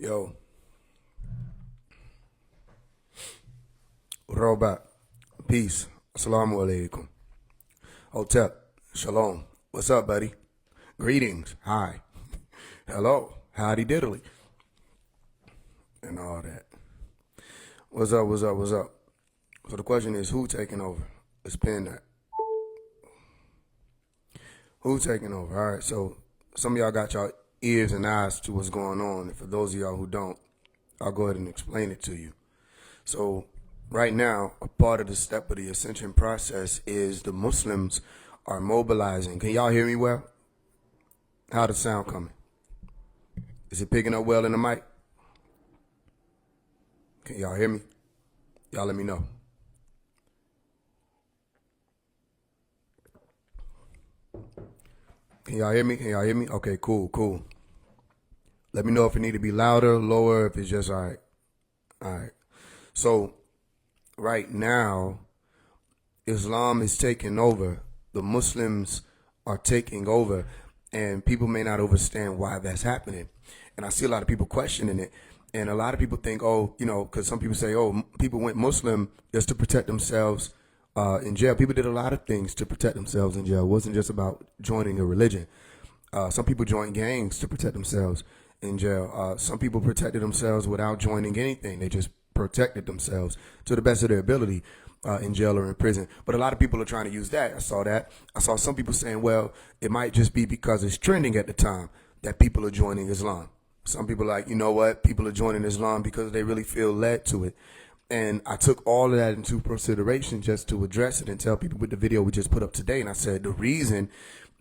Yo, Robot, peace, assalamu alaikum, hotep, shalom, what's up, buddy? Greetings, hi, hello, howdy diddly, and all that. What's up, what's up, what's up? So the question is, who taking over? Let's pin that. Who taking over? All right, so some of y'all got y'all ears and eyes to what's going on. And for those of y'all who don't, I'll go ahead and explain it to you. So right now, a part of the step of the ascension process is the Muslims are mobilizing. Can y'all hear me well? How the sound coming? Is it picking up well in the mic? Can y'all hear me? Y'all let me know. Can y'all hear me? Can y'all hear me? Okay, cool, cool. Let me know if it need to be louder, lower, if it's just all right. All right. So right now, Islam is taking over. The Muslims are taking over, and people may not understand why that's happening. And I see a lot of people questioning it. And a lot of people think, oh, because some people say, oh, people went Muslim just to protect themselves in jail. People did a lot of things to protect themselves in jail. It wasn't just about joining a religion. Some people joined gangs to protect themselves in jail. Some people protected themselves without joining anything. They just protected themselves to the best of their ability in jail or in prison. But a lot of people are trying to use that. I saw that. I saw some people saying, well, it might just be because it's trending at the time that people are joining Islam. Some people are like, you know what? People are joining Islam because they really feel led to it. And I took all of that into consideration just to address it and tell people with the video we just put up today. And I said, the reason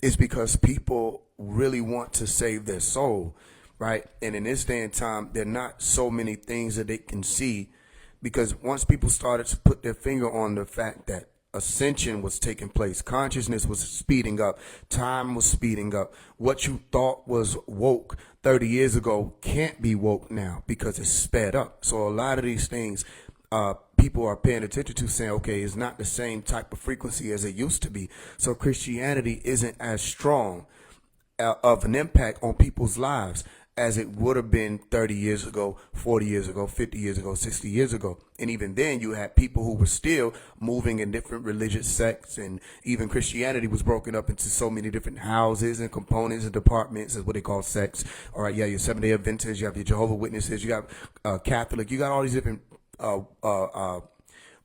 is because people really want to save their soul, right? And in this day and time, there are not so many things that they can see, because once people started to put their finger on the fact that ascension was taking place, consciousness was speeding up, time was speeding up, what you thought was woke 30 years ago can't be woke now because it's sped up. So a lot of these things people are paying attention to, saying, okay, it's not the same type of frequency as it used to be. So Christianity isn't as strong of an impact on people's lives as it would have been 30 years ago, 40 years ago, 50 years ago, 60 years ago. And even then you had people who were still moving in different religious sects, and even Christianity was broken up into so many different houses and components and departments, is what they call sects. All right, yeah, your Seventh-day Adventists, you have your Jehovah's Witnesses, you have Catholic, you got all these different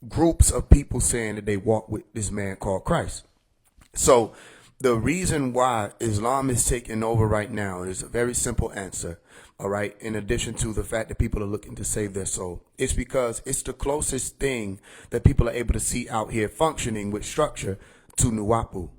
groups of people saying that they walk with this man called Christ. So the reason why Islam is taking over right now is a very simple answer. All right. In addition to the fact that people are looking to save their soul, it's because it's the closest thing that people are able to see out here functioning with structure to Nuwapu.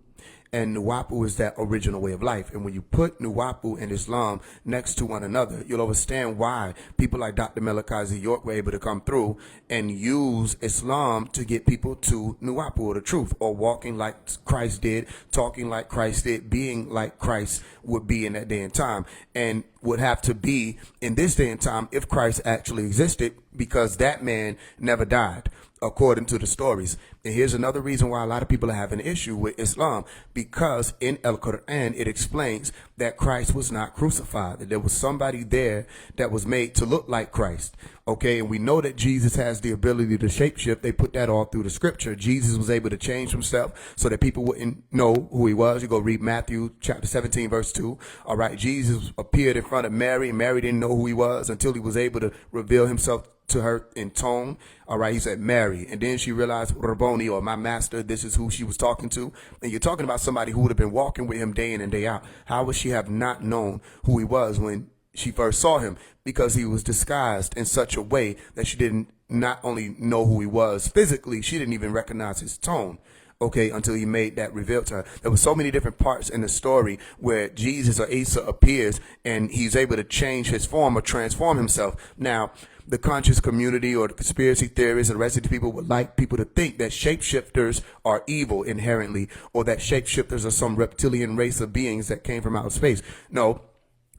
And Nuwapu is that original way of life. And when you put Nuwapu and Islam next to one another, you'll understand why people like Dr. Malachi York were able to come through and use Islam to get people to Nuwapu, or the truth, or walking like Christ did, talking like Christ did, being like Christ would be in that day and time, and would have to be in this day and time if Christ actually existed, because that man never died, according to the stories. And here's another reason why a lot of people are having an issue with Islam, because in Al-Quran it explains that Christ was not crucified, that there was somebody there that was made to look like Christ. Okay, and we know that Jesus has the ability to shapeshift. They put that all through the scripture. Jesus was able to change himself so that people wouldn't know who he was. You go read Matthew chapter 17, verse 2. All right, Jesus appeared in front of Mary, and Mary didn't know who he was until he was able to reveal himself to her in tone. All right, he said Mary, and then she realized, Rabboni, or my master, this is who she was talking to. And you're talking about somebody who would have been walking with him day in and day out. How would she have not known who he was when she first saw him? Because he was disguised in such a way that she didn't not only know who he was physically, she didn't even recognize his tone. Okay, until he made that reveal to her. There were so many different parts in the story where Jesus or Isa appears and he's able to change his form or transform himself. Now, the conscious community or the conspiracy theorists and the rest of the people would like people to think that shapeshifters are evil inherently, or that shapeshifters are some reptilian race of beings that came from outer space. No,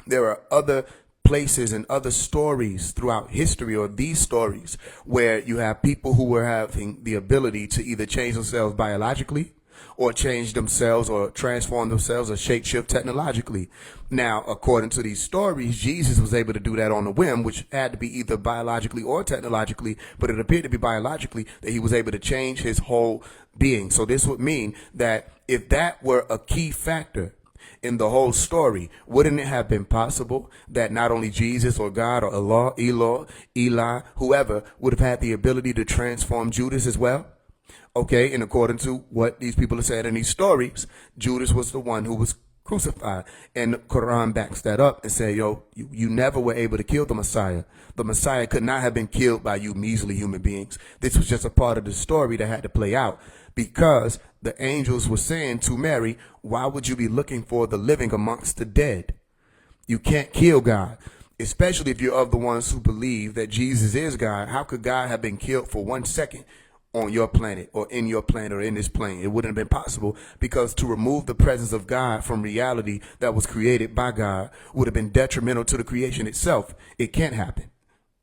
there are other places and other stories throughout history, or these stories, where you have people who were having the ability to either change themselves biologically, or change themselves or transform themselves or shape shift technologically. Now, according to these stories, Jesus was able to do that on a whim, which had to be either biologically or technologically, but it appeared to be biologically that he was able to change his whole being. So this would mean that if that were a key factor in the whole story, wouldn't it have been possible that not only Jesus or God or Allah, Eli, whoever would have had the ability to transform Judas as well? Okay, and according to what these people have said in these stories, Judas was the one who was crucified. And the Quran backs that up and say, yo, you never were able to kill the Messiah. The Messiah could not have been killed by you measly human beings. This was just a part of the story that had to play out, because the angels were saying to Mary, why would you be looking for the living amongst the dead? You can't kill God, especially if you're of the ones who believe that Jesus is God. How could God have been killed for 1 second on your planet or in your planet or in this plane? It wouldn't have been possible, because to remove the presence of God from reality that was created by God would have been detrimental to the creation itself. It can't happen.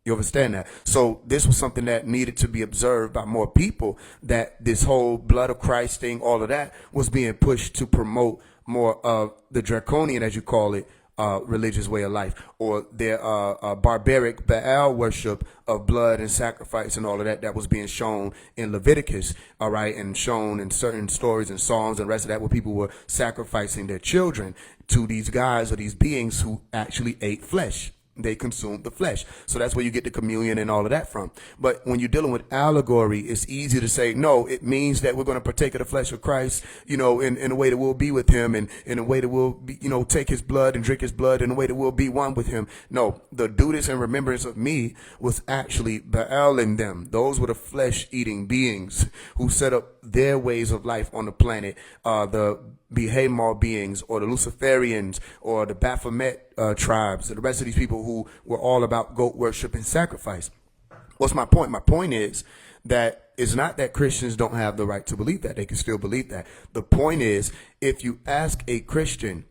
You understand that? So this was something that needed to be observed by more people, that this whole blood of Christ thing, all of that was being pushed to promote more of the draconian, as you call it, religious way of life, or their barbaric Baal worship of blood and sacrifice and all of that was being shown in Leviticus, all right, and shown in certain stories and Psalms and the rest of that, where people were sacrificing their children to these guys or these beings who actually ate flesh. They consumed the flesh. So that's where you get the communion and all of that from. But when you're dealing with allegory, it's easy to say, no, it means that we're going to partake of the flesh of Christ, in a way that we'll be with him, and in a way that we'll be, take his blood and drink his blood, in a way that we'll be one with him. No, the do this in remembrance of me was actually Baal in them. Those were the flesh eating beings who set up their ways of life on the planet. The Behemoth beings, or the Luciferians, or the Baphomet tribes, and the rest of these people who were all about goat worship and sacrifice. What's my point? My point is that it's not that Christians don't have the right to believe that. They can still believe that. The point is, if you ask a Christian,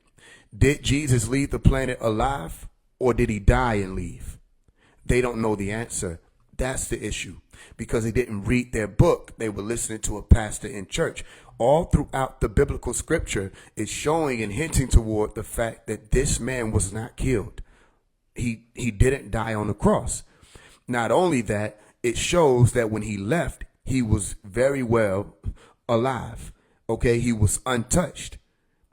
did Jesus leave the planet alive, or did he die and leave? They don't know the answer. That's the issue, because they didn't read their book. They were listening to a pastor in church. All throughout the biblical scripture is showing and hinting toward the fact that this man was not killed. He didn't die on the cross. Not only that, it shows that when he left, he was very well alive. Okay, he was untouched.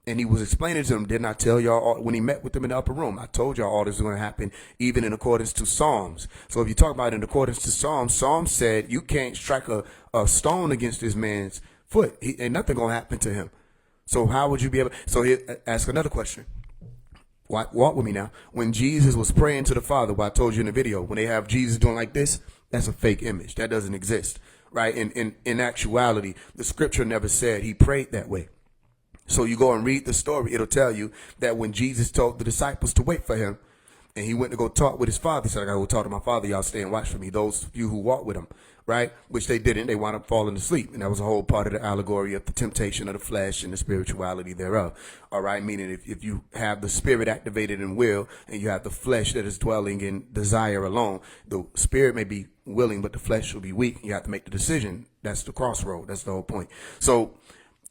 And he was explaining to them, didn't I tell y'all all, when he met with them in the upper room, I told y'all all this is going to happen, even in accordance to Psalms. So if you talk about it in accordance to Psalms, Psalms said you can't strike a stone against this man's foot. Ain't nothing going to happen to him. So how would you be able? So here, ask another question. Walk with me now. When Jesus was praying to the Father, what I told you in the video, when they have Jesus doing like this, that's a fake image. That doesn't exist, right? In actuality, the scripture never said he prayed that way. So you go and read the story. It'll tell you that when Jesus told the disciples to wait for him, and he went to go talk with his Father, he said, I got to go talk to my Father. Y'all stay and watch for me. Those of you who walked with him, right? Which they didn't. They wound up falling asleep. And that was a whole part of the allegory of the temptation of the flesh and the spirituality thereof. All right. Meaning if you have the spirit activated in will, and you have the flesh that is dwelling in desire alone, the spirit may be willing, but the flesh will be weak. You have to make the decision. That's the crossroad. That's the whole point. So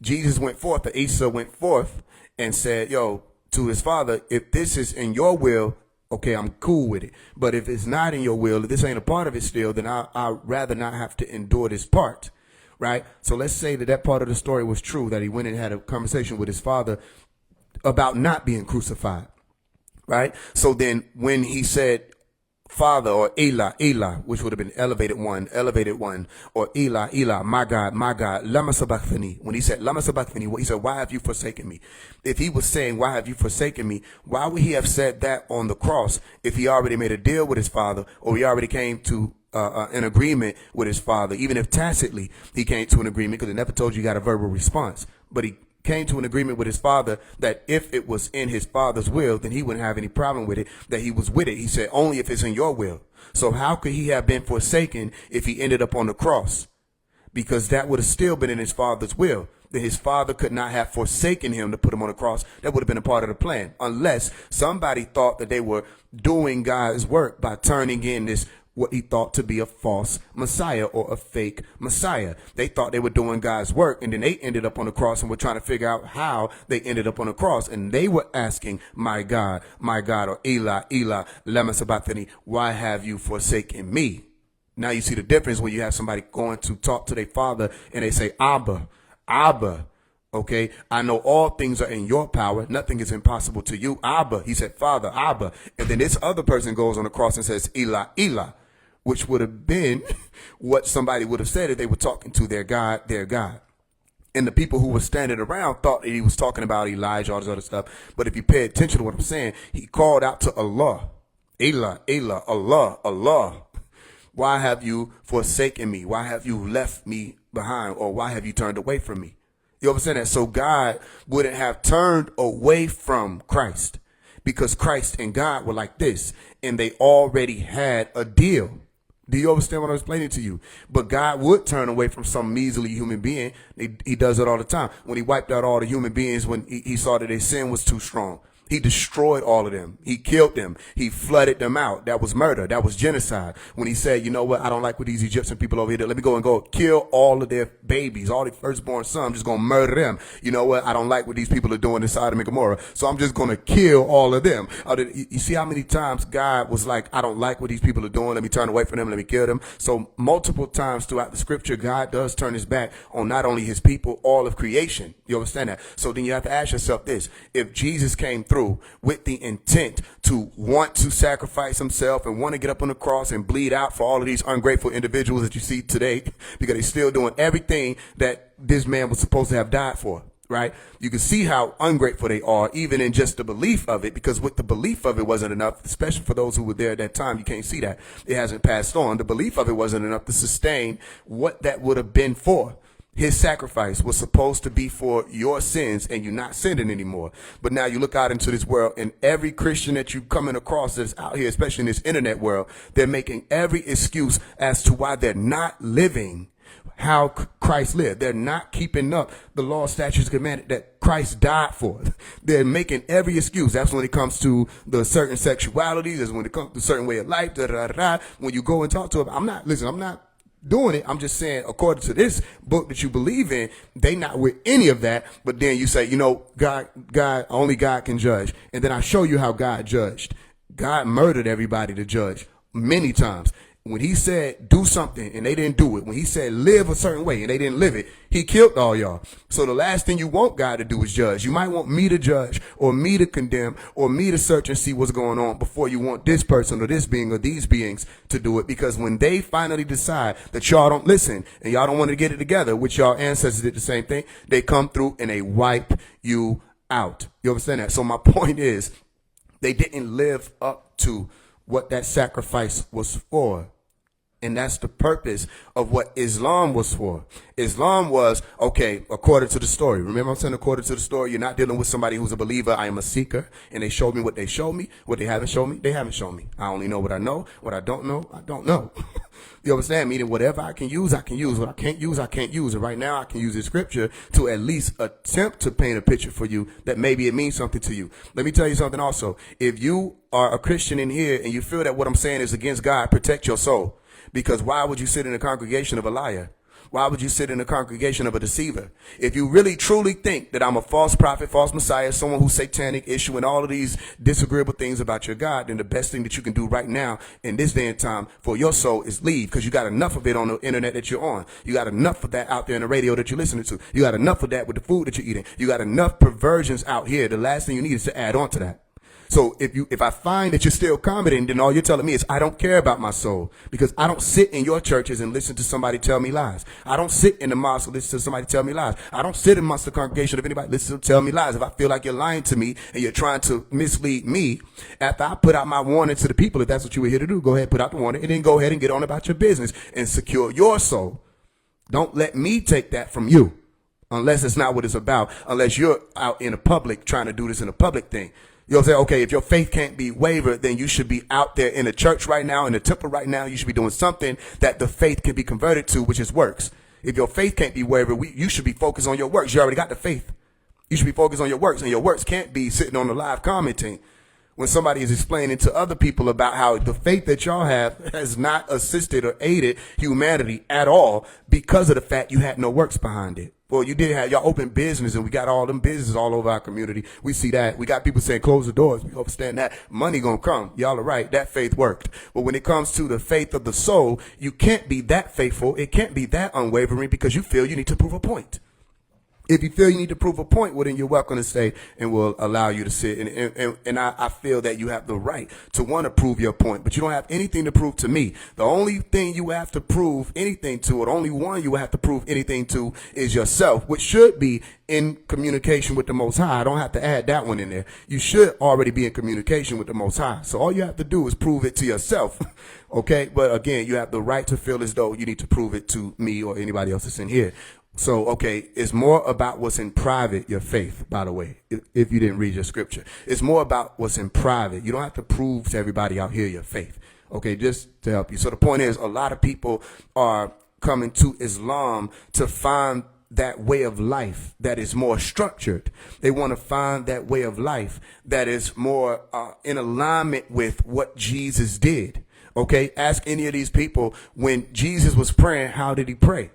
Jesus went forth, the Asa went forth and said, to his Father, if this is in your will, okay, I'm cool with it. But if it's not in your will, if this ain't a part of it still, then I'd rather not have to endure this part, right? So let's say that part of the story was true, that he went and had a conversation with his Father about not being crucified, right? So then when he said, Father, or Eli, which would have been elevated one, or Eli, my God, lama sabachthani. When he said lama sabachthani, he said, why have you forsaken me? If he was saying, why have you forsaken me? Why would he have said that on the cross if he already made a deal with his Father, or he already came to an agreement with his Father? Even if tacitly he came to an agreement, because it never told you got a verbal response, but he came to an agreement with his Father that if it was in his Father's will, then he wouldn't have any problem with it, that he was with it. He said, only if it's in your will. So how could he have been forsaken if he ended up on the cross? Because that would have still been in his Father's will. Then his Father could not have forsaken him to put him on the cross. That would have been a part of the plan, unless somebody thought that they were doing God's work by turning in this what he thought to be a false Messiah or a fake Messiah. They thought they were doing God's work, and then they ended up on the cross and were trying to figure out how they ended up on the cross. And they were asking, my God, or Eli, Eli, lema sabachthani, why have you forsaken me? Now you see the difference when you have somebody going to talk to their father and they say, Abba, Abba. Okay, I know all things are in your power. Nothing is impossible to you. Abba. He said, Father, Abba. And then this other person goes on the cross and says, Eli, Eli, which would have been what somebody would have said if they were talking to their God, their God. And the people who were standing around thought that he was talking about Elijah, all this other stuff. But if you pay attention to what I'm saying, he called out to Allah, Eli, Eli, Allah, Allah. Why have you forsaken me? Why have you left me behind? Or why have you turned away from me? You understand that? So God wouldn't have turned away from Christ because Christ and God were like this, and they already had a deal. Do you understand what I'm explaining to you? But God would turn away from some measly human being. He does it all the time. When he wiped out all the human beings, when he saw that their sin was too strong, he destroyed all of them. He killed them. He flooded them out. That was murder. That was genocide. When he said, you know what, I don't like what these Egyptian people over here do. Let me go kill all of their babies, all their firstborn sons. I'm just going to murder them. You know what, I don't like what these people are doing in Sodom and Gomorrah. So I'm just going to kill all of them. You see how many times God was like, I don't like what these people are doing. Let me turn away from them. Let me kill them. So multiple times throughout the scripture, God does turn his back on not only his people, all of creation. You understand that? So then you have to ask yourself this. If Jesus came through with the intent to want to sacrifice himself and want to get up on the cross and bleed out for all of these ungrateful individuals that you see today, because they're still doing everything that this man was supposed to have died for, right? You can see how ungrateful they are, even in just the belief of it, because with the belief of it wasn't enough, especially for those who were there at that time. You can't see that. It hasn't passed on. The belief of it wasn't enough to sustain what that would have been for. His sacrifice was supposed to be for your sins, and you're not sinning anymore. But now you look out into this world, and every Christian that you're coming across that's out here, especially in this internet world, they're making every excuse as to why they're not living how Christ lived. They're not keeping up the law, statutes, commandments that Christ died for. They're making every excuse. That's when it comes to the certain sexualities. That's when it comes to a certain way of life. When you go and talk to them, I'm not doing it. I'm just saying, according to this book that you believe in, they not with any of that. But then you say, you know, God, only God can judge. And then I show you how God judged. God murdered everybody to judge many times. When he said do something and they didn't do it, when he said live a certain way and they didn't live it, he killed all y'all. So the last thing you want God to do is judge. You might want me to judge or me to condemn or me to search and see what's going on before you want this person or this being or these beings to do it. Because when they finally decide that y'all don't listen and y'all don't want to get it together, which y'all ancestors did the same thing, they come through and they wipe you out. You understand that? So my point is, they didn't live up to what that sacrifice was for. And that's the purpose of what Islam was for. Islam was, okay, according to the story. Remember I'm saying according to the story, you're not dealing with somebody who's a believer. I am a seeker. And they showed me what they showed me. What they haven't shown me, they haven't shown me. I only know what I know. What I don't know, I don't know. You understand? Meaning whatever I can use, I can use. What I can't use, I can't use. And right now I can use this scripture to at least attempt to paint a picture for you that maybe it means something to you. Let me tell you something also. If you are a Christian in here and you feel that what I'm saying is against God, protect your soul. Because why would you sit in a congregation of a liar? Why would you sit in a congregation of a deceiver? If you really truly think that I'm a false prophet, false messiah, someone who's satanic, issuing all of these disagreeable things about your God, then the best thing that you can do right now in this day and time for your soul is leave, because you got enough of it on the internet that you're on. You got enough of that out there in the radio that you're listening to. You got enough of that with the food that you're eating. You got enough perversions out here. The last thing you need is to add on to that. So if I find that you're still commenting, then all you're telling me is I don't care about my soul, because I don't sit in your churches and listen to somebody tell me lies. I don't sit in the mosque and listen to somebody tell me lies. I don't sit amongst the congregation of anybody listen to tell me lies. If I feel like you're lying to me and you're trying to mislead me, after I put out my warning to the people, if that's what you were here to do, go ahead, put out the warning, and then go ahead and get on about your business and secure your soul. Don't let me take that from you, unless it's not what it's about, unless you're out in the public trying to do this in a public thing. You'll say, okay, if your faith can't be wavered, then you should be out there in the church right now, in the temple right now. You should be doing something that the faith can be converted to, which is works. If your faith can't be wavered, you should be focused on your works. You already got the faith. You should be focused on your works, and your works can't be sitting on the live commenting. When somebody is explaining to other people about how the faith that y'all have has not assisted or aided humanity at all because of the fact you had no works behind it. Well, you did have, y'all open business, and we got all them businesses all over our community. We see that. We got people saying, close the doors. We understand that. Money gonna come. Y'all are right. That faith worked. But when it comes to the faith of the soul, you can't be that faithful. It can't be that unwavering because you feel you need to prove a point. If you feel you need to prove a point, well, then you're welcome to stay, and we'll allow you to sit. And I feel that you have the right to want to prove your point, but you don't have anything to prove to me. The only thing you have to prove anything to, or the only one you have to prove anything to, is yourself, which should be in communication with the Most High. I don't have to add that one in there. You should already be in communication with the Most High. So all you have to do is prove it to yourself. Okay. But again, you have the right to feel as though you need to prove it to me or anybody else that's in here. So, okay, it's more about what's in private, your faith, by the way, if you didn't read your scripture. It's more about what's in private. You don't have to prove to everybody out here your faith. Okay, just to help you. So the point is, a lot of people are coming to Islam to find that way of life that is more structured. They want to find that way of life that is more in alignment with what Jesus did. Okay, ask any of these people, when Jesus was praying, how did he pray?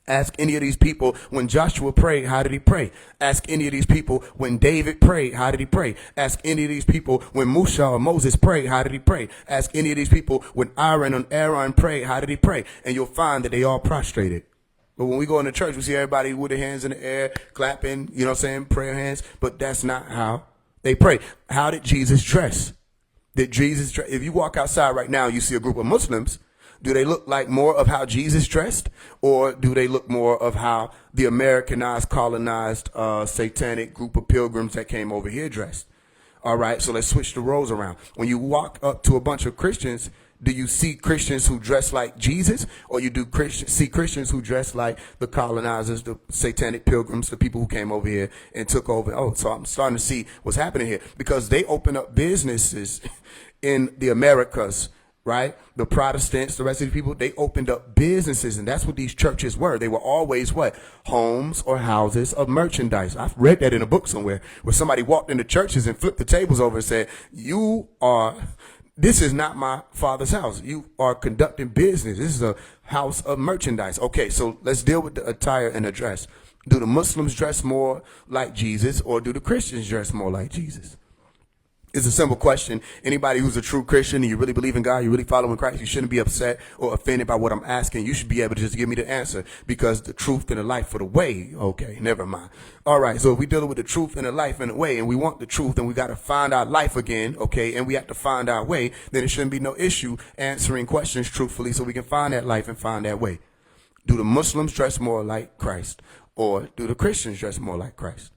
Ask any of these people, when Joshua prayed, how did he pray? Ask any of these people, when David prayed, how did he pray? Ask any of these people, when Musa or Moses prayed, how did he pray? Ask any of these people, when Aaron and Aaron prayed, how did he pray? And you'll find that they all prostrated. But when we go into church, we see everybody with their hands in the air, clapping, you know what I'm saying, prayer hands. But that's not how they pray. How did Jesus dress? Did Jesus dress? If you walk outside right now, you see a group of Muslims. Do they look like more of how Jesus dressed, or do they look more of how the Americanized, colonized, satanic group of pilgrims that came over here dressed? All right, so let's switch the roles around. When you walk up to a bunch of Christians, do you see Christians who dress like Jesus, or you do see Christians who dress like the colonizers, the satanic pilgrims, the people who came over here and took over? Oh, so I'm starting to see what's happening here, because they open up businesses in the Americas. Right? The Protestants, the rest of the people, they opened up businesses, and that's what these churches were. They were always what? Homes or houses of merchandise. I've read that in a book somewhere where somebody walked into churches and flipped the tables over and said, this is not my Father's house. You are conducting business. This is a house of merchandise. Okay, so let's deal with the attire and the dress. Do the Muslims dress more like Jesus, or do the Christians dress more like Jesus? It's a simple question. Anybody who's a true Christian and you really believe in God, you really following Christ, you shouldn't be upset or offended by what I'm asking. You should be able to just give me the answer, because the truth and the life for the way. Okay, never mind. All right, so if we're dealing with the truth and the life and the way, and we want the truth, and we got to find our life again, okay, and we have to find our way, then it shouldn't be no issue answering questions truthfully so we can find that life and find that way. Do the Muslims dress more like Christ, or do the Christians dress more like Christ?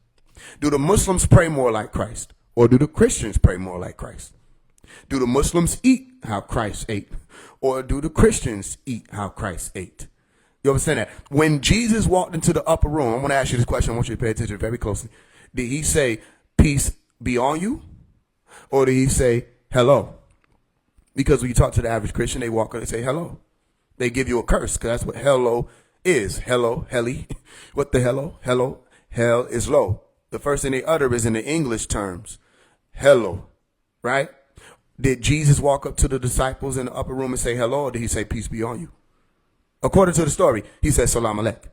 Do the Muslims pray more like Christ, or do the Christians pray more like Christ? Do the Muslims eat how Christ ate, or do the Christians eat how Christ ate? You understand that? When Jesus walked into the upper room, I want to ask you this question. I want you to pay attention very closely. Did he say, peace be on you? Or did he say, hello? Because when you talk to the average Christian, they walk up and say hello. They give you a curse, because that's what hello is. Hello, heli. What the hello? Hello, hell is low. The first thing they utter is in the English terms. Hello, right? Did Jesus walk up to the disciples in the upper room and say hello, or did he say peace be on you? According to the story, he said salam alek.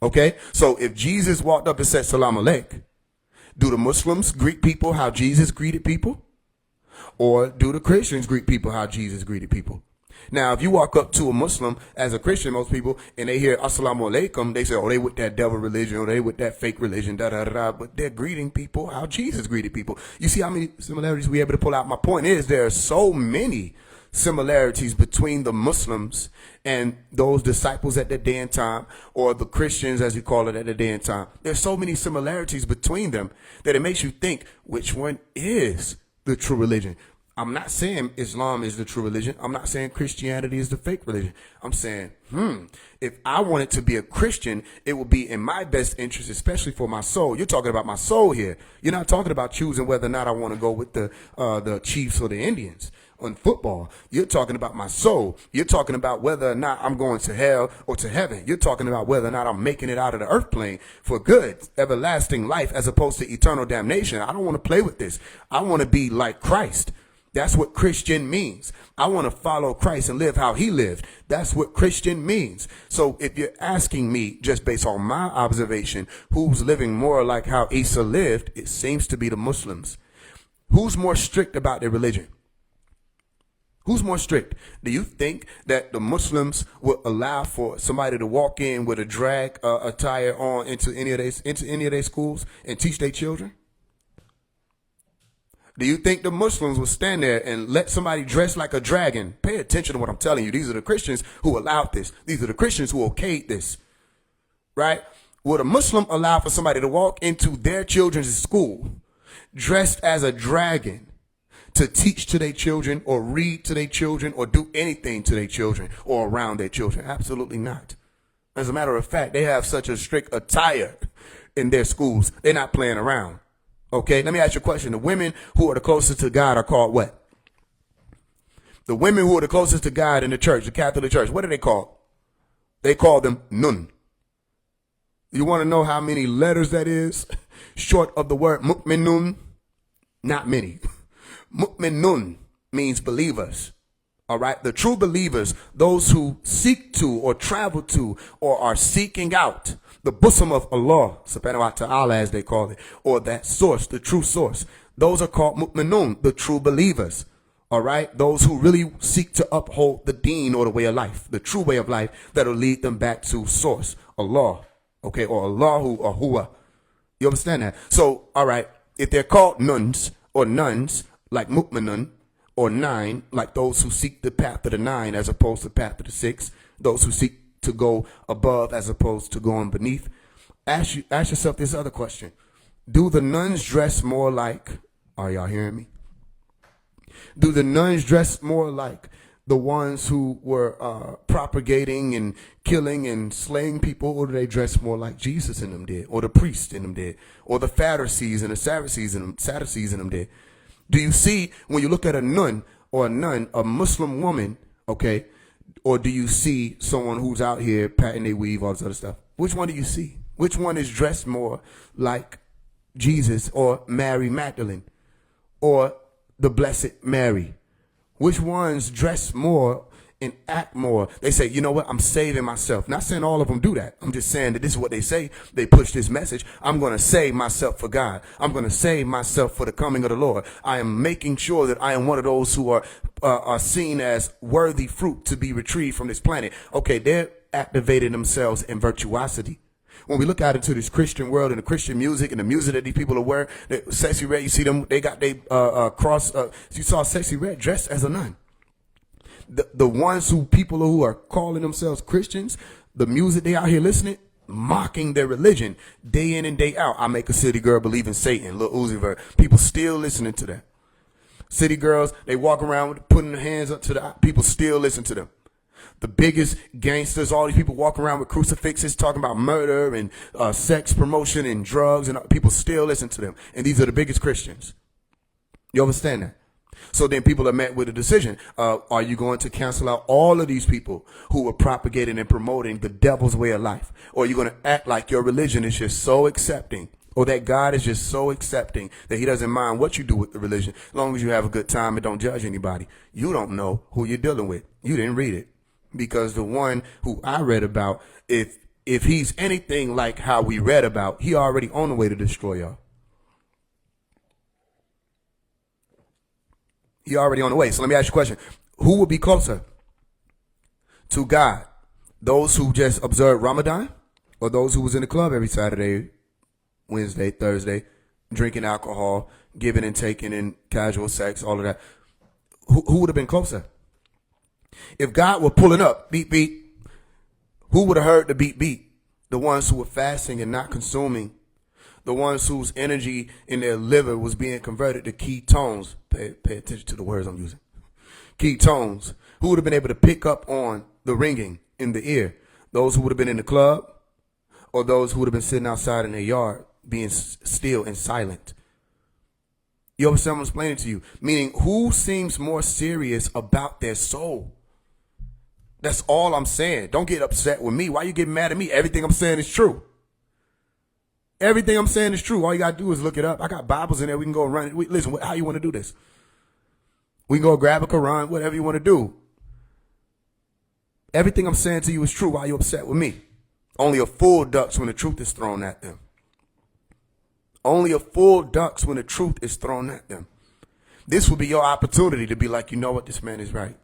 Okay, so if Jesus walked up and said salam alek, do the Muslims greet people how Jesus greeted people? Or do the Christians greet people how Jesus greeted people? Now, if you walk up to a Muslim as a Christian, most people, and they hear assalamu alaikum, they say, oh, they with that devil religion, or they with that fake religion, da-da-da-da, but they're greeting people how Jesus greeted people. You see how many similarities we're able to pull out? My point is, there are so many similarities between the Muslims and those disciples at that day and time, or the Christians, as you call it, at the day and time. There's so many similarities between them that it makes you think, which one is the true religion? I'm not saying Islam is the true religion. I'm not saying Christianity is the fake religion. I'm saying, if I wanted to be a Christian, it would be in my best interest, especially for my soul. You're talking about my soul here. You're not talking about choosing whether or not I want to go with the Chiefs or the Indians. on football. You're talking about my soul. You're talking about whether or not I'm going to hell or to heaven. You're talking about whether or not I'm making it out of the earth plane for good, everlasting life, as opposed to eternal damnation. I don't want to play with this. I want to be like Christ. That's what Christian means. I want to follow Christ and live how he lived. That's what Christian means. So if you're asking me, just based on my observation, who's living more like how Isa lived, it seems to be the Muslims. Who's more strict about their religion? Who's more strict? Do you think that the Muslims would allow for somebody to walk in with a drag attire on into any of their schools and teach their children? Do you think the Muslims will stand there and let somebody dress like a dragon? Pay attention to what I'm telling you. These are the Christians who allowed this. These are the Christians who okayed this, right? Would a Muslim allow for somebody to walk into their children's school dressed as a dragon to teach to their children or read to their children or do anything to their children or around their children? Absolutely not. As a matter of fact, they have such a strict attire in their schools. They're not playing around. Okay, let me ask you a question. The women who are the closest to God are called what? The women who are the closest to God in the church, the Catholic Church, what are they called? They call them nun. You want to know how many letters that is? Short of the word mu'minun? Not many. Mu'minun means believers. All right. The true believers, those who seek to or travel to or are seeking out the bosom of Allah, subhanahu wa ta'ala, as they call it, or that source, the true source. Those are called mu'minun, the true believers. All right. Those who really seek to uphold the deen or the way of life, the true way of life that'll lead them back to source, Allah. Okay. Or Allahu or Huwa. You understand that? So, all right. If they're called nuns or nuns like mu'minun, or nine, like those who seek the path of the nine as opposed to the path of the six, those who seek to go above as opposed to going beneath. Ask yourself this other question. Do the nuns dress more like, are y'all hearing me? Do the nuns dress more like the ones who were propagating and killing and slaying people, or do they dress more like Jesus in them did, or the priests in them did, or the Pharisees and the Sadducees in them did? Do you see, when you look at a nun, a Muslim woman, okay, or do you see someone who's out here patting their weave, all this other stuff? Which one do you see? Which one is dressed more like Jesus or Mary Magdalene or the Blessed Mary? Which ones dress more and act more? They say, you know what, I'm saving myself. Not saying all of them do that. I'm just saying that this is what they say. They push this message. I'm going to save myself for God. I'm going to save myself for the coming of the Lord. I am making sure that I am one of those who are seen as worthy fruit to be retrieved from this planet. Okay, they're activating themselves in virtuosity. When we look out into this Christian world and the Christian music and the music that these people are wearing, Sexy Red, you see them, they got their cross. You saw Sexy Red dressed as a nun. The ones people who are calling themselves Christians, the music they out here listening, mocking their religion day in and day out. I make a city girl believe in Satan, Lil Uzi Vert. People still listening to that. City girls, they walk around putting their hands up to the people, still listen to them. The biggest gangsters, all these people walking around with crucifixes talking about murder and sex promotion and drugs, and people still listen to them. And these are the biggest Christians. You understand that? So then people are met with a decision. Are you going to cancel out all of these people who are propagating and promoting the devil's way of life? Or are you going to act like your religion is just so accepting, or that God is just so accepting that he doesn't mind what you do with the religion, as long as you have a good time and don't judge anybody? You don't know who you're dealing with. You didn't read it. Because the one who I read about, if he's anything like how we read about, he already on the way to destroy y'all. He already on the way. So let me ask you a question. Who would be closer to God? Those who just observed Ramadan, or those who was in the club every Saturday, Wednesday, Thursday, drinking alcohol, giving and taking and casual sex, all of that? Who would have been closer? If God were pulling up, beat, beat, who would have heard the beat, beat? The ones who were fasting and not consuming. The ones whose energy in their liver was being converted to ketones. Pay attention to the words I'm using. Ketones. Who would have been able to pick up on the ringing in the ear? Those who would have been in the club, or those who would have been sitting outside in their yard being still and silent? You understand what I'm explaining to you? Meaning, who seems more serious about their soul? That's all I'm saying. Don't get upset with me. Why you getting mad at me? Everything I'm saying is true. Everything I'm saying is true. All you got to do is look it up. I got Bibles in there. We can go run it. Listen, how you want to do this? We can go grab a Quran, whatever you want to do. Everything I'm saying to you is true. Why are you upset with me? Only a fool ducks when the truth is thrown at them. Only a fool ducks when the truth is thrown at them. This will be your opportunity to be like, you know what, this man is right.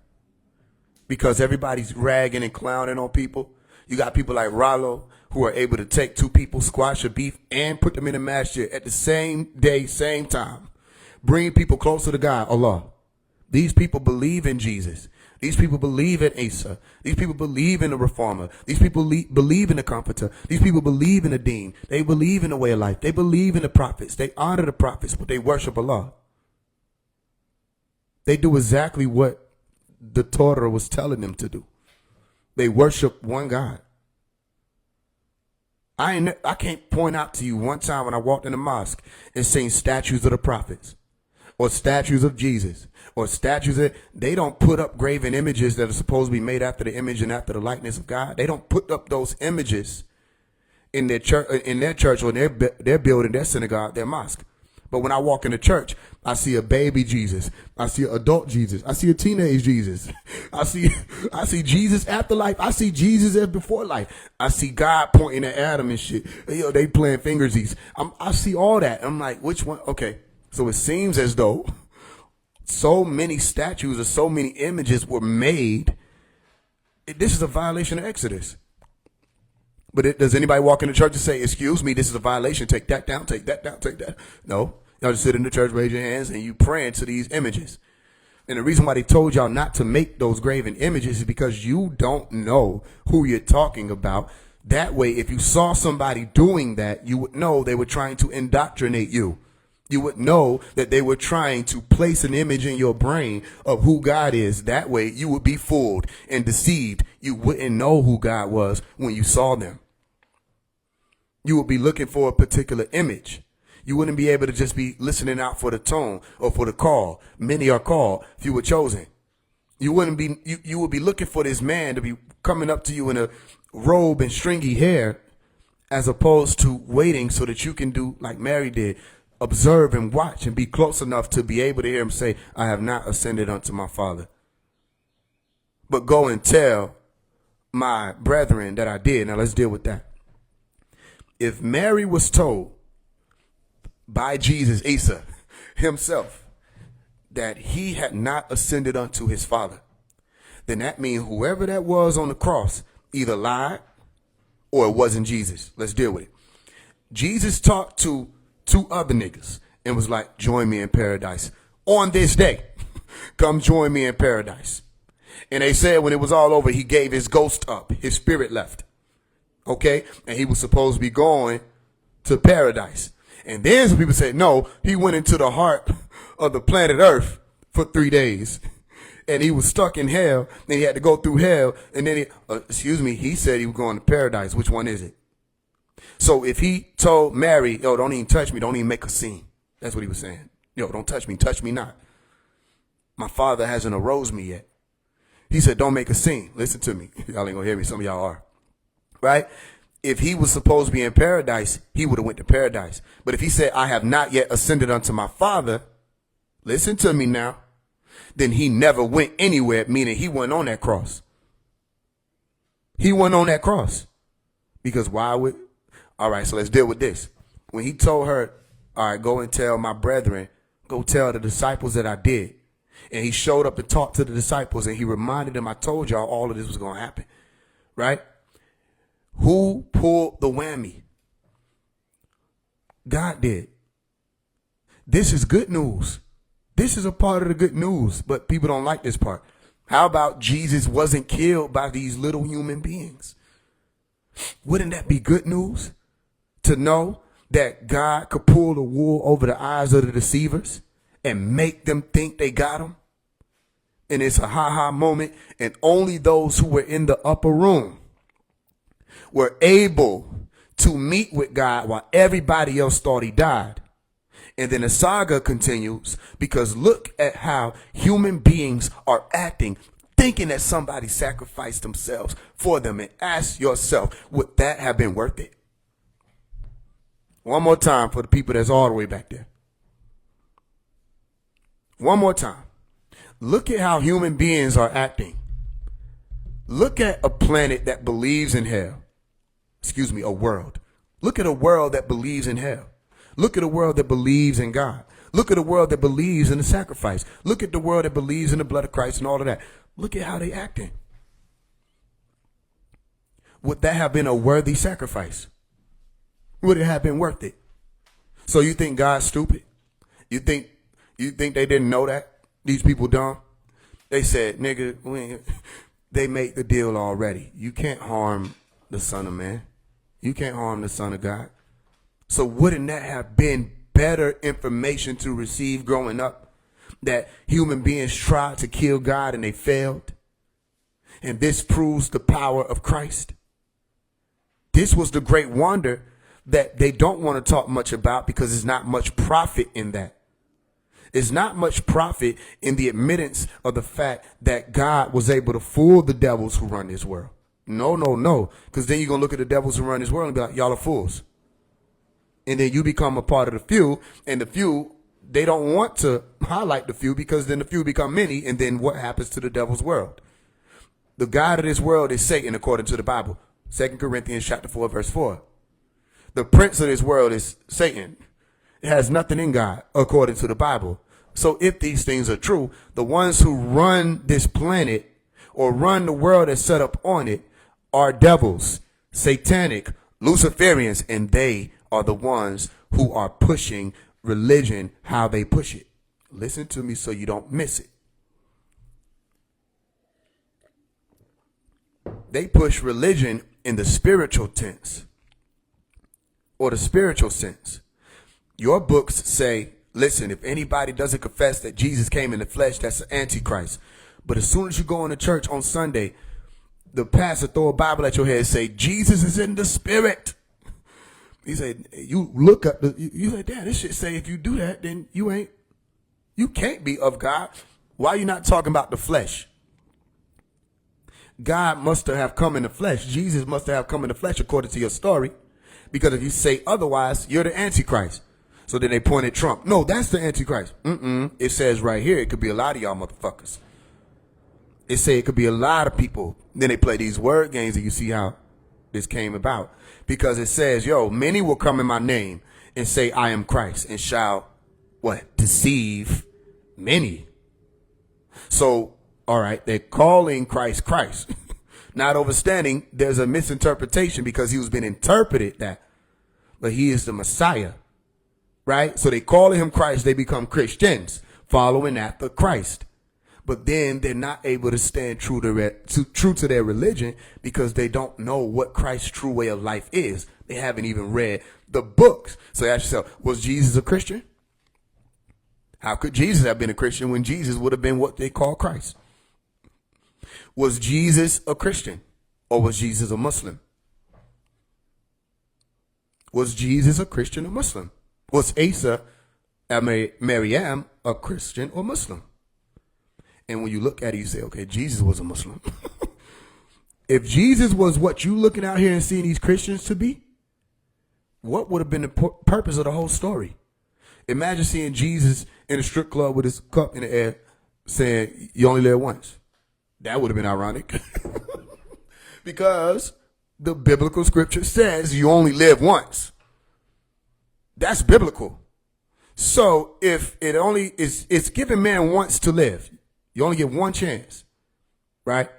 Because everybody's ragging and clowning on people. You got people like Rollo who are able to take two people, squash a beef, and put them in a masjid at the same day, same time. Bring people closer to God, Allah. These people believe in Jesus. These people believe in Isa. These people believe in the Reformer. These people believe in the Comforter. These people believe in the Deen. They believe in the way of life. They believe in the prophets. They honor the prophets, but they worship Allah. They do exactly what the Torah was telling them to do. They worship one God. I can't point out to you one time when I walked in the mosque and seen statues of the prophets or statues of Jesus or statues that they don't put up graven images that are supposed to be made after the image and after the likeness of God. They don't put up those images in their church or in their building, their synagogue, their mosque. But when I walk into church, I see a baby Jesus. I see an adult Jesus. I see a teenage Jesus. I see Jesus after life. I see Jesus as before life. I see God pointing at Adam and shit. They playing fingersies. I see all that. I'm like, which one? Okay. So it seems as though so many statues or so many images were made. This is a violation of Exodus. But does anybody walk in the church and say, excuse me, this is a violation. Take that down, take that down, take that. No. Y'all just sit in the church, raise your hands, and you praying to these images. And the reason why they told y'all not to make those graven images is because you don't know who you're talking about. That way, if you saw somebody doing that, you would know they were trying to indoctrinate you. You would know that they were trying to place an image in your brain of who God is. That way, you would be fooled and deceived. You wouldn't know who God was when you saw them. You would be looking for a particular image. You wouldn't be able to just be listening out for the tone or for the call. Many are called, few were chosen. You would be looking for this man to be coming up to you in a robe and stringy hair, as opposed to waiting so that you can do like Mary did, observe and watch and be close enough to be able to hear him say, I have not ascended unto my Father. But go and tell my brethren that I did. Now let's deal with that. If Mary was told by Jesus, Isa himself, that he had not ascended unto his Father, then that means whoever that was on the cross either lied or it wasn't Jesus. Let's deal with it. Jesus talked to two other niggas and was like, join me in paradise on this day. Come join me in paradise. And they said when it was all over, he gave his ghost up. His spirit left. Okay, and he was supposed to be going to paradise. And then some people said, no, he went into the heart of the planet Earth for 3 days. And he was stuck in hell. And he had to go through hell. And then he said he was going to paradise. Which one is it? So if he told Mary, yo, don't even touch me. Don't even make a scene. That's what he was saying. Yo, don't touch me. Touch me not. My Father hasn't arose me yet. He said, don't make a scene. Listen to me. Y'all ain't gonna hear me. Some of y'all are. Right? If he was supposed to be in paradise, he would have went to paradise. But if he said, I have not yet ascended unto my Father, listen to me now, then he never went anywhere, meaning he went on that cross. He went on that cross. Because why would, all right, so let's deal with this. When he told her, all right, go and tell my brethren, go tell the disciples that I did. And he showed up to talk to the disciples and he reminded them, I told y'all all of this was going to happen. Right? Who pulled the whammy? God did. This is good news. This is a part of the good news, but people don't like this part. How about Jesus wasn't killed by these little human beings? Wouldn't that be good news? To know that God could pull the wool over the eyes of the deceivers and make them think they got them. And it's a ha-ha moment. And only those who were in the upper room were able to meet with God while everybody else thought he died. And then the saga continues because look at how human beings are acting, thinking that somebody sacrificed themselves for them. And ask yourself, would that have been worth it? One more time for the people that's all the way back there. One more time. Look at how human beings are acting. Look at a planet that believes in hell. Excuse me, a world. Look at a world that believes in hell. Look at a world that believes in God. Look at a world that believes in the sacrifice. Look at the world that believes in the blood of Christ and all of that. Look at how they acting. Would that have been a worthy sacrifice? Would it have been worth it? So you think God's stupid? You think they didn't know that? These people dumb? They said, nigga, they made the deal already. You can't harm the Son of Man. You can't harm the Son of God. So wouldn't that have been better information to receive growing up? That human beings tried to kill God and they failed. And this proves the power of Christ. This was the great wonder that they don't want to talk much about because there's not much profit in that. There's not much profit in the admittance of the fact that God was able to fool the devils who run this world. No. Because then you're going to look at the devils who run this world and be like, y'all are fools. And then you become a part of the few, and the few, they don't want to highlight the few because then the few become many, and then what happens to the devil's world? The God of this world is Satan, according to the Bible. 2 Corinthians chapter 4, verse 4. The prince of this world is Satan. It has nothing in God, according to the Bible. So if these things are true, the ones who run this planet or run the world that's set up on it are devils, satanic, Luciferians, and they are the ones who are pushing religion how they push it. Listen to me so you don't miss it. They push religion in the spiritual tense or the spiritual sense. Your books say, listen, if anybody doesn't confess that Jesus came in the flesh, that's an antichrist. But as soon as you go into church on Sunday, the pastor throw a Bible at your head and say, Jesus is in the spirit. He said, you look up, you say, damn, this shit say if you do that, then you can't be of God. Why are you not talking about the flesh? God must have come in the flesh. Jesus must have come in the flesh according to your story. Because if you say otherwise, you're the Antichrist. So then they point at Trump. No, that's the Antichrist. It says right here, it could be a lot of y'all motherfuckers. It say it could be a lot of people. Then they play these word games and you see how this came about. Because it says, many will come in my name and say, I am Christ, and shall, deceive many. So, all right, they're calling Christ Christ. Not overstanding, there's a misinterpretation because he was being interpreted that. But he is the Messiah, right? So they calling him Christ, they become Christians, following after Christ. But then they're not able to stand true to their religion because they don't know what Christ's true way of life is. They haven't even read the books. So ask yourself, was Jesus a Christian? How could Jesus have been a Christian when Jesus would have been what they call Christ? Was Jesus a Christian or was Jesus a Muslim? Was Jesus a Christian or Muslim? Was Isa, Maryam, a Christian or Muslim? And when you look at it, you say, okay, Jesus was a Muslim. If Jesus was what you looking out here and seeing these Christians to be, what would have been the purpose of the whole story? Imagine seeing Jesus in a strip club with his cup in the air saying, you only live once. That would have been ironic. Because the biblical scripture says you only live once. That's biblical. So if it only is, it's giving man once to live. You only get one chance, right?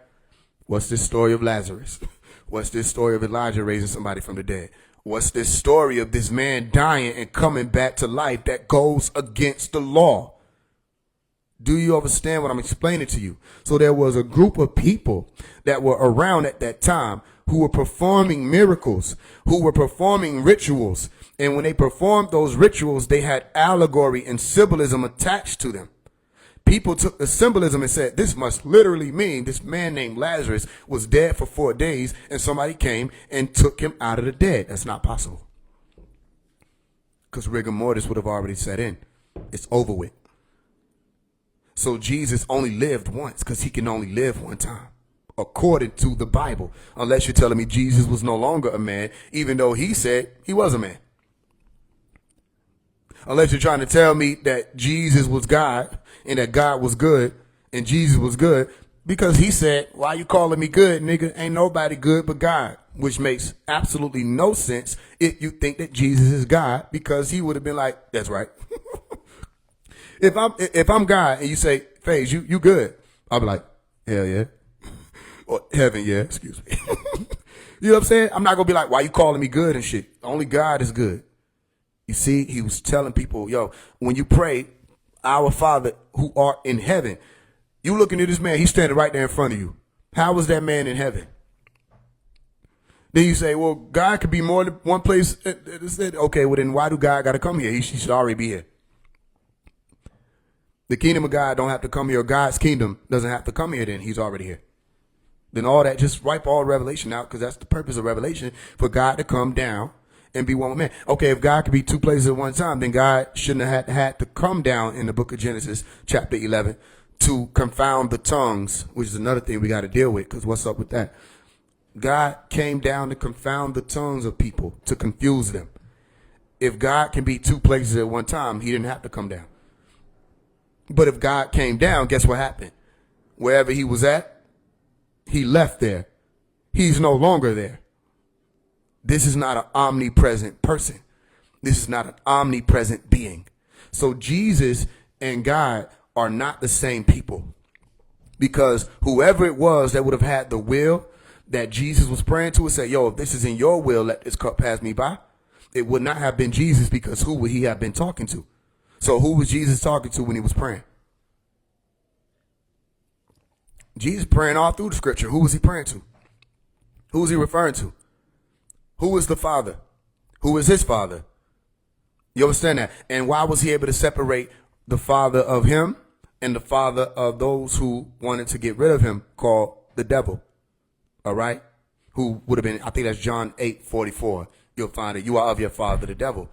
What's this story of Lazarus? What's this story of Elijah raising somebody from the dead? What's this story of this man dying and coming back to life that goes against the law? Do you understand what I'm explaining to you? So there was a group of people that were around at that time who were performing miracles, who were performing rituals. And when they performed those rituals, they had allegory and symbolism attached to them. People took the symbolism and said, this must literally mean this man named Lazarus was dead for 4 days and somebody came and took him out of the dead. That's not possible. because rigor mortis would have already set in. It's over with. So Jesus only lived once because he can only live one time, according to the Bible. Unless you're telling me Jesus was no longer a man, even though he said he was a man. Unless you're trying to tell me that Jesus was God and that God was good and Jesus was good, because he said, why you calling me good, nigga? Ain't nobody good but God, which makes absolutely no sense if you think that Jesus is God, because he would have been like, that's right. If I'm God and you say, Faise, you good, I'll be like, hell yeah. Or heaven, yeah, excuse me. You know what I'm saying? I'm not going to be like, why you calling me good and shit? Only God is good. You see, he was telling people, yo, when you pray, our Father who art in heaven, you looking at this man, he's standing right there in front of you. How was that man in heaven? Then you say, well, God could be more than one place. Okay, well then why do God got to come here? He should already be here. The kingdom of God don't have to come here. God's kingdom doesn't have to come here then. He's already here. Then all that, just wipe all revelation out, because that's the purpose of revelation, for God to come down and be one man. Okay, if God could be two places at one time, then God shouldn't have had to come down in the book of Genesis, chapter 11, to confound the tongues, which is another thing we got to deal with, because what's up with that? God came down to confound the tongues of people, to confuse them. If God can be two places at one time, he didn't have to come down. But if God came down, guess what happened? Wherever he was at, he left there. He's no longer there. This is not an omnipresent person. This is not an omnipresent being. So Jesus and God are not the same people, because whoever it was that would have had the will that Jesus was praying to would say, yo, if this is in your will, let this cup pass me by. It would not have been Jesus, because who would he have been talking to? So who was Jesus talking to when he was praying? Jesus praying all through the scripture. Who was he praying to? Who was he referring to? Who is the Father? Who is his Father? You understand that? And why was he able to separate the father of him and the father of those who wanted to get rid of him, called the devil? All right? Who would have been, I think that's John 8:44. You'll find it. You are of your father, the devil.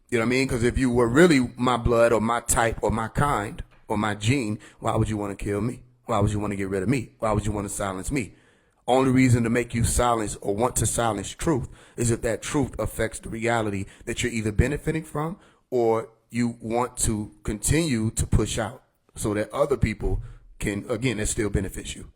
You know what I mean? Because if you were really my blood or my type or my kind or my gene, why would you want to kill me? Why would you want to get rid of me? Why would you want to silence me? Only reason to make you silence or want to silence truth is if that truth affects the reality that you're either benefiting from or you want to continue to push out so that other people can, again, that still benefits you.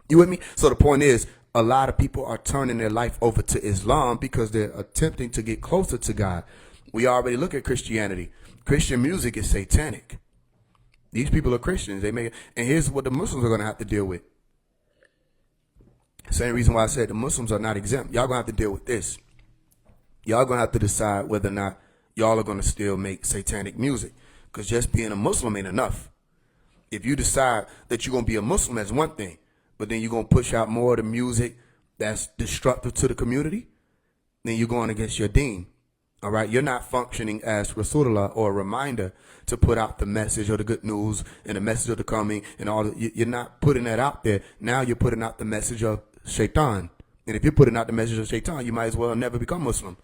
You with me? So the point is, a lot of people are turning their life over to Islam because they're attempting to get closer to God. We already look at Christianity. Christian music is satanic. These people are Christians. And here's what the Muslims are going to have to deal with. Same reason why I said the Muslims are not exempt. Y'all going to have to deal with this. Y'all going to have to decide whether or not y'all are going to still make satanic music. Because just being a Muslim ain't enough. If you decide that you're going to be a Muslim, that's one thing. But then you're going to push out more of the music that's destructive to the community, then you're going against your deen. All right, you're not functioning as Rasulullah or a reminder to put out the message or the good news and the message of the coming and all. You're not putting that out there. Now you're putting out the message of Shaitan. And if you're putting out the message of Shaitan, you might as well never become Muslim.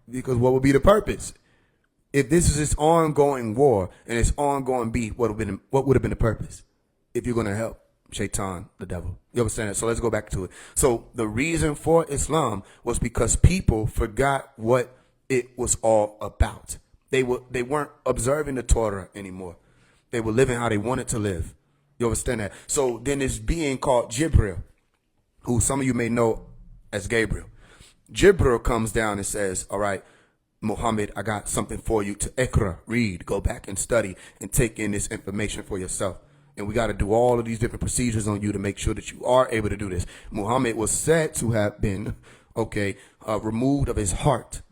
Because what would be the purpose? If this is this ongoing war and it's ongoing beef, what would have been the purpose? If you're going to help Shaitan, the devil. You understand that? So let's go back to it. So the reason for Islam was because people forgot what it was all about. They weren't observing the Torah anymore. They were living how they wanted to live. You understand that? So then this being called Jibril, who some of you may know as Gabriel. Jibril comes down and says, all right, Muhammad, I got something for you to ikra, read, go back and study and take in this information for yourself. And we got to do all of these different procedures on you to make sure that you are able to do this. Muhammad was said to have been, removed of his heart.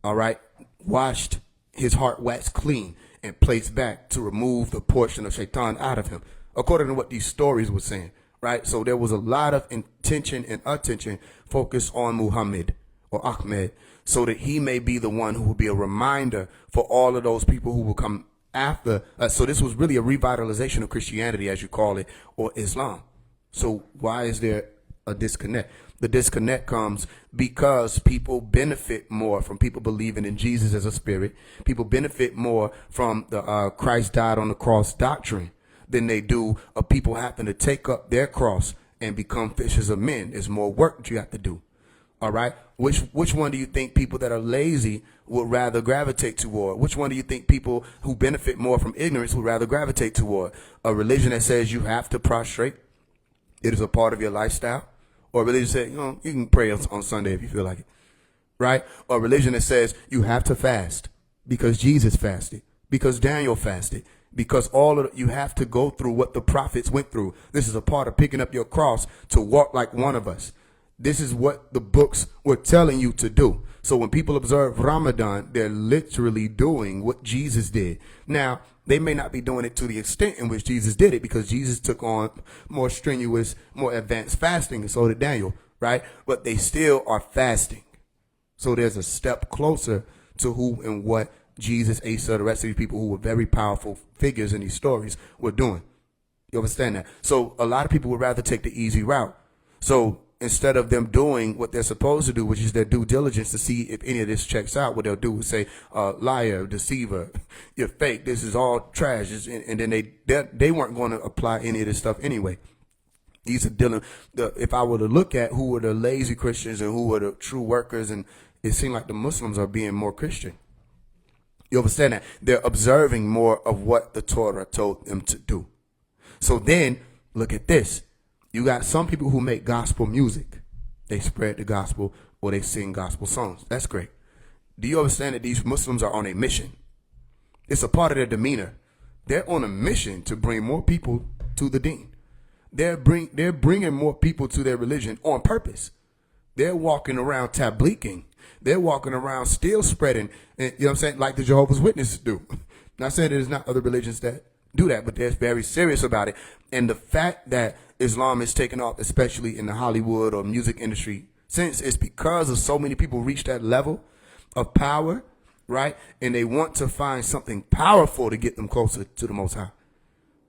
All right. Washed, his heart waxed clean and placed back to remove the portion of Shaitan out of him, according to what these stories were saying. Right. So there was a lot of intention and attention focused on Muhammad or Ahmed, so that he may be the one who will be a reminder for all of those people who will come after. So this was really a revitalization of Christianity, as you call it, or Islam. So why is there a disconnect? The disconnect comes because people benefit more from people believing in Jesus as a spirit. People benefit more from the Christ died on the cross doctrine than they do of people having to take up their cross and become fishers of men. There's more work that you have to do. All right. Which one do you think people that are lazy would rather gravitate toward? Which one do you think people who benefit more from ignorance would rather gravitate toward? A religion that says you have to prostrate. It is a part of your lifestyle. Or a religion that says, you can pray on Sunday if you feel like it. Right? Or a religion that says you have to fast because Jesus fasted, because Daniel fasted, because you have to go through what the prophets went through. This is a part of picking up your cross to walk like one of us. This is what the books were telling you to do. So when people observe Ramadan, they're literally doing what Jesus did. Now, they may not be doing it to the extent in which Jesus did it, because Jesus took on more strenuous, more advanced fasting, and so did Daniel, right? But they still are fasting. So there's a step closer to who and what Jesus, Asa, the rest of these people who were very powerful figures in these stories were doing. You understand that? So a lot of people would rather take the easy route. So instead of them doing what they're supposed to do, which is their due diligence to see if any of this checks out, what they'll do is say, liar, deceiver, you're fake, this is all trash. And then they weren't going to apply any of this stuff anyway. These are dealing, if I were to look at who were the lazy Christians and who were the true workers, and it seemed like the Muslims are being more Christian. You understand that? They're observing more of what the Torah told them to do. So then, look at this. You got some people who make gospel music. They spread the gospel or they sing gospel songs. That's great. Do you understand that these Muslims are on a mission? It's a part of their demeanor. They're on a mission to bring more people to the deen. They're bringing more people to their religion on purpose. They're walking around tableeking. They're walking around still spreading, you know what I'm saying, like the Jehovah's Witnesses do. Not saying there's not other religions that do that, but they're very serious about it. And the fact that Islam is taking off, especially in the Hollywood or music industry, since it's because of so many people reach that level of power, right? And they want to find something powerful to get them closer to the Most High.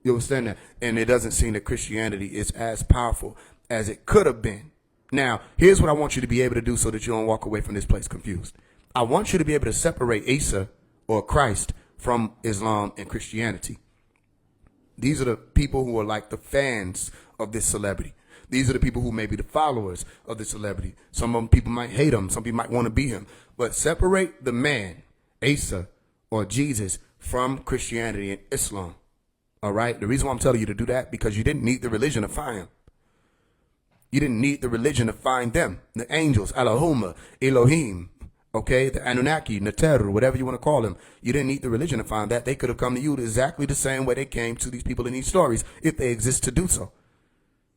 You understand that? And it doesn't seem that Christianity is as powerful as it could have been. Now, here's what I want you to be able to do so that you don't walk away from this place confused. I want you to be able to separate Asa or Christ from Islam and Christianity. These are the people who are like the fans of this celebrity. These are the people who may be the followers of the celebrity. Some of them people might hate him. Some people might want to be him. But separate the man, Asa or Jesus, from Christianity and Islam. All right? The reason why I'm telling you to do that, because you didn't need the religion to find him. You didn't need the religion to find them. The angels, Allahumma, Elohim, okay, the Anunnaki, Neter, whatever you want to call them. You didn't need the religion to find that. They could have come to you exactly the same way they came to these people in these stories, if they exist to do so.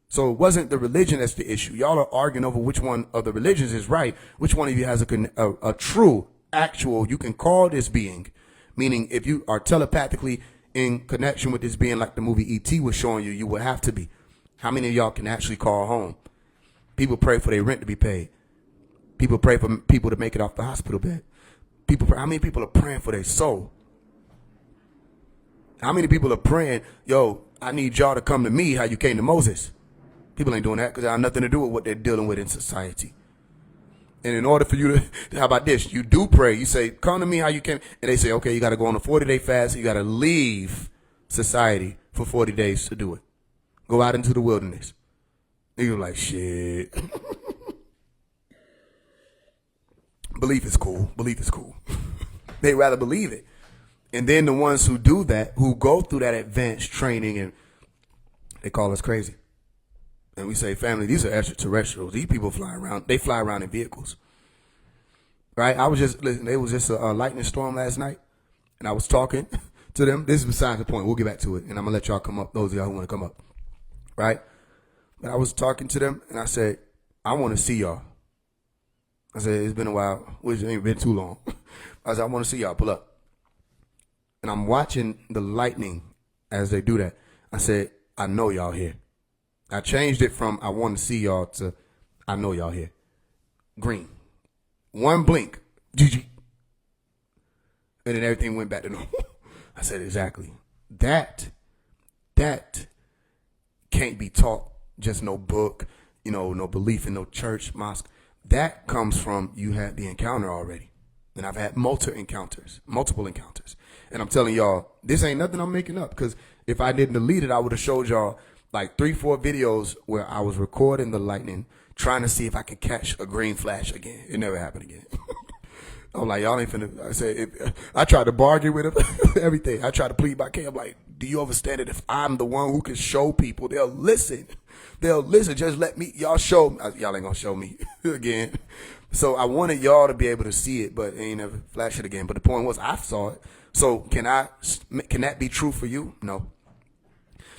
So it wasn't the religion that's the issue. Y'all are arguing over which one of the religions is right, which one of you has a true, actual, you can call this being. Meaning, if you are telepathically in connection with this being like the movie E.T. was showing you, you would have to be. How many of y'all can actually call home? People pray for their rent to be paid. People pray for people to make it off the hospital bed. How many people are praying for their soul? How many people are praying, yo, I need y'all to come to me how you came to Moses? People ain't doing that because they have nothing to do with what they're dealing with in society. And in order for you to, how about this? You do pray. You say, come to me how you came. And they say, okay, you got to go on a 40-day fast. You got to leave society for 40 days to do it. Go out into the wilderness. You're like, shit. Belief is cool. Belief is cool. They rather believe it. And then the ones who do that, who go through that advanced training, and they call us crazy. And we say, family, these are extraterrestrials. These people fly around. They fly around in vehicles. Right? I was just, listen, it was just a lightning storm last night. And I was talking to them. This is beside the point. We'll get back to it. And I'm going to let y'all come up, those of y'all who want to come up. Right? But I was talking to them, and I said, I want to see y'all. I said, it's been a while, which ain't been too long. I said, I want to see y'all, pull up. And I'm watching the lightning as they do that. I said, I know y'all here. I changed it from I want to see y'all to I know y'all here. Green. One blink. GG. And then everything went back to normal. I said, exactly. That can't be taught. Just no book. no belief in no church, mosque. That comes from you had the encounter already. And I've had multiple encounters. And I'm telling y'all, this ain't nothing I'm making up, because if I didn't delete it, I would have showed y'all like 3-4 videos where I was recording the lightning, trying to see if I could catch a green flash again. It never happened again. I'm like, y'all ain't finna. I said, I tried to bargain with him, everything. I tried to plead my case. I'm like, do you understand that if I'm the one who can show people, they'll listen. Just let me, y'all show me. Y'all ain't gonna show me again. So I wanted y'all to be able to see it, but ain't never flash it again. But the point was, I saw it. So can that be true for you? No.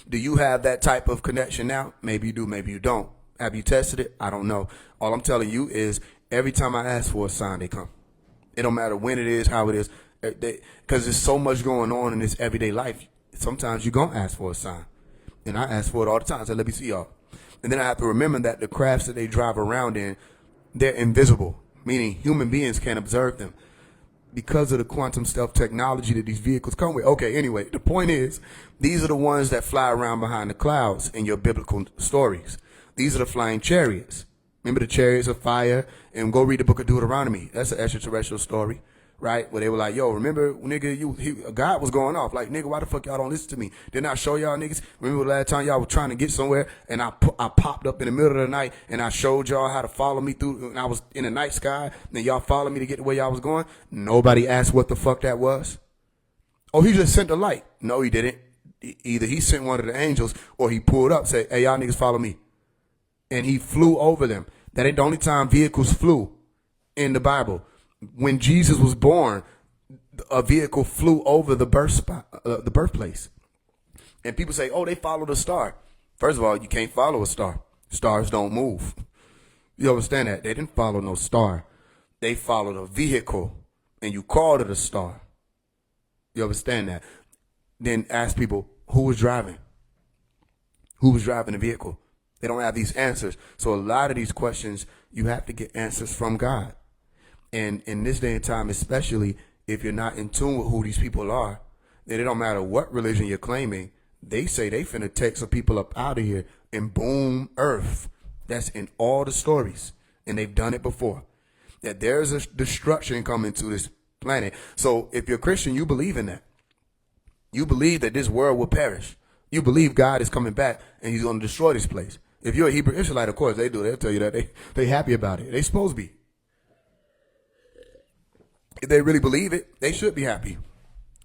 Do you have that type of connection now? Maybe you do, maybe you don't. Have you tested it? I don't know. All I'm telling you is every time I ask for a sign, they come. It don't matter when it is, how it is, because there's so much going on in this everyday life. Sometimes you're going to ask for a sign. And I ask for it all the time. So let me see y'all. And then I have to remember that the crafts that they drive around in, they're invisible, meaning human beings can't observe them because of the quantum stealth technology that these vehicles come with. Okay, anyway, the point is, these are the ones that fly around behind the clouds in your biblical stories. These are the flying chariots. Remember the chariots of fire? And go read the book of Deuteronomy. That's an extraterrestrial story, right? Where they were like, yo, remember, nigga, God was going off. Like, nigga, why the fuck y'all don't listen to me? Didn't I show y'all niggas? Remember the last time y'all were trying to get somewhere and I popped up in the middle of the night and I showed y'all how to follow me through, and I was in the night sky and y'all followed me to get to where y'all was going? Nobody asked what the fuck that was. Oh, he just sent a light. No, he didn't. Either he sent one of the angels or he pulled up, said, hey, y'all niggas follow me. And he flew over them. That ain't the only time vehicles flew in the Bible. When Jesus was born, a vehicle flew over the birthplace. And people say, oh, they followed a star. First of all, you can't follow a star. Stars don't move. You understand that? They didn't follow no star. They followed a vehicle, and you called it a star. You understand that? Then ask people, who was driving? Who was driving the vehicle? They don't have these answers. So a lot of these questions, you have to get answers from God. And in this day and time, especially if you're not in tune with who these people are, then it don't matter what religion you're claiming. They say they finna take some people up out of here and boom, earth. That's in all the stories. And they've done it before. That there's a destruction coming to this planet. So if you're Christian, you believe in that. You believe that this world will perish. You believe God is coming back and he's going to destroy this place. If you're a Hebrew Israelite, of course, they do. They'll tell you that they happy about it. They supposed to be. If they really believe it, they should be happy.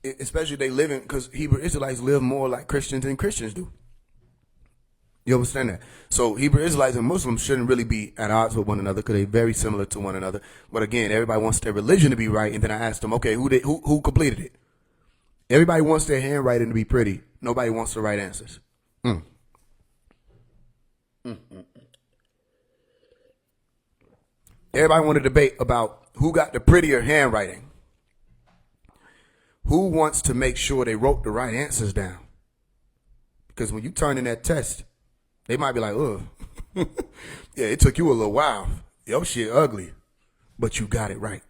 Especially if they live in, because Hebrew Israelites live more like Christians than Christians do. You understand that? So Hebrew Israelites and Muslims shouldn't really be at odds with one another because they're very similar to one another. But again, everybody wants their religion to be right. And then I asked them, okay, who completed it? Everybody wants their handwriting to be pretty. Nobody wants the right answers. Everybody want to debate about who got the prettier handwriting. Who wants to make sure they wrote the right answers down? Because when you turn in that test, they might be like, ugh. Yeah, it took you a little while. Your shit ugly. But you got it right.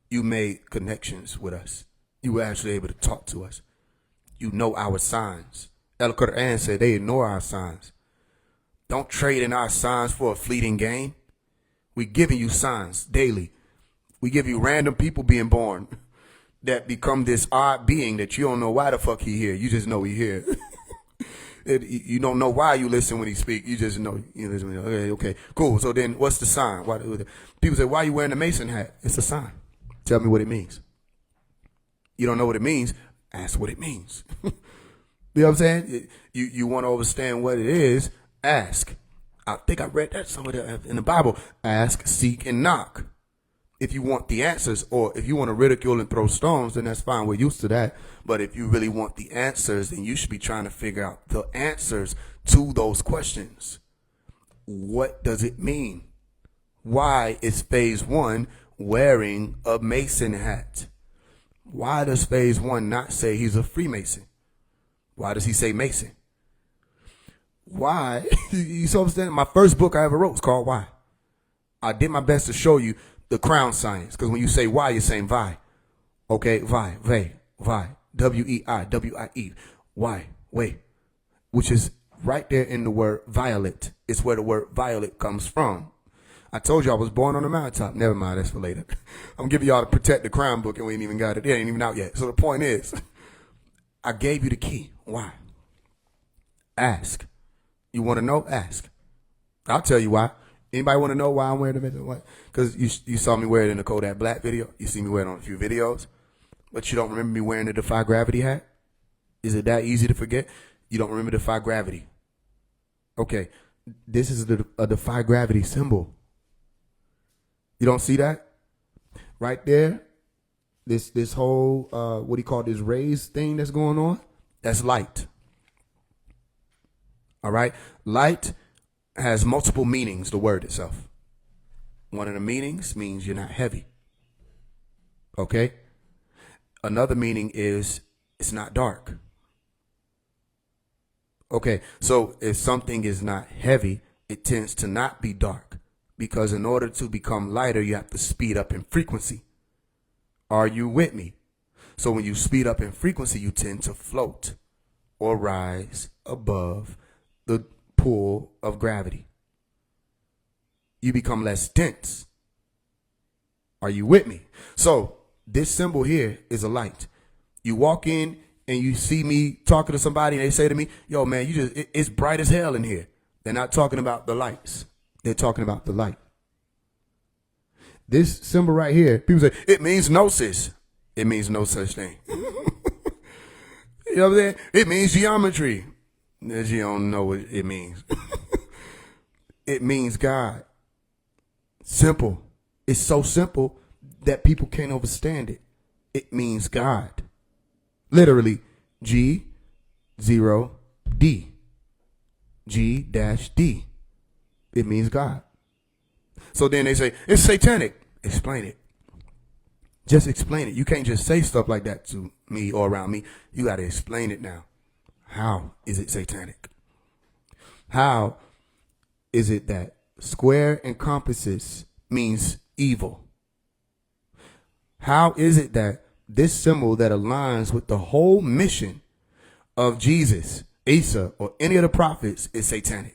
You made connections with us. You were actually able to talk to us. You know our signs. Al-Quran said they ignore our signs. Don't trade in our signs for a fleeting gain. We giving you signs daily. We give you random people being born that become this odd being that you don't know why the fuck he here. You just know he here. You don't know why you listen when he speak. You just know. You listen. Okay, cool. So then what's the sign? People say, why are you wearing a Mason hat? It's a sign. Tell me what it means. You don't know what it means? Ask what it means. You know what I'm saying? You want to understand what it is? Ask. I think I read that somewhere in the Bible. Ask, seek, and knock. If you want the answers, or if you want to ridicule and throw stones, then that's fine. We're used to that. But if you really want the answers, then you should be trying to figure out the answers to those questions. What does it mean? Why is Faise One wearing a Mason hat? Why does Faise One not say he's a Freemason? Why does he say Mason? Why? You understand? My first book I ever wrote was called Why. I did my best to show you the crown science, because when you say why, you're saying vi. Okay, vi, ve, vi, W-E-I, W-I-E, why, wait, which is right there in the word violet. It's where the word violet comes from. I told you I was born on the mountaintop. Never mind, that's for later. I'm giving y'all the Protect the Crown book, and we ain't even got it. It ain't even out yet. So the point is, I gave you the key. Why? Ask. You want to know? Ask. I'll tell you why. Anybody want to know why I'm wearing the what? Because you saw me wear it in the Kodak Black video. You see me wear it on a few videos. But you don't remember me wearing the Defy Gravity hat? Is it that easy to forget? You don't remember Defy Gravity. Okay. This is a Defy Gravity symbol. You don't see that? Right there? This whole, what do you call this raised thing that's going on? That's light. All right? Light has multiple meanings, the word itself. One of the meanings means you're not heavy. Okay? Another meaning is it's not dark. Okay, so if something is not heavy, it tends to not be dark. Because in order to become lighter, you have to speed up in frequency. Are you with me? So when you speed up in frequency, you tend to float or rise above the pull of gravity. You become less dense. Are you with me? So this symbol here is a light. You walk in and you see me talking to somebody and they say to me, yo, man, it's bright as hell in here. They're not talking about the lights. They're talking about the light. This symbol right here, people say, it means gnosis. It means no such thing. You know what I'm saying? It means geometry. You don't know what it means. It means God. Simple. It's so simple that people can't understand it. It means God. Literally, G0D. G-D. It means God. So then they say, it's satanic. Explain it. Just explain it. You can't just say stuff like that to me or around me. You got to explain it now. How is it satanic? How is it that square and compasses means evil? How is it that this symbol that aligns with the whole mission of Jesus, Isa, or any of the prophets is satanic?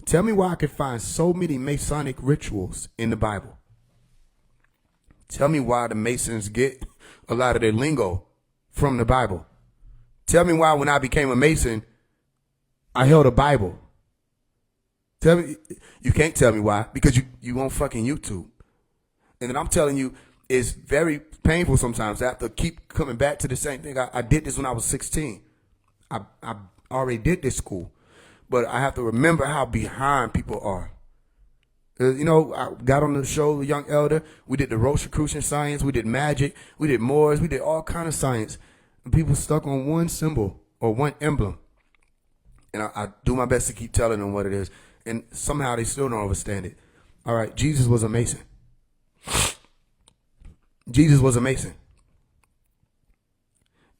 Tell me why I can find so many Masonic rituals in the Bible. Tell me why the Masons get a lot of their lingo from the Bible. Tell me why when I became a Mason, I held a Bible. Tell me, you can't tell me why, because you won't fucking YouTube. And then I'm telling you, it's very painful sometimes. I have to keep coming back to the same thing. I did this when I was 16. I already did this school. But I have to remember how behind people are. You know, I got on the show, The Young Elder. We did the Rosicrucian science. We did magic. We did Moors. We did all kind of science. And people stuck on one symbol or one emblem. And I do my best to keep telling them what it is. And somehow they still don't understand it. All right, Jesus was a Mason. Jesus was a Mason.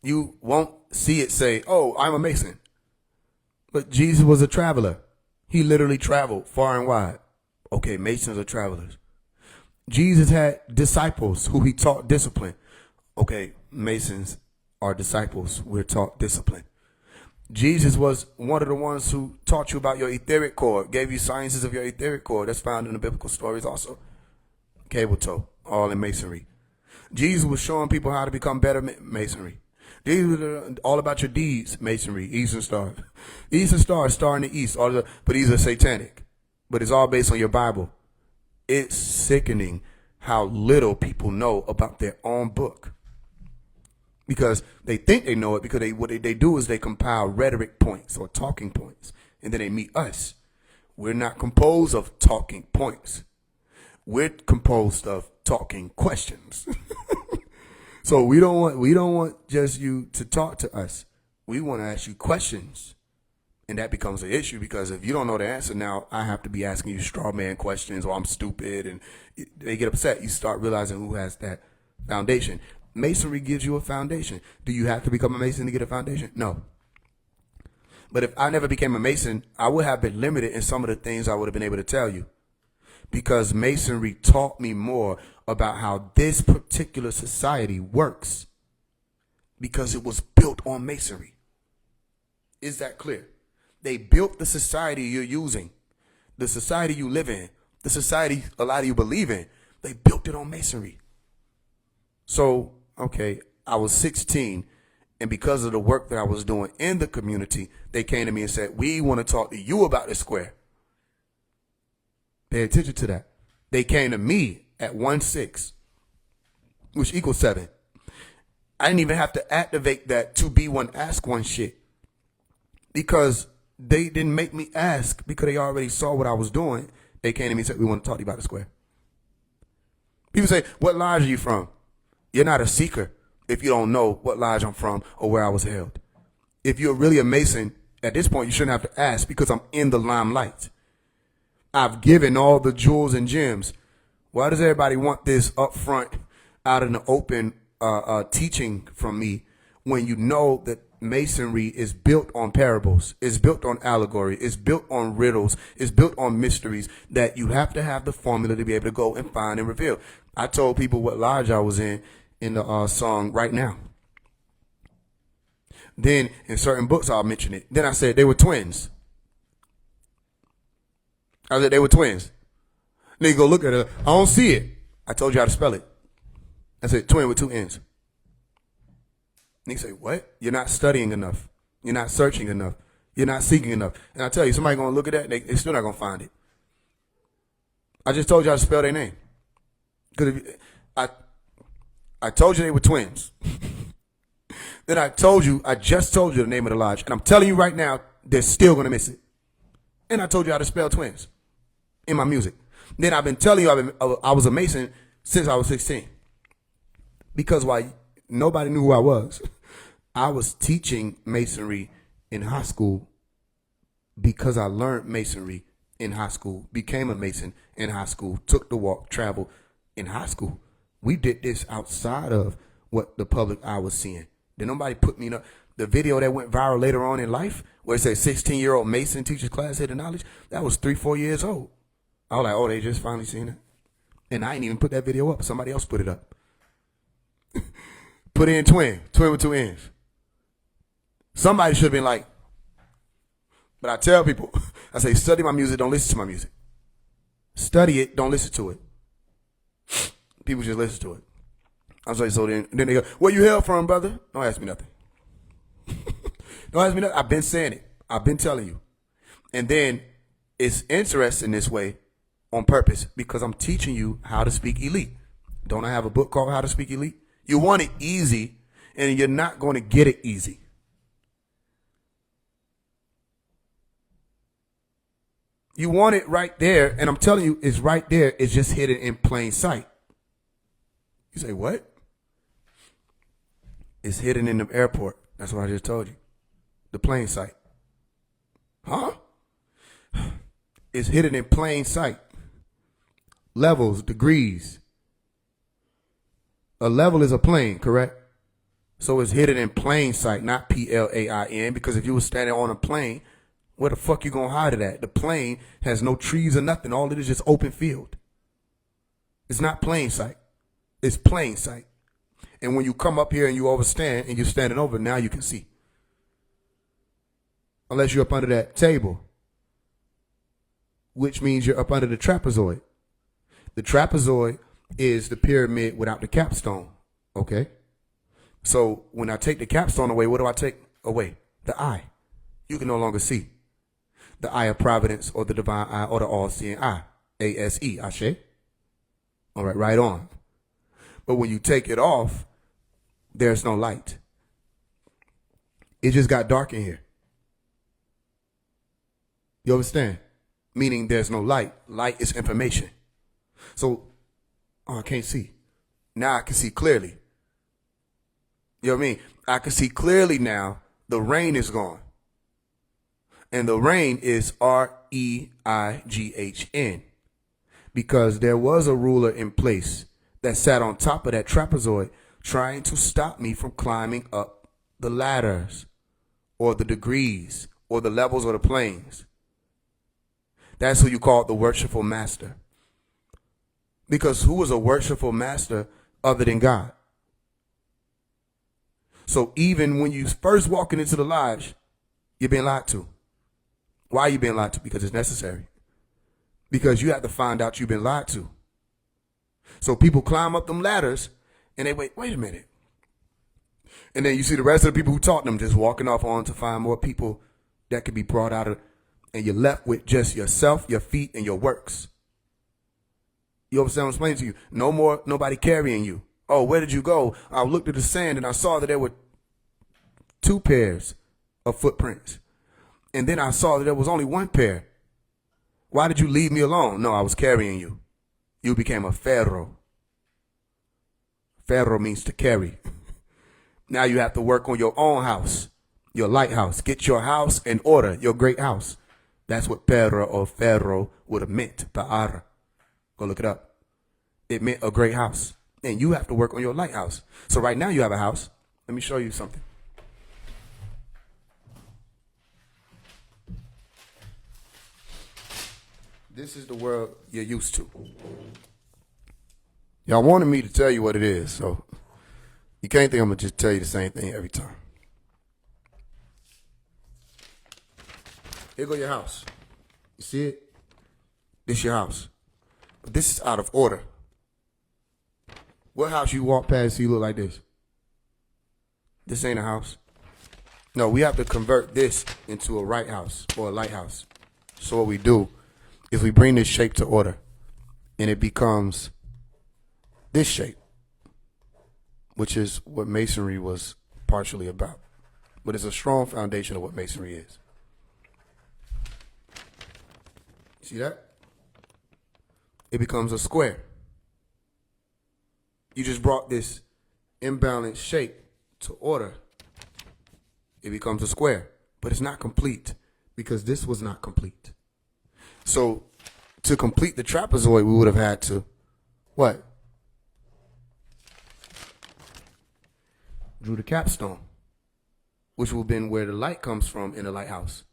You won't see it say, oh, I'm a Mason. But Jesus was a traveler. He literally traveled far and wide. Okay, Masons are travelers. Jesus had disciples who he taught discipline. Okay, Masons are disciples. We're taught discipline. Jesus was one of the ones who taught you about your etheric core, gave you sciences of your etheric core. That's found in the biblical stories also. Cable toe, all in Masonry. Jesus was showing people how to become better Masonry. These are all about your deeds, Masonry, Eastern Star. Eastern Star, star in the East, but these are satanic. But it's all based on your Bible. It's sickening how little people know about their own book. Because they think they know it, because what they do is they compile rhetoric points or talking points. And then they meet us. We're not composed of talking points. We're composed of talking questions. So we don't want just you to talk to us. We want to ask you questions. And that becomes an issue, because if you don't know the answer now, I have to be asking you straw man questions, or I'm stupid, and they get upset. You start realizing who has that foundation. Masonry gives you a foundation. Do you have to become a Mason to get a foundation? No. But if I never became a Mason, I would have been limited in some of the things I would have been able to tell you, because Masonry taught me more about how this particular society works, because it was built on Masonry. Is that clear? They built the society you're using, the society you live in, the society a lot of you believe in. They built it on masonry. So, okay, I was 16, and because of the work that I was doing in the community, they came to me and said, we want to talk to you about the square. Pay attention to that. They came to me at 1-6, which equals 7. I didn't even have to activate that to be one, ask one shit, because they didn't make me ask, because they already saw what I was doing. They came to me and said, we want to talk to you about the square. People say, what lodge are you from? You're not a seeker if you don't know what lodge I'm from or where I was held. If you're really a Mason, at this point, you shouldn't have to ask, because I'm in the limelight. I've given all the jewels and gems. Why does everybody want this up front, out in the open teaching from me, when you know that Masonry is built on parables, it's built on allegory, it's built on riddles, it's built on mysteries that you have to have the formula to be able to go and find and reveal. I told people what lodge I was in the song Right Now. Then in certain books I'll mention it. Then I said they were twins. I said they were twins. Nigga go look at it. I don't see it. I told you how to spell it. I said twin with 2 N's. Nigga say, what? You're not studying enough. You're not searching enough. You're not seeking enough. And I tell you, somebody gonna look at that, they still not gonna find it. I just told you how to spell their name. Because I told you they were twins. Then I just told you the name of the lodge. And I'm telling you right now, they're still gonna miss it. And I told you how to spell twins in my music. Then I've been telling you I was a Mason since I was 16. Because why? Nobody knew who I was teaching Masonry in high school because I learned Masonry in high school, became a Mason in high school, took the walk, traveled in high school. We did this outside of what the public eye was seeing. Then nobody put me in the video that went viral later on in life where it said 16-year-old Mason teaches class hidden knowledge. That was 3-4 years old. I was like, oh, they just finally seen it. And I ain't even put that video up. Somebody else put it up. Put in twin with 2 N's. Somebody should have been like, but I tell people, I say, study my music, don't listen to my music. Study it, don't listen to it. People just listen to it. I was like, so then they go, where you hail from, brother? Don't ask me nothing. Don't ask me nothing. I've been saying it. I've been telling you. And then it's interesting this way on purpose because I'm teaching you how to speak elite. Don't I have a book called How to Speak Elite? You want it easy, and you're not going to get it easy. You want it right there, and I'm telling you, it's right there. It's just hidden in plain sight. You say, what? It's hidden in the airport. That's what I just told you. The plain sight. Huh? It's hidden in plain sight. Levels, degrees. A level is a plane, correct? So it's hidden in plain sight, not PLAIN, because if you were standing on a plane, where the fuck you gonna hide it at? The plane has no trees or nothing. All it is just open field. It's not plain sight. It's plain sight. And when you come up here and you overstand and you're standing over, now you can see. Unless you're up under that table, which means you're up under the trapezoid. The trapezoid is the pyramid without the capstone, okay? So when I take the capstone away, what do I take away? The eye. You can no longer see. The eye of providence or the divine eye or the all-seeing eye. A-S-E, Ashe. All right, right on. But when you take it off, there's no light. It just got dark in here. You understand? Meaning there's no light. Light is information. So, oh, I can't see. Now I can see clearly. You know what I mean? I can see clearly now. The rain is gone. And the rain is R-E-I-G-H-N. Because there was a ruler in place that sat on top of that trapezoid trying to stop me from climbing up the ladders or the degrees or the levels or the planes. That's who you call the worshipful master. Because who is a worshipful master other than God? So even when you first walking into the lodge, you're being lied to. Why are you being lied to? Because it's necessary. Because you have to find out you've been lied to. So people climb up them ladders and they wait a minute. And then you see the rest of the people who taught them just walking off on to find more people that could be brought out of, and you're left with just yourself, your feet, and your works. You understand what I'm explaining to you? No more, nobody carrying you. Oh, where did you go? I looked at the sand and I saw that there were 2 pairs of footprints. And then I saw that there was only 1 pair. Why did you leave me alone? No, I was carrying you. You became a pharaoh. Pharaoh means to carry. Now you have to work on your own house, your lighthouse. Get your house in order, your great house. That's what Pera or Pharaoh would have meant. Pa'ara. Go look it up. It meant a great house. And you have to work on your lighthouse. So right now you have a house. Let me show you something. This is the world you're used to. Y'all wanted me to tell you what it is, so you can't think I'm going to just tell you the same thing every time. Here go your house. You see it? This your house. But this is out of order. What house you walk past you look like this? This ain't a house. No, we have to convert this into a right house or a lighthouse. So what we do is we bring this shape to order and it becomes this shape, which is what masonry was partially about. But it's a strong foundation of what masonry is. See that? It becomes a square. You just brought this imbalanced shape to order. It becomes a square, but it's not complete because this was not complete. So to complete the trapezoid, we would have had to, what? Drew the capstone, which will have been where the light comes from in the lighthouse.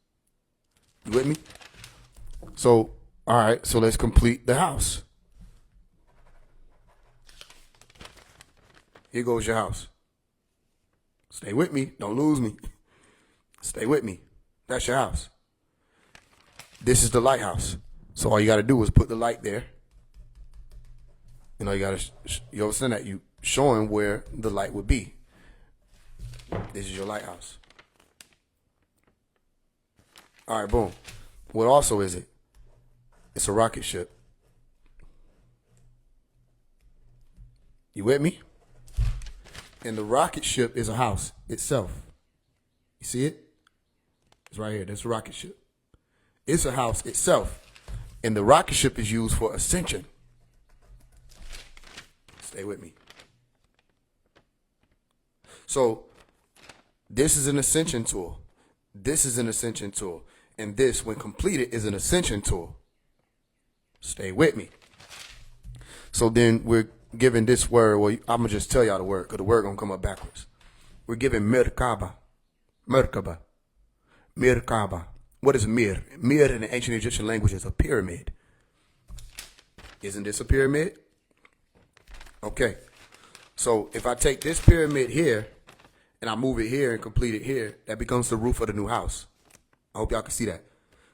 You with me? So, all right, so let's complete the house. Here goes your house. Stay with me. Don't lose me. Stay with me. That's your house. This is the lighthouse. So all you got to do is put the light there. You know, you got to, you understand that? You showing where the light would be. This is your lighthouse. All right, boom. What also is it? It's a rocket ship. You with me? And the rocket ship is a house itself. You see it? It's right here. That's a rocket ship. It's a house itself. And the rocket ship is used for ascension. Stay with me. So this is an ascension tool. This is an ascension tool. And this, when completed, is an ascension tool. Stay with me. So then we're given this word. Well, I'm going to just tell y'all the word because the word going to come up backwards. We're given Merkaba. Merkaba. Merkaba. What is Mir? Mir in the ancient Egyptian language is a pyramid. Isn't this a pyramid? Okay. So if I take this pyramid here and I move it here and complete it here, that becomes the roof of the new house. I hope y'all can see that.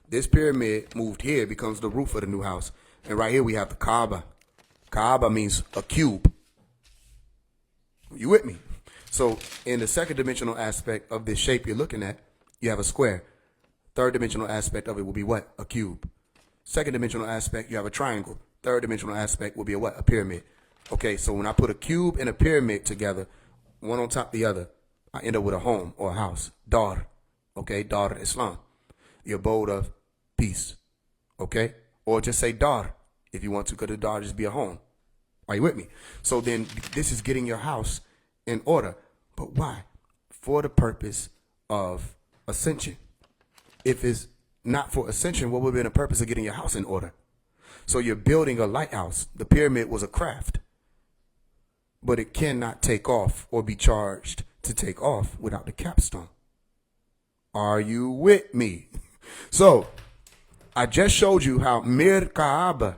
This pyramid moved here becomes the roof of the new house. And right here we have the Kaaba. Kaaba means a cube. You with me? So in the second dimensional aspect of this shape you're looking at, you have a square. Third dimensional aspect of it will be what? A cube. Second dimensional aspect, you have a triangle. Third dimensional aspect will be a what? A pyramid. Okay, so when I put a cube and a pyramid together, one on top of the other, I end up with a home or a house. Dar. Okay, Dar Islam. The abode of peace. Okay? Or just say Dar if you want to, because the Dar just be a home. Are you with me? So then this is getting your house in order. But why? For the purpose of ascension. If it's not for ascension, what would be the purpose of getting your house in order? So you're building a lighthouse. The pyramid was a craft. But it cannot take off or be charged to take off without the capstone. Are you with me? So I just showed you how Merkaba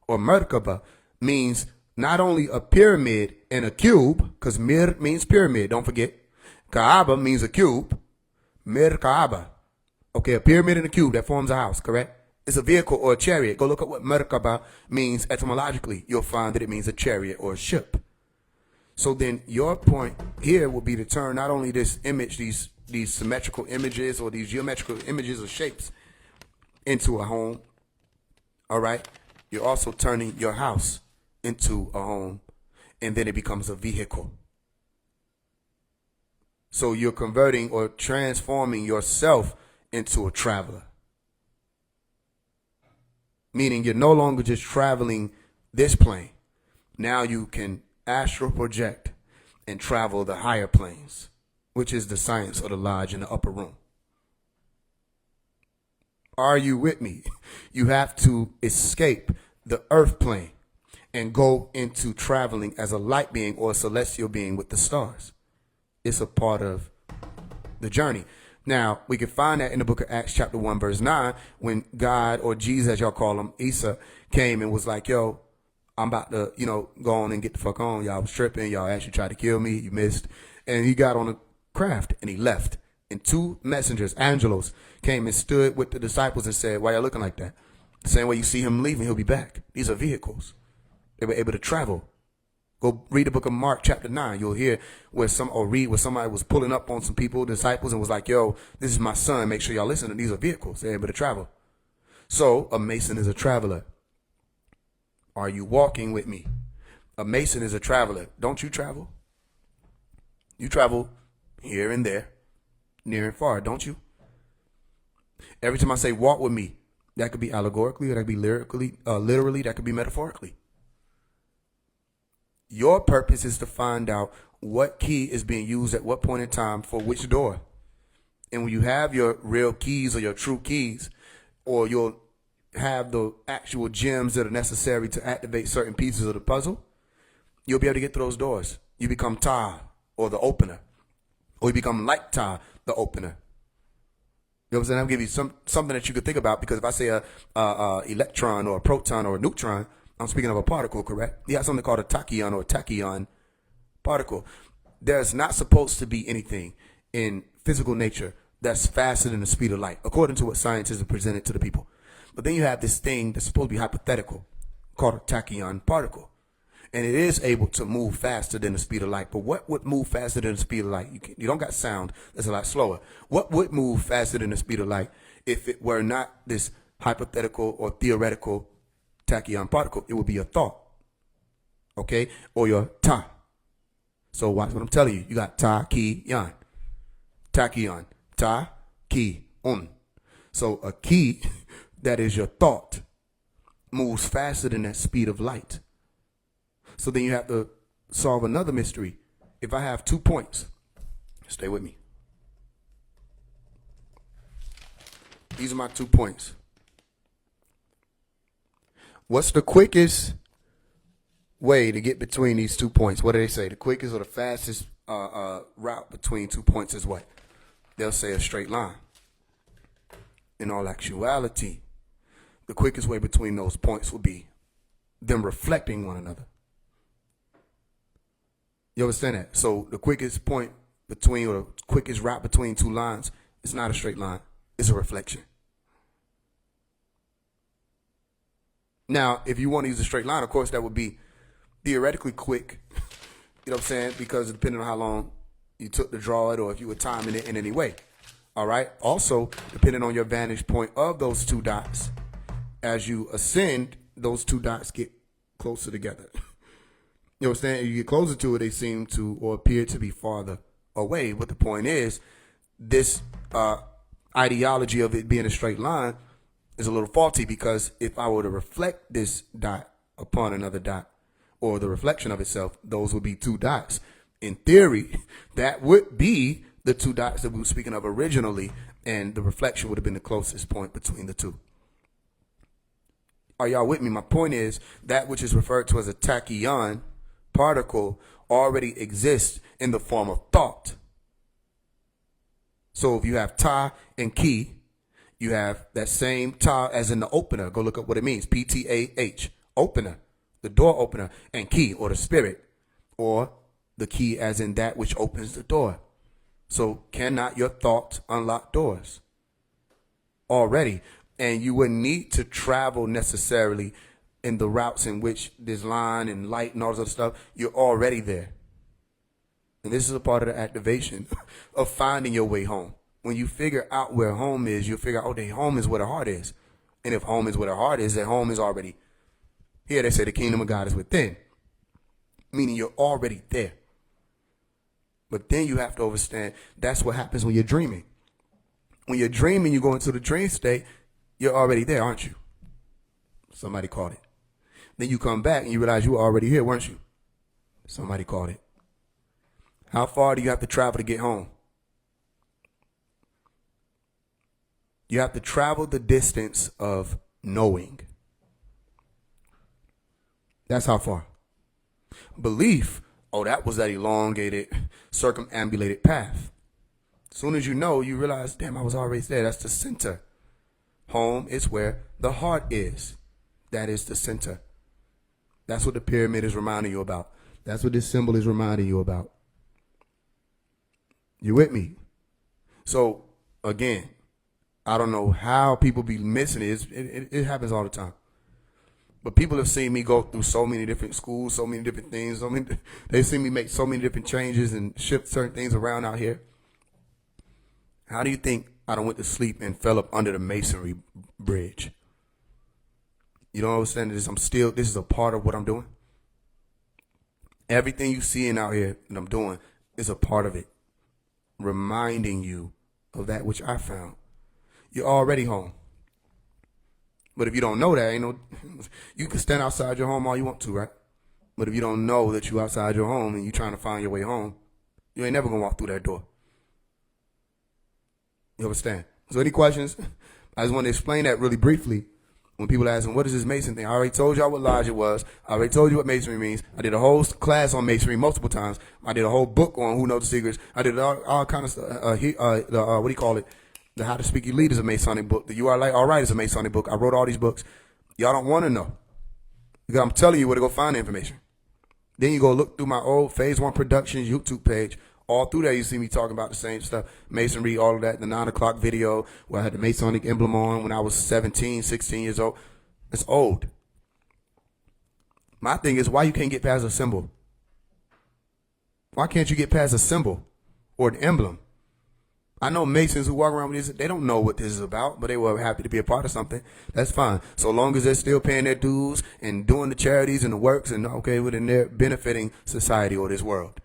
or Merkaba means not only a pyramid and a cube, because Mir means pyramid, don't forget. Kaaba means a cube. Merkaba. Okay, a pyramid and a cube that forms a house, correct? It's a vehicle or a chariot. Go look up what Merkaba means etymologically. You'll find that it means a chariot or a ship. So then your point here will be to turn not only this image, these symmetrical images or these geometrical images or shapes into a home. All right. You're also turning your house into a home, and then it becomes a vehicle. So you're converting or transforming yourself into a traveler. Meaning you're no longer just traveling this plane. Now you can astral project and travel the higher planes, which is the science of the lodge in the upper room. Are you with me? You have to escape the earth plane and go into traveling as a light being or a celestial being with the stars. It's a part of the journey. Now, we can find that in the book of Acts chapter 1, verse 9, when God, or Jesus, as y'all call him, Isa, came and was like, yo, I'm about to, go on and get the fuck on. Y'all was tripping. Y'all actually tried to kill me. You missed. And he got on a craft and he left. And two messengers, angelos, came and stood with the disciples and said, why y'all looking like that? The same way you see him leaving, he'll be back. These are vehicles. They were able to travel. Go read the book of Mark chapter 9. You'll hear where somebody was pulling up on some people, disciples, and was like, yo, this is my son. Make sure y'all listen. These are vehicles. They're able to travel. So a mason is a traveler. Are you walking with me? A mason is a traveler. Don't you travel? You travel here and there, near and far, don't you? Every time I say walk with me, that could be allegorically, or that could be literally, that could be metaphorically. Your purpose is to find out what key is being used at what point in time for which door. And when you have your real keys or your true keys, or you'll have the actual gems that are necessary to activate certain pieces of the puzzle, you'll be able to get to those doors. You become Ta, or the opener, or you become like Ta, the opener. You know what I'm saying? I'll give you something that you could think about, because if I say a electron or a proton or a neutron, I'm speaking of a particle, correct? You have something called a tachyon or a tachyon particle. There's not supposed to be anything in physical nature that's faster than the speed of light, according to what scientists have presented to the people. But then you have this thing that's supposed to be hypothetical called a tachyon particle. And it is able to move faster than the speed of light. But what would move faster than the speed of light? You don't got sound. That's a lot slower. What would move faster than the speed of light if it were not this hypothetical or theoretical tachyon particle? It would be a thought. Okay? Or your ta. So watch what I'm telling you. You got tachyon. Tachyon. Ta-ki-un. So a key that is your thought moves faster than that speed of light. So then you have to solve another mystery. If I have 2 points, stay with me. These are my 2 points. What's the quickest way to get between these 2 points? What do they say? The quickest or the fastest route between 2 points is what? They'll say a straight line. In all actuality, the quickest way between those points would be them reflecting one another. You understand that? So the quickest point between, or the quickest route between 2 lines, is not a straight line. It's a reflection. Now, if you want to use a straight line, of course, that would be theoretically quick. You know what I'm saying? Because depending on how long you took to draw it, or if you were timing it in any way. All right. Also, depending on your vantage point of those 2 dots, as you ascend, those 2 dots get closer together. You know what I'm saying? You get closer to it, they seem to, or appear to be farther away. But the point is, this ideology of it being a straight line is a little faulty, because if I were to reflect this dot upon another dot, or the reflection of itself, those would be 2 dots. In theory, that would be the 2 dots that we were speaking of originally, and the reflection would have been the closest point between the 2. Are y'all with me? My point is, that which is referred to as a tachyon particle already exists in the form of thought. So if you have ta and ki, you have that same ta as in the opener. Go look up what it means. P-T-A-H, opener, the door opener, and ki, or the spirit, or the key as in that which opens the door. So cannot your thought unlock doors? already. And you wouldn't need to travel necessarily in the routes in which there's line and light and all this other stuff. You're already there. And this is a part of the activation of finding your way home. When you figure out where home is, you'll figure out, okay, home is where the heart is. And if home is where the heart is, then home is already here. They say the kingdom of God is within, meaning you're already there. But then you have to understand that's what happens when you're dreaming. When you're dreaming, you go into the dream state, you're already there, aren't you? Somebody caught it. Then you come back and you realize you were already here, weren't you? Somebody caught it. How far do you have to travel to get home? You have to travel the distance of knowing. That's how far. Belief, oh, that was that elongated, circumambulated path. As soon as you know, you realize, damn, I was already there. That's the center. Home is where the heart is. That is the center. That's what the pyramid is reminding you about. That's what this symbol is reminding you about. You with me? So, again, I don't know how people be missing it. It happens all the time. But people have seen me go through so many different schools, so many different things. They've seen me make so many different changes and shift certain things around out here. How do you think I done went to sleep and fell up under the masonry bridge? You don't understand this? This is a part of what I'm doing. Everything you seeing out here that I'm doing is a part of it. Reminding you of that which I found. You're already home. But if you don't know that, you can stand outside your home all you want to, right? But if you don't know that you're outside your home and you're trying to find your way home, you ain't never going to walk through that door. You understand? So any questions? I just want to explain that really briefly. When people ask me, what is this Mason thing? I already told y'all what logic was. I already told you what masonry means. I did a whole class on masonry multiple times. I did a whole book on Who Knows the Secrets. I did all kind of stuff. What do you call it? The How to Speak Elite is a Masonic book. The You Are Like All Right is a Masonic book. I wrote all these books. Y'all don't want to know. Because I'm telling you where to go find the information. Then you go look through my old Faise One Productions YouTube page. All through there, you see me talking about the same stuff. Masonry, all of that. The 9 o'clock video where I had the Masonic emblem on when I was 17, 16 years old. It's old. My thing is, why you can't get past a symbol? Why can't you get past a symbol or an emblem? I know Masons who walk around with this, they don't know what this is about, but they were happy to be a part of something. That's fine. So long as they're still paying their dues and doing the charities and the works and okay, within they're benefiting society or this world.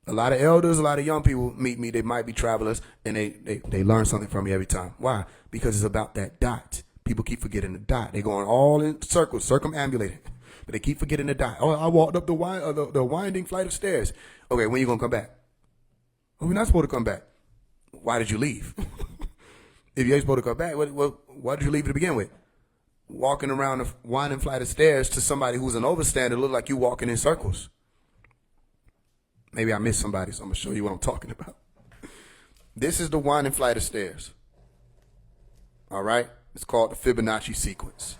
A lot of elders, a lot of young people meet me. They might be travelers, and they learn something from me every time. Why? Because it's about that dot. People keep forgetting the dot. They're going all in circles, circumambulating, but they keep forgetting the dot. Oh, I walked up the winding flight of stairs. Okay, when you gonna come back? Oh, we're not supposed to come back. Why did you leave? If you ain't supposed to come back, why did you leave to begin with? Walking around the winding flight of stairs to somebody who's an overstander look like you walking in circles. Maybe I missed somebody, so I'm going to show you what I'm talking about. This is the winding flight of stairs. All right? It's called the Fibonacci sequence.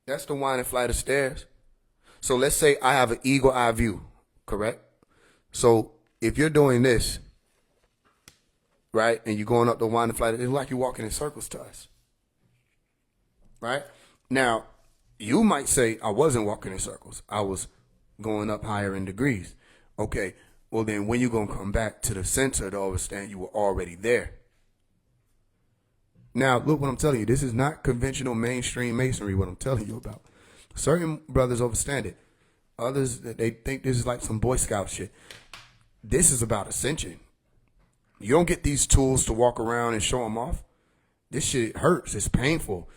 That's the winding flight of stairs. So let's say I have an eagle eye view, correct? So if you're doing this, right, and you're going up the winding flight, it's like you're walking in circles to us. Right? Now, you might say, I wasn't walking in circles. I was going up higher in degrees. Okay, well then when you going to come back to the center to understand you were already there? Now, look what I'm telling you. This is not conventional mainstream masonry, what I'm telling you about. Certain brothers understand it. Others, they think this is like some Boy Scout shit. This is about ascension. You don't get these tools to walk around and show them off. This shit hurts. It's painful.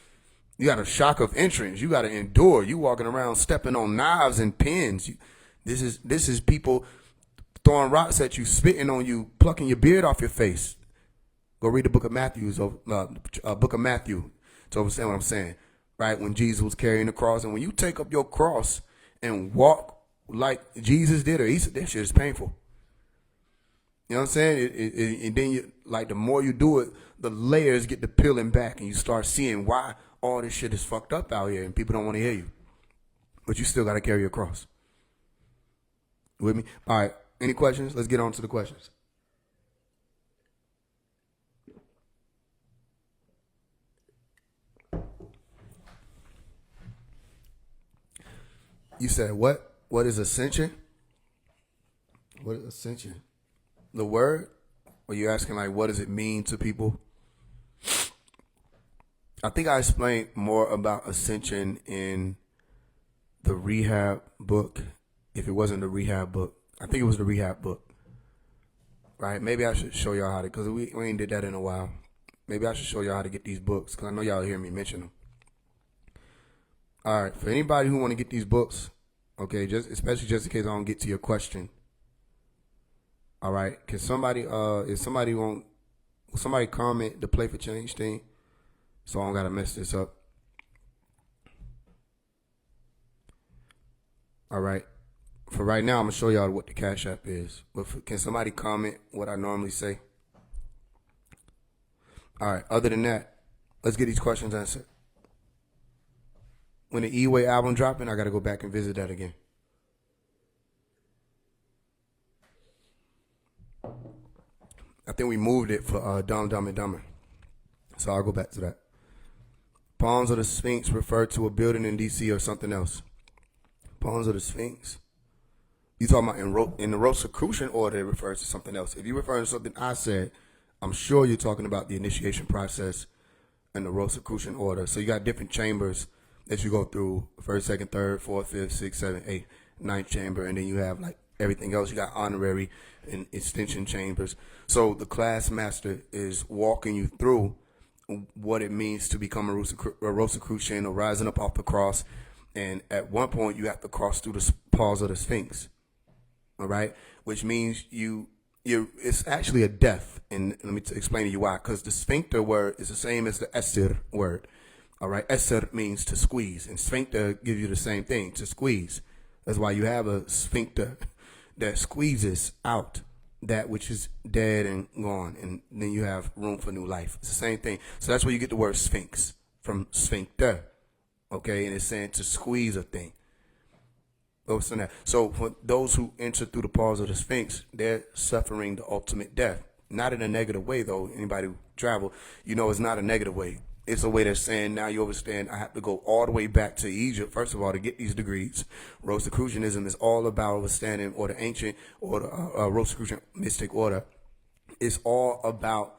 You got a shock of entrance. You got to endure. You walking around stepping on knives and pins. This is people throwing rocks at you, spitting on you, plucking your beard off your face. Go read the book of Matthew to understand what I'm saying. Right? When Jesus was carrying the cross. And when you take up your cross and walk like Jesus did, or he said, that shit is painful. You know what I'm saying? And then the more you do it, the layers get to peeling back and you start seeing why all this shit is fucked up out here and people don't want to hear you. But you still got to carry your cross. With me? All right. Any questions? Let's get on to the questions. You said what? What is ascension? What is ascension? The word? Or you asking like what does it mean to people? I think I explained more about ascension in the rehab book. If it wasn't the rehab book, I think it was the rehab book. Right? Maybe I should show y'all how to, because we ain't did that in a while. Maybe I should show y'all how to get these books, because I know y'all hear me mention them. All right, for anybody who want to get these books, okay, especially just in case I don't get to your question. All right, can somebody, if somebody will somebody comment the Play for Change thing, so I don't gotta mess this up. All right, for right now, I'm gonna show y'all what the Cash App is. But can somebody comment what I normally say? All right, other than that, let's get these questions answered. When the E-Way album dropping, I got to go back and visit that again. I think we moved it for Dumb, Dumb, and Dumber. So I'll go back to that. Palms of the Sphinx refer to a building in D.C. or something else? Palms of the Sphinx? You talking about in the Rosicrucian order, it refers to something else. If you refer to something I said, I'm sure you're talking about the initiation process in the Rosicrucian order. So you got different chambers that you go through: first, second, third, fourth, fifth, sixth, seventh, eighth, ninth chamber, and then you have like everything else. You got honorary and extension chambers. So the class master is walking you through what it means to become a Rosicrucian or rising up off the cross. And at one point, you have to cross through the paws of the Sphinx. All right, which means it's actually a death. And let me explain to you why. Because the sphincter word is the same as the esser word. All right, esser means to squeeze, and sphincter gives you the same thing, to squeeze. That's why you have a sphincter that squeezes out that which is dead and gone, and then you have room for new life. It's the same thing. So that's where you get the word sphinx from, sphincter. Okay, and it's saying to squeeze a thing. So for those who enter through the paws of the Sphinx, they're suffering the ultimate death. Not in a negative way, though. Anybody who travel, it's not a negative way. It's a way that's saying, now you understand, I have to go all the way back to Egypt, first of all, to get these degrees. Rosicrucianism is all about understanding, or the ancient, or the Rosicrucian mystic order. It's all about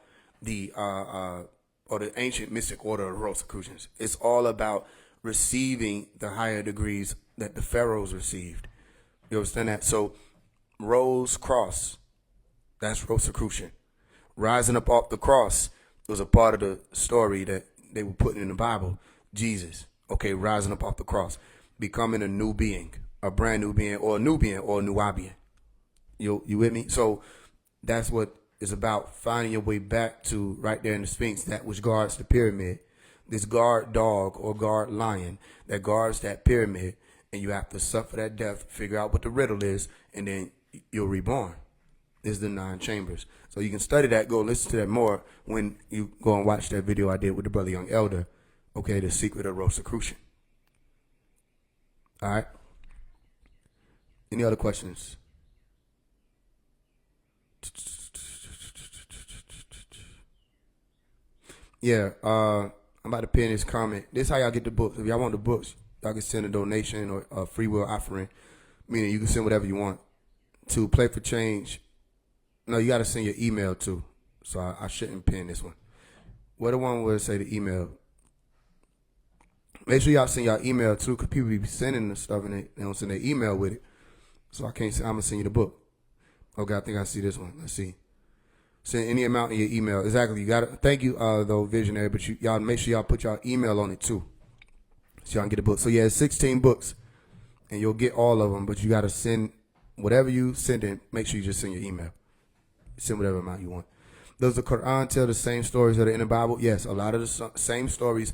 or the ancient mystic order of Rosicrucians. It's all about receiving the higher degrees that the pharaohs received. You understand that? So, Rose Cross, that's Rosicrucian. Rising up off the cross was a part of the story that they were putting in the Bible. Jesus, okay, rising up off the cross, becoming a new being, a brand new being, or a Nubian, or a Nubian. You with me? So that's what it's about, finding your way back to right there in the Sphinx, that which guards the pyramid. This guard dog or guard lion that guards that pyramid, and you have to suffer that death, figure out what the riddle is, and then you're reborn. This is the 9 chambers. So you can study that, go listen to that more when you go and watch that video I did with the brother Young Elder, okay, The Secret of Rosicrucian. All right? Any other questions? Yeah, I'm about to pin this comment. This is how y'all get the books. If y'all want the books, y'all can send a donation or a free will offering, meaning you can send whatever you want to Play for Change. No, you got to send your email too. So I shouldn't pin this one. What the one would say the email? Make sure y'all send y'all email too, because people be sending the stuff and they don't send their email with it. So I'm going to send you the book. Okay, I think I see this one. Let's see. Send any amount in your email. Exactly. You got to thank you, though, Visionary, but y'all make sure y'all put y'all email on it too, so y'all can get the book. So yeah, it's 16 books, and you'll get all of them, but you got to send whatever you send in. Make sure you just send your email. Send whatever amount you want. Does the Quran tell the same stories that are in the Bible? Yes, a lot of the same stories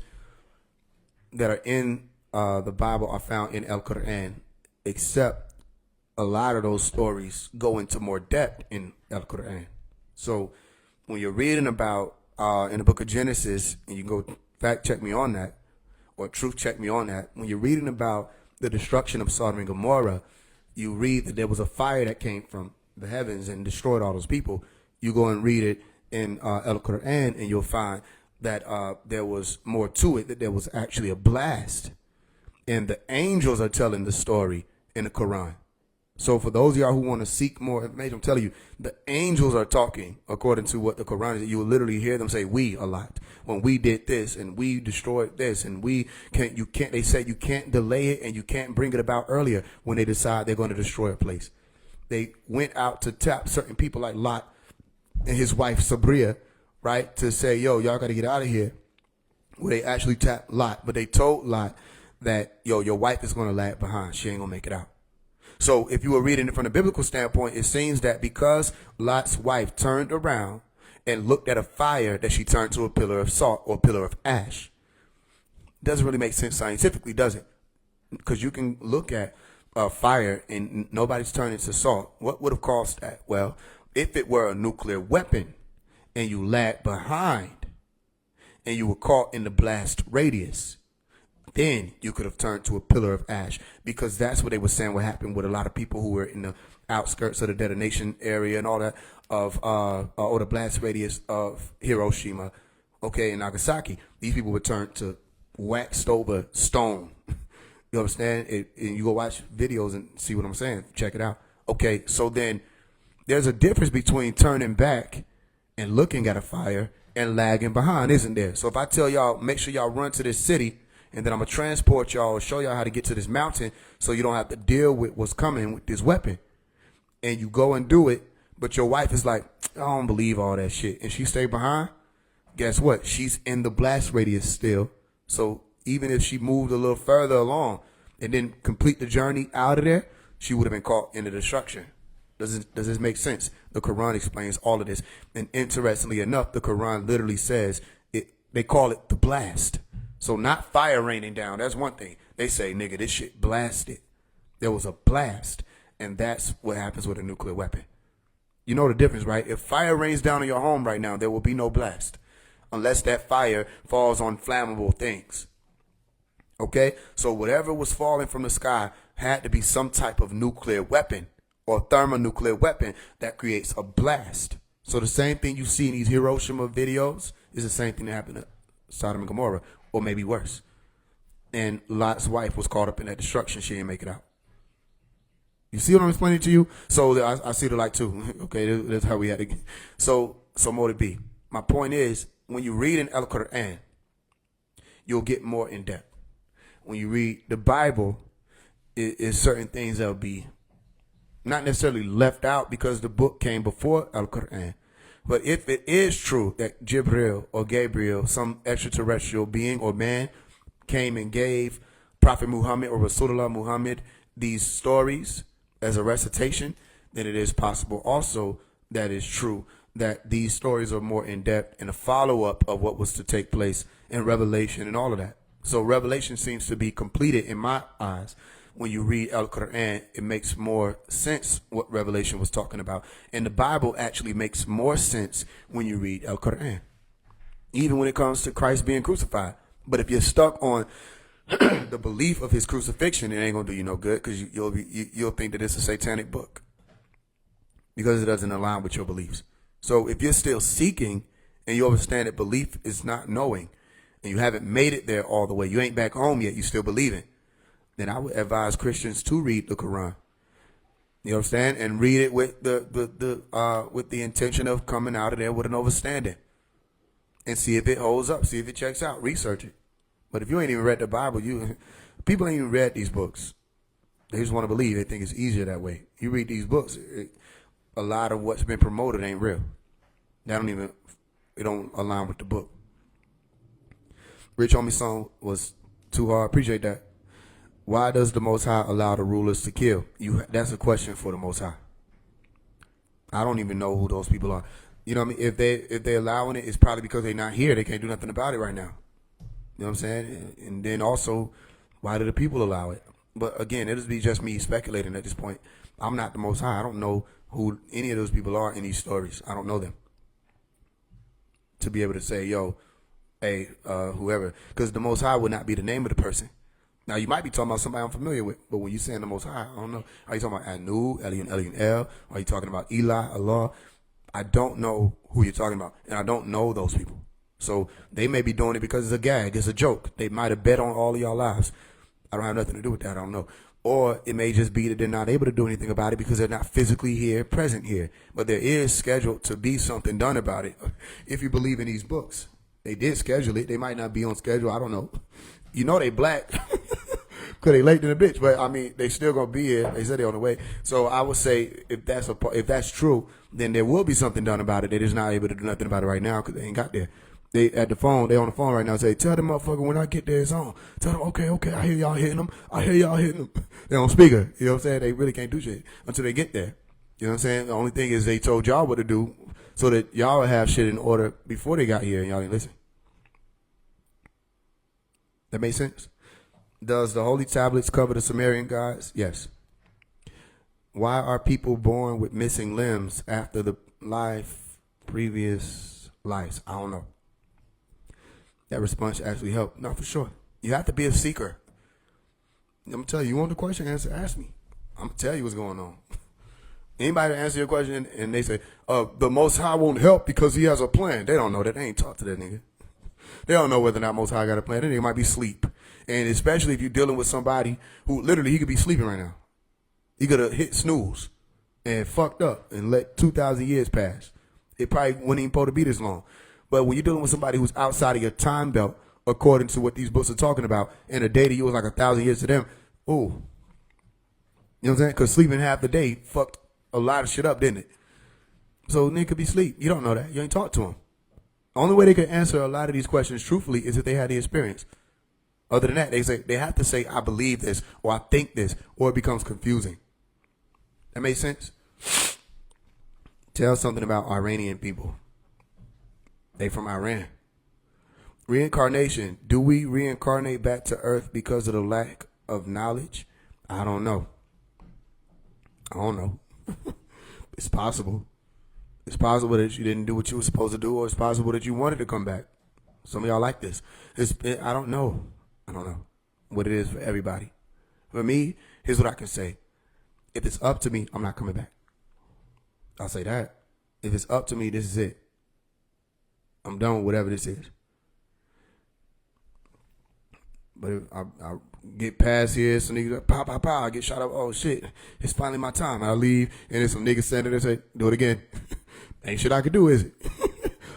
that are in the Bible are found in Al Quran, except a lot of those stories go into more depth in Al Quran. So when you're reading about in the book of Genesis, and you can go fact check me on that, or truth check me on that, when you're reading about the destruction of Sodom and Gomorrah, you read that there was a fire that came from the heavens and destroyed all those people. You go and read it in El Quran, and you'll find that there was more to it, that there was actually a blast. And the angels are telling the story in the Quran. So for those of y'all who want to seek more information, I'm telling you, the angels are talking according to what the Quran is. You will literally hear them say "we" a lot. When we did this and we destroyed this and they say you can't delay it and you can't bring it about earlier when they decide they're going to destroy a place. They went out to tap certain people like Lot and his wife Sabria, right, to say, yo, y'all got to get out of here. Well, they actually tapped Lot, but they told Lot that, yo, your wife is going to lag behind. She ain't going to make it out. So if you were reading it from a biblical standpoint, it seems that because Lot's wife turned around and looked at a fire, that she turned to a pillar of salt or a pillar of ash. Doesn't really make sense scientifically, does it? Because you can look at a fire and nobody's turned into salt. What would have caused that? Well, if it were a nuclear weapon and you lagged behind and you were caught in the blast radius, then you could have turned to a pillar of ash, because that's what they were saying what happened with a lot of people who were in the outskirts of the detonation area and all that or the blast radius of Hiroshima, okay, and Nagasaki. These people were turned to waxed over stone. You understand? And you go watch videos and see what I'm saying. Check it out. Okay, so then there's a difference between turning back and looking at a fire and lagging behind, isn't there? So if I tell y'all, make sure y'all run to this city, and then I'm going to transport y'all, show y'all how to get to this mountain so you don't have to deal with what's coming with this weapon. And you go and do it, but your wife is like, I don't believe all that shit. And she stayed behind. Guess what? She's in the blast radius still. So even if she moved a little further along and didn't complete the journey out of there, she would have been caught in the destruction. Does this make sense? The Quran explains all of this. And interestingly enough, the Quran literally says they call it the blast. So not fire raining down. That's one thing. They say, nigga, this shit blasted. There was a blast. And that's what happens with a nuclear weapon. You know the difference, right? If fire rains down on your home right now, there will be no blast. Unless that fire falls on flammable things. Okay? So whatever was falling from the sky had to be some type of nuclear weapon or thermonuclear weapon that creates a blast. So the same thing you see in these Hiroshima videos is the same thing that happened to Sodom and Gomorrah. Or maybe worse. And Lot's wife was caught up in that destruction. She didn't make it out. You see what I'm explaining to you? So I see the light too. Okay, that's how we had to get. So more to be. My point is, when you read in El Quran, you'll get more in depth. When you read the Bible, is certain things that'll be not necessarily left out because the book came before El Quran. But if it is true that Jibril or Gabriel, some extraterrestrial being or man, came and gave Prophet Muhammad or Rasulullah Muhammad these stories as a recitation, then it is possible also that is true that these stories are more in depth and a follow-up of what was to take place in Revelation and all of that. So Revelation seems to be completed in my eyes. When you read El Quran, it makes more sense what Revelation was talking about. And the Bible actually makes more sense when you read El Quran, even when it comes to Christ being crucified. But if you're stuck on the belief of his crucifixion, it ain't going to do you no good, because you'll think that it's a satanic book because it doesn't align with your beliefs. So if you're still seeking and you understand that belief is not knowing and you haven't made it there all the way, you ain't back home yet, you still believing, then I would advise Christians to read the Quran. You understand? And read it with the intention of coming out of there with an understanding. And see if it holds up, see if it checks out, research it. But if you ain't even read the Bible, people ain't even read these books. They just want to believe. They think it's easier that way. You read these books, a lot of what's been promoted ain't real. It don't align with the book. Rich Homie song was too hard. Appreciate that. Why does the Most High allow the rulers to kill? That's a question for the Most High. I don't even know who those people are. You know what I mean? If they're allowing it, it's probably because they're not here. They can't do nothing about it right now. You know what I'm saying? And then also, why do the people allow it? But again, it'll be just me speculating at this point. I'm not the Most High. I don't know who any of those people are in these stories. I don't know them. To be able to say, yo, hey, whoever. Because the Most High would not be the name of the person. Now, you might be talking about somebody I'm familiar with, but when you're saying the Most High, I don't know. Are you talking about Anu, Elian, Elian El? Are you talking about Eli, Allah? I don't know who you're talking about, and I don't know those people. So they may be doing it because it's a gag, it's a joke. They might have bet on all of y'all lives. I don't have nothing to do with that. I don't know. Or it may just be that they're not able to do anything about it because they're not physically here, present here. But there is scheduled to be something done about it. If you believe in these books, they did schedule it. They might not be on schedule. I don't know. You know they black because they late than a bitch. But I mean, they still gonna be here. They said they're on the way. So I would say if that's true, then there will be something done about it. They're just not able to do nothing about it right now because they ain't got there. They on the phone right now. Say, tell them motherfucker when I get there it's on. Tell them, okay, I hear y'all hitting them. They on speaker. You know what I'm saying? They really can't do shit until they get there. You know what I'm saying? The only thing is they told y'all what to do so that y'all would have shit in order before they got here and y'all didn't listen. That makes sense? Does the holy tablets cover the Sumerian gods? Yes. Why are people born with missing limbs after the previous lives? I don't know. That response actually helped. No, for sure. You have to be a seeker. I'm going to tell you, you want the question, answer, ask me. I'm going to tell you what's going on. Anybody answer your question and they say, the Most High won't help because he has a plan. They don't know that. They ain't talked to that nigga. They don't know whether or not Most High got a plan. That nigga might be asleep. And especially if you're dealing with somebody who literally, he could be sleeping right now. He could have hit snooze and fucked up and let 2,000 years pass. It probably wouldn't even supposed to be this long. But when you're dealing with somebody who's outside of your time belt, according to what these books are talking about, and a day to you was like 1,000 years to them, ooh. You know what I'm saying? Because sleeping half the day fucked a lot of shit up, didn't it? So nigga could be asleep. You don't know that. You ain't talked to him. The only way they could answer a lot of these questions truthfully is if they had the experience. Other than that, they have to say, I believe this, or I think this, or it becomes confusing. That makes sense? Tell something about Iranian people. They from Iran. Reincarnation. Do we reincarnate back to Earth because of the lack of knowledge? I don't know. It's possible. It's possible that you didn't do what you were supposed to do, or it's possible that you wanted to come back. Some of y'all like this. I don't know. I don't know what it is for everybody. For me, here's what I can say. If it's up to me, I'm not coming back. I'll say that. If it's up to me, this is it. I'm done with whatever this is. But if I get past here, some niggas pow, I get shot up. Oh shit, it's finally my time. I leave, and then some niggas standing there and say, do it again. Ain't shit I can do, is it?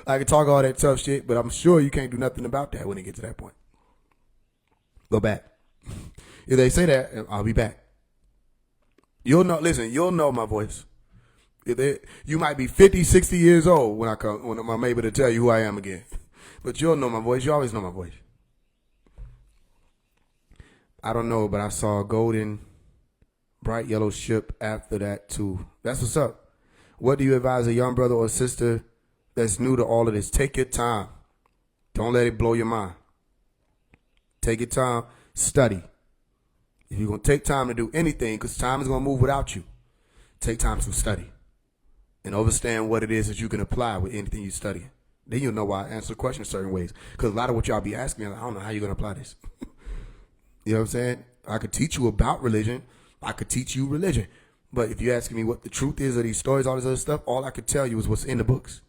I can talk all that tough shit, but I'm sure you can't do nothing about that when it gets to that point. Go back. If they say that, I'll be back. You'll know my voice. You might be 50, 60 years old when I'm able to tell you who I am again. But you'll know my voice. You always know my voice. I don't know, but I saw a golden, bright yellow ship after that too. That's what's up. What do you advise a young brother or sister that's new to all of this? Take your time. Don't let it blow your mind. Take your time. Study. If you're going to take time to do anything, because time is going to move without you, take time to study and understand what it is that you can apply with anything you study. Then you'll know why I answer questions certain ways. Because a lot of what y'all be asking me, I don't know how you're going to apply this. You know what I'm saying? I could teach you about religion. I could teach you religion. But if you're asking me what the truth is of these stories, all this other stuff, all I could tell you is what's in the books.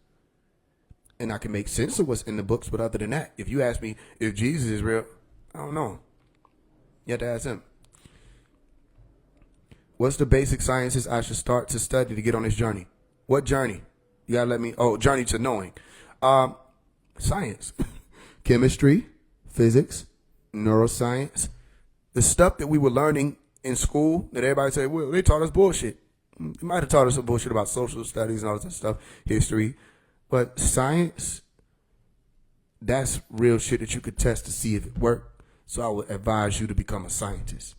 And I can make sense of what's in the books, but other than that, if you ask me if Jesus is real, I don't know. You have to ask him. What's the basic sciences I should start to study to get on this journey? What journey? You gotta let me, journey to knowing. Science. Chemistry, physics, neuroscience. The stuff that we were learning in school that everybody said, well, they taught us bullshit. They might have taught us some bullshit about social studies and all that stuff, history. But science, that's real shit that you could test to see if it worked. So I would advise you to become a scientist.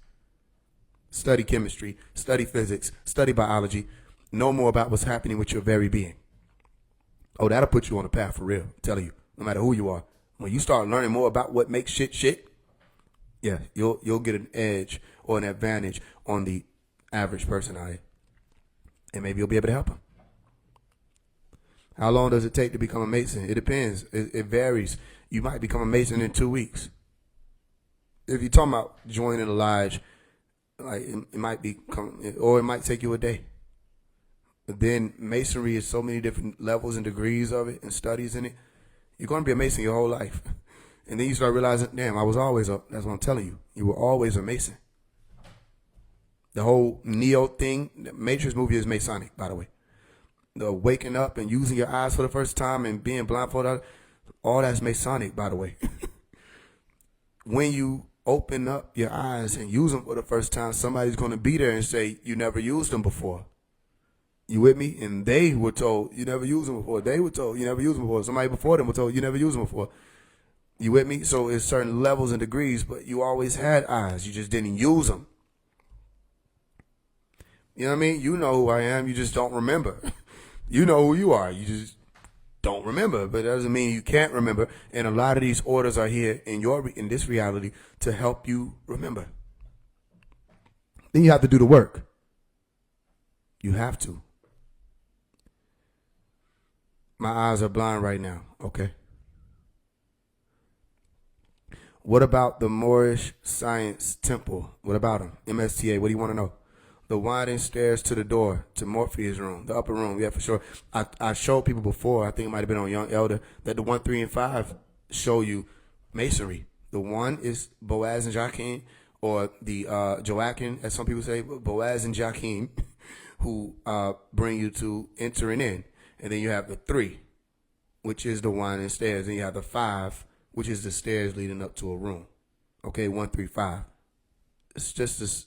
Study chemistry, study physics, study biology. Know more about what's happening with your very being. Oh, that'll put you on a path for real. I'm telling you, no matter who you are. When you start learning more about what makes shit, yeah, you'll get an edge or an advantage on the average person out here. And maybe you'll be able to help them. How long does it take to become a Mason? It depends. It varies. You might become a Mason in 2 weeks. if you're talking about joining a lodge, like it might be, or it might take you a day. But then masonry is so many different levels and degrees of it and studies in it. You're going to be a mason your whole life. And then you start realizing, damn, I was always a, that's what I'm telling you. You were always a mason. The whole Neo thing, the Matrix movie is Masonic, by the way. The waking up and using your eyes for the first time and being blindfolded, all that's Masonic, by the way. When you open up your eyes and use them for the first time, somebody's going to be there and say, you never used them before. You with me? And they were told, you never used them before. They were told, you never used them before. Somebody before them were told, you never used them before. You with me? So it's certain levels and degrees, but you always had eyes. You just didn't use them. You know what I mean? You know who I am. You just don't remember. You know who you are. You just don't remember. But that doesn't mean you can't remember. And a lot of these orders are here in this reality to help you remember. Then you have to do the work. You have to. My eyes are blind right now. Okay. What about the Moorish Science Temple? What about them? MSTA, what do you want to know? The winding stairs to the door, to Morpheus' room, the upper room. Yeah, for sure. I showed people before, I think it might have been on Young Elder, that the 1, 3, and 5 show you masonry. The 1 is Boaz and Joachim, or the Joachim, as some people say, Boaz and Joachim, who bring you to entering in. And then you have the 3, which is the winding stairs. And you have the 5, which is the stairs leading up to a room. Okay, 1, 3, 5. It's just this.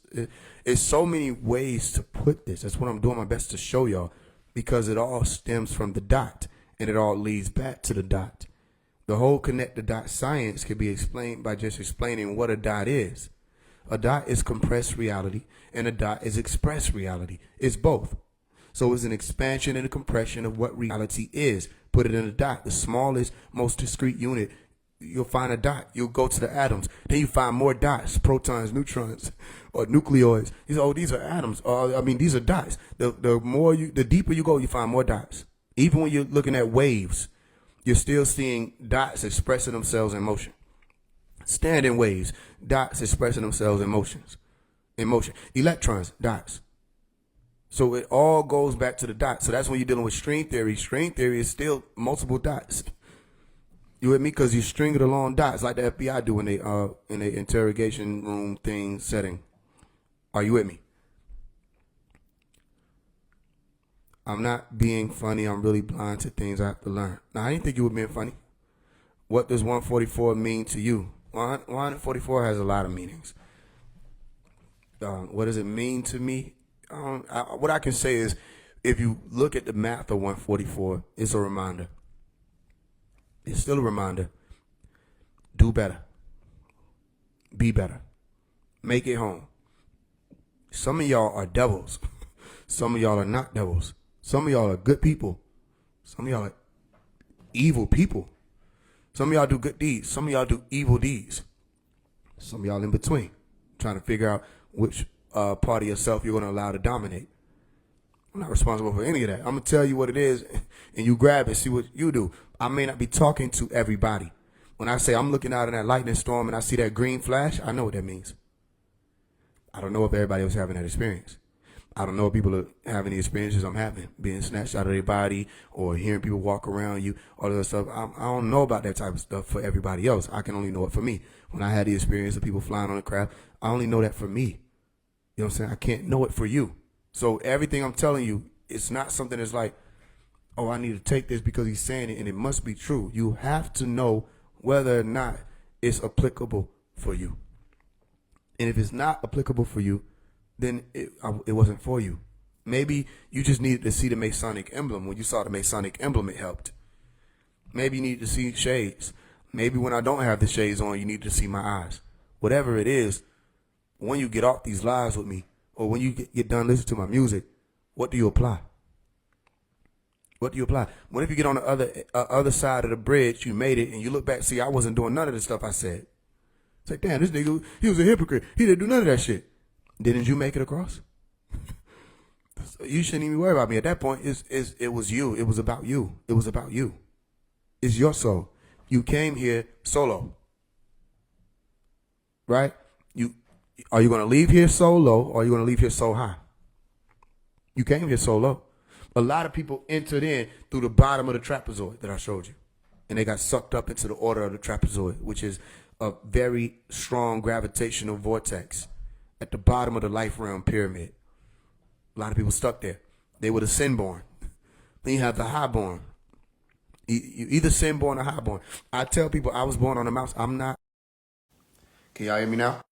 It's so many ways to put this. That's what I'm doing my best to show y'all, because it all stems from the dot and it all leads back to the dot. The whole connect the dot science can be explained by just explaining what a dot is. A dot is compressed reality and a dot is expressed reality. It's both. So it's an expansion and a compression of what reality is. Put it in a dot, the smallest, most discrete unit. You'll find a dot. You'll go to the atoms. Then you find more dots, protons, neutrons, or nucleoids. You say, oh, these are atoms. These are dots. The deeper you go, you find more dots. Even when you're looking at waves, you're still seeing dots expressing themselves in motion. Standing waves, dots expressing themselves in motion. Electrons, dots. So it all goes back to the dot. So that's when you're dealing with string theory. String theory is still multiple dots. You with me? Because you string it along dots like the FBI do in a interrogation room thing setting. Are you with me? I'm not being funny. I'm really blind to things I have to learn. Now, I didn't think you were being funny. What does 144 mean to you? 144 has a lot of meanings. What does it mean to me? What I can say is, if you look at the math of 144, it's a reminder. It's still a reminder. Do better. Be better. Make it home. Some of y'all are devils. Some of y'all are not devils. Some of y'all are good people. Some of y'all are evil people. Some of y'all do good deeds. Some of y'all do evil deeds. Some of y'all in between, trying to figure out which part of yourself you're going to allow to dominate. I'm not responsible for any of that. I'm going to tell you what it is, and you grab it, see what you do. I may not be talking to everybody. When I say I'm looking out in that lightning storm and I see that green flash, I know what that means. I don't know if everybody else having that experience. I don't know if people are having the experiences I'm having, being snatched out of their body or hearing people walk around you, all that stuff. I don't know about that type of stuff for everybody else. I can only know it for me. When I had the experience of people flying on the craft, I only know that for me. You know what I'm saying? I can't know it for you. So everything I'm telling you, it's not something that's like, oh, I need to take this because he's saying it and it must be true. You have to know whether or not it's applicable for you. And if it's not applicable for you, then it wasn't for you. Maybe you just needed to see the Masonic emblem. When you saw the Masonic emblem, it helped. Maybe you need to see shades. Maybe when I don't have the shades on, you need to see my eyes. Whatever it is, when you get off these lives with me, or when you get done listening to my music, what do you apply? What do you apply? What if you get on the other side of the bridge, you made it, and you look back, see, I wasn't doing none of the stuff I said. It's like, damn, this nigga, he was a hypocrite. He didn't do none of that shit. Didn't you make it across? So you shouldn't even worry about me. At that point, it was you. It was about you. It was about you. It's your soul. You came here solo. right? Are you going to leave here so low, or are you going to leave here so high? You came here so low. A lot of people entered in through the bottom of the trapezoid that I showed you, and they got sucked up into the order of the trapezoid, which is a very strong gravitational vortex at the bottom of the life realm pyramid. A lot of people stuck there. They were the sin-born. Then you have the high-born. You either sin-born or high-born. I tell people I was born on a mouse. I'm not. Can y'all hear me now?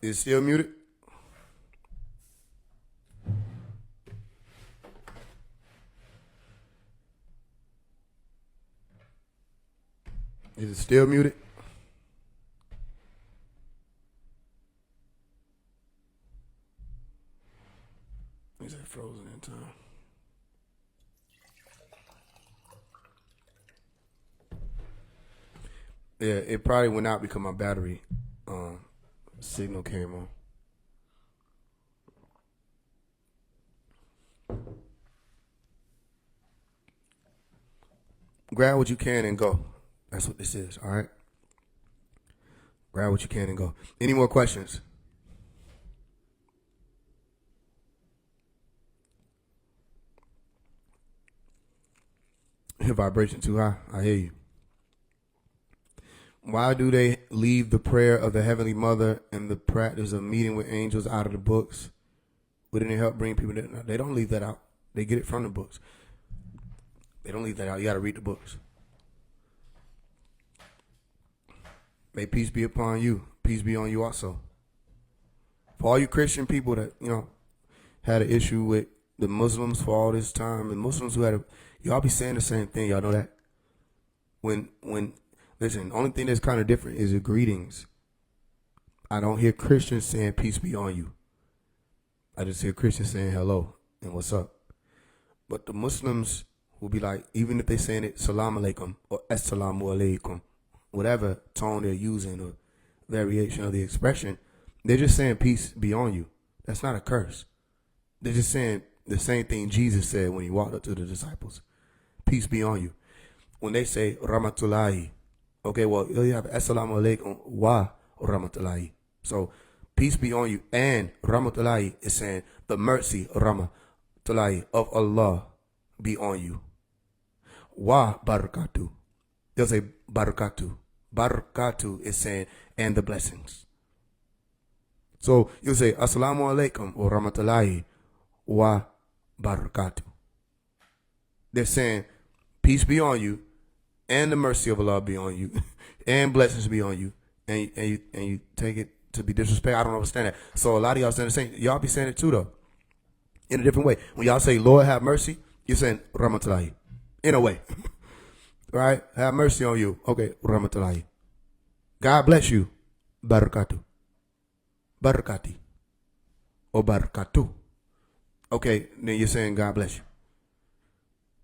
Is it still muted? Is it still muted? Is that frozen in time? Yeah, it probably went out because my battery signal came on. Grab what you can and go. That's what this is, all right? Grab what you can and go. Any more questions? Your vibration too high. I hear you. Why do they leave the prayer of the Heavenly Mother and the practice of meeting with angels out of the books? Wouldn't it help bring people to? They don't leave that out. They get it from the books. They don't leave that out. You got to read the books. May peace be upon you. Peace be on you also. For all you Christian people that, had an issue with the Muslims for all this time, and Muslims who y'all be saying the same thing. Y'all know that? Listen, the only thing that's kind of different is the greetings. I don't hear Christians saying peace be on you. I just hear Christians saying hello and what's up. But the Muslims will be like, even if they're saying it salam alaikum or assalamu alaikum, whatever tone they're using or variation of the expression, they're just saying peace be on you. That's not a curse. They're just saying the same thing Jesus said when he walked up to the disciples. Peace be on you. When they say rahmatullahi, okay, well, you have assalamu alaikum wa rahmatullahi. So peace be on you, and rahmatullahi is saying the mercy rahmatullahi of Allah be on you. Wa barakatuh. They'll say barakatuh. Barakatuh is saying and the blessings. So you'll say assalamu alaikum wa rahmatullahi wa barakatuh. They're saying peace be on you, and the mercy of Allah be on you, and blessings be on you, and you take it to be disrespect. I don't understand that. So a lot of y'all saying the same. Y'all be saying it too though, in a different way. When y'all say Lord have mercy, you're saying rahmatullahi, in a way, right? Have mercy on you. Okay, rahmatullahi. God bless you, barakatuh, barakati, or barakatuh. Okay, then you're saying God bless you.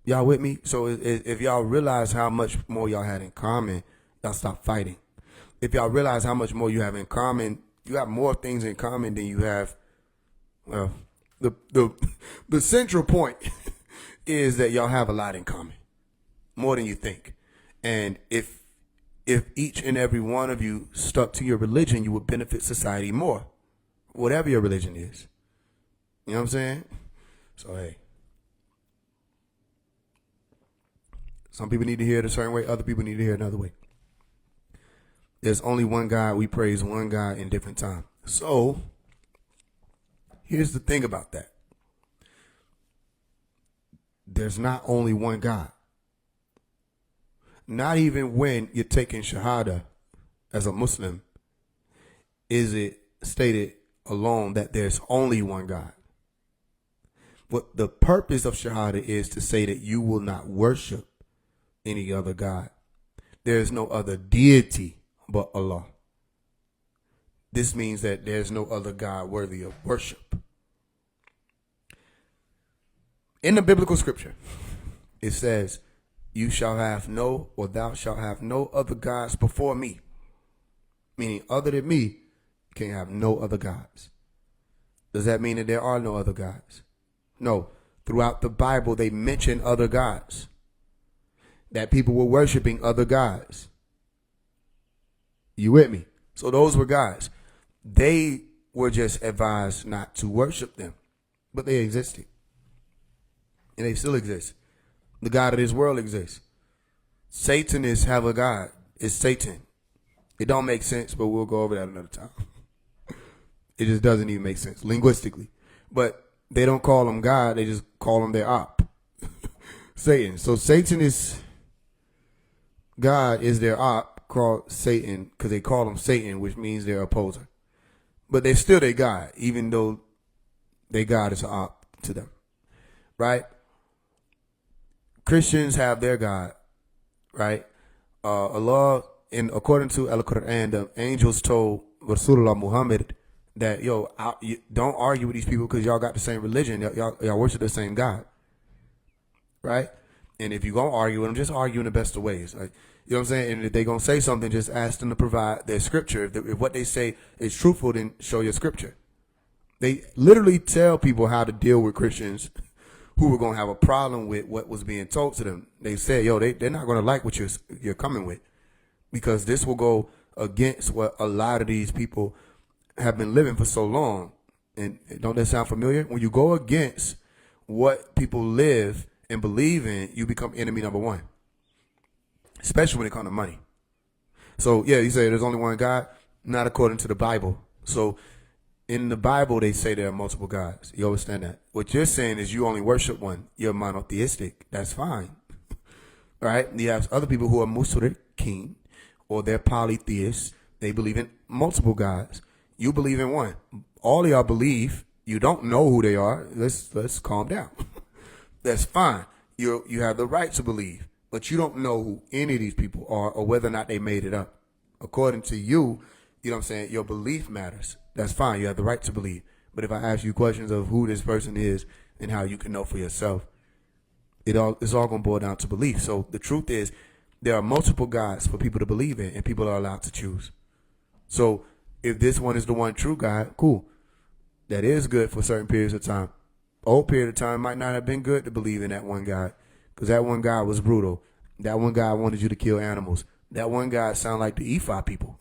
Y'all with me? So if y'all realize how much more y'all had in common, y'all stop fighting. If y'all realize how much more you have in common, you have more things in common than you have. Well, the central point is that y'all have a lot in common, more than you think. And if each and every one of you stuck to your religion, you would benefit society more, whatever your religion is. You know what I'm saying? So hey. Some people need to hear it a certain way. Other people need to hear it another way. There's only one God. We praise one God in different time. So here's the thing about that. There's not only one God. Not even when you're taking Shahada as a Muslim is it stated alone that there's only one God. What the purpose of Shahada is to say that you will not worship any other God. There is no other deity but Allah. This means that there's no other God worthy of worship. In the biblical scripture, it says, you shall have no, or thou shalt have no other gods before me. Meaning, other than me, you can't have no other gods. Does that mean that there are no other gods? No. Throughout the Bible, they mention other gods. that people were worshiping other gods. You with me? So those were gods. They were just advised not to worship them, but they existed. And they still exist. The God of this world exists. Satanists have a God. It's Satan. It don't make sense, but we'll go over that another time. It just doesn't even make sense linguistically. But they don't call him God. They just call him their op. Satan. So Satan is, God is their op called Satan because they call him Satan, which means their opposer. But they're still their God, even though their God is an op to them. Right? Christians have their God. Right? Allah, according to Al-Quran, the angels told Rasulullah Muhammad that, don't argue with these people because y'all got the same religion. Y'all worship the same God. Right? And if you're going to argue with them, just argue in the best of ways. Like, you know what I'm saying? And if they're going to say something, just ask them to provide their scripture. If what they say is truthful, then show your scripture. They literally tell people how to deal with Christians who were going to have a problem with what was being told to them. They said, they're not going to like what you're coming with, because this will go against what a lot of these people have been living for so long. And don't that sound familiar? When you go against what people live and believe in, you become enemy number one, especially when it comes to money. So you say there's only one God, not according to the Bible. So in the Bible, they say there are multiple gods. You understand that? What you're saying is you only worship one. You're monotheistic. That's fine. Right? You have other people who are musrikin, or they're polytheists. They believe in multiple gods. You believe in one. All of y'all believe. You don't know who they are. Let's calm down. That's fine. You have the right to believe, but you don't know who any of these people are or whether or not they made it up. According to you, you know what I'm saying, your belief matters. That's fine. You have the right to believe. But if I ask you questions of who this person is and how you can know for yourself, it's all going to boil down to belief. So the truth is, there are multiple gods for people to believe in, and people are allowed to choose. So if this one is the one true God, cool. That is good for certain periods of time. Old period of time might not have been good to believe in that one God, because that one God was brutal. That one God wanted you to kill animals. That one God sounded like the Ephah people.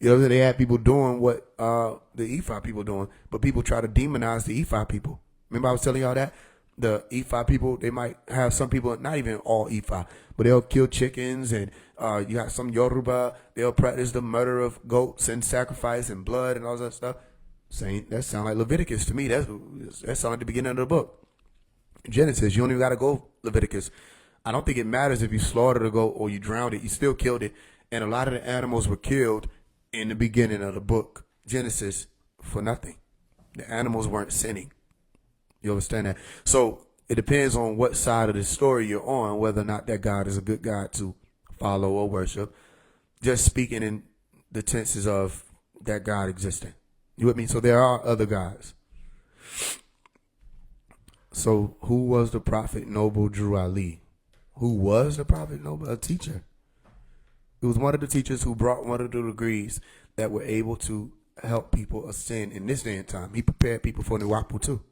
You know, they had people doing what the Ephah people doing, but people try to demonize the Ephah people. Remember I was telling y'all that? The Ephah people, they might have some people, not even all Ephah, but they'll kill chickens, and you got some Yoruba, they'll practice the murder of goats and sacrifice and blood and all that stuff. That sounds like Leviticus to me. That sounds like the beginning of the book. Genesis, you don't even got to go Leviticus. I don't think it matters if you slaughtered a goat or you drowned it. You still killed it. And a lot of the animals were killed in the beginning of the book, Genesis, for nothing. The animals weren't sinning. You understand that? So it depends on what side of the story you're on, whether or not that God is a good God to follow or worship. Just speaking in the tenses of that God existing. You with me? So there are other gods. So who was the Prophet Noble Drew Ali? Who was the Prophet Noble? A teacher. It was one of the teachers who brought one of the degrees that were able to help people ascend in this day and time. He prepared people for Niwapu too.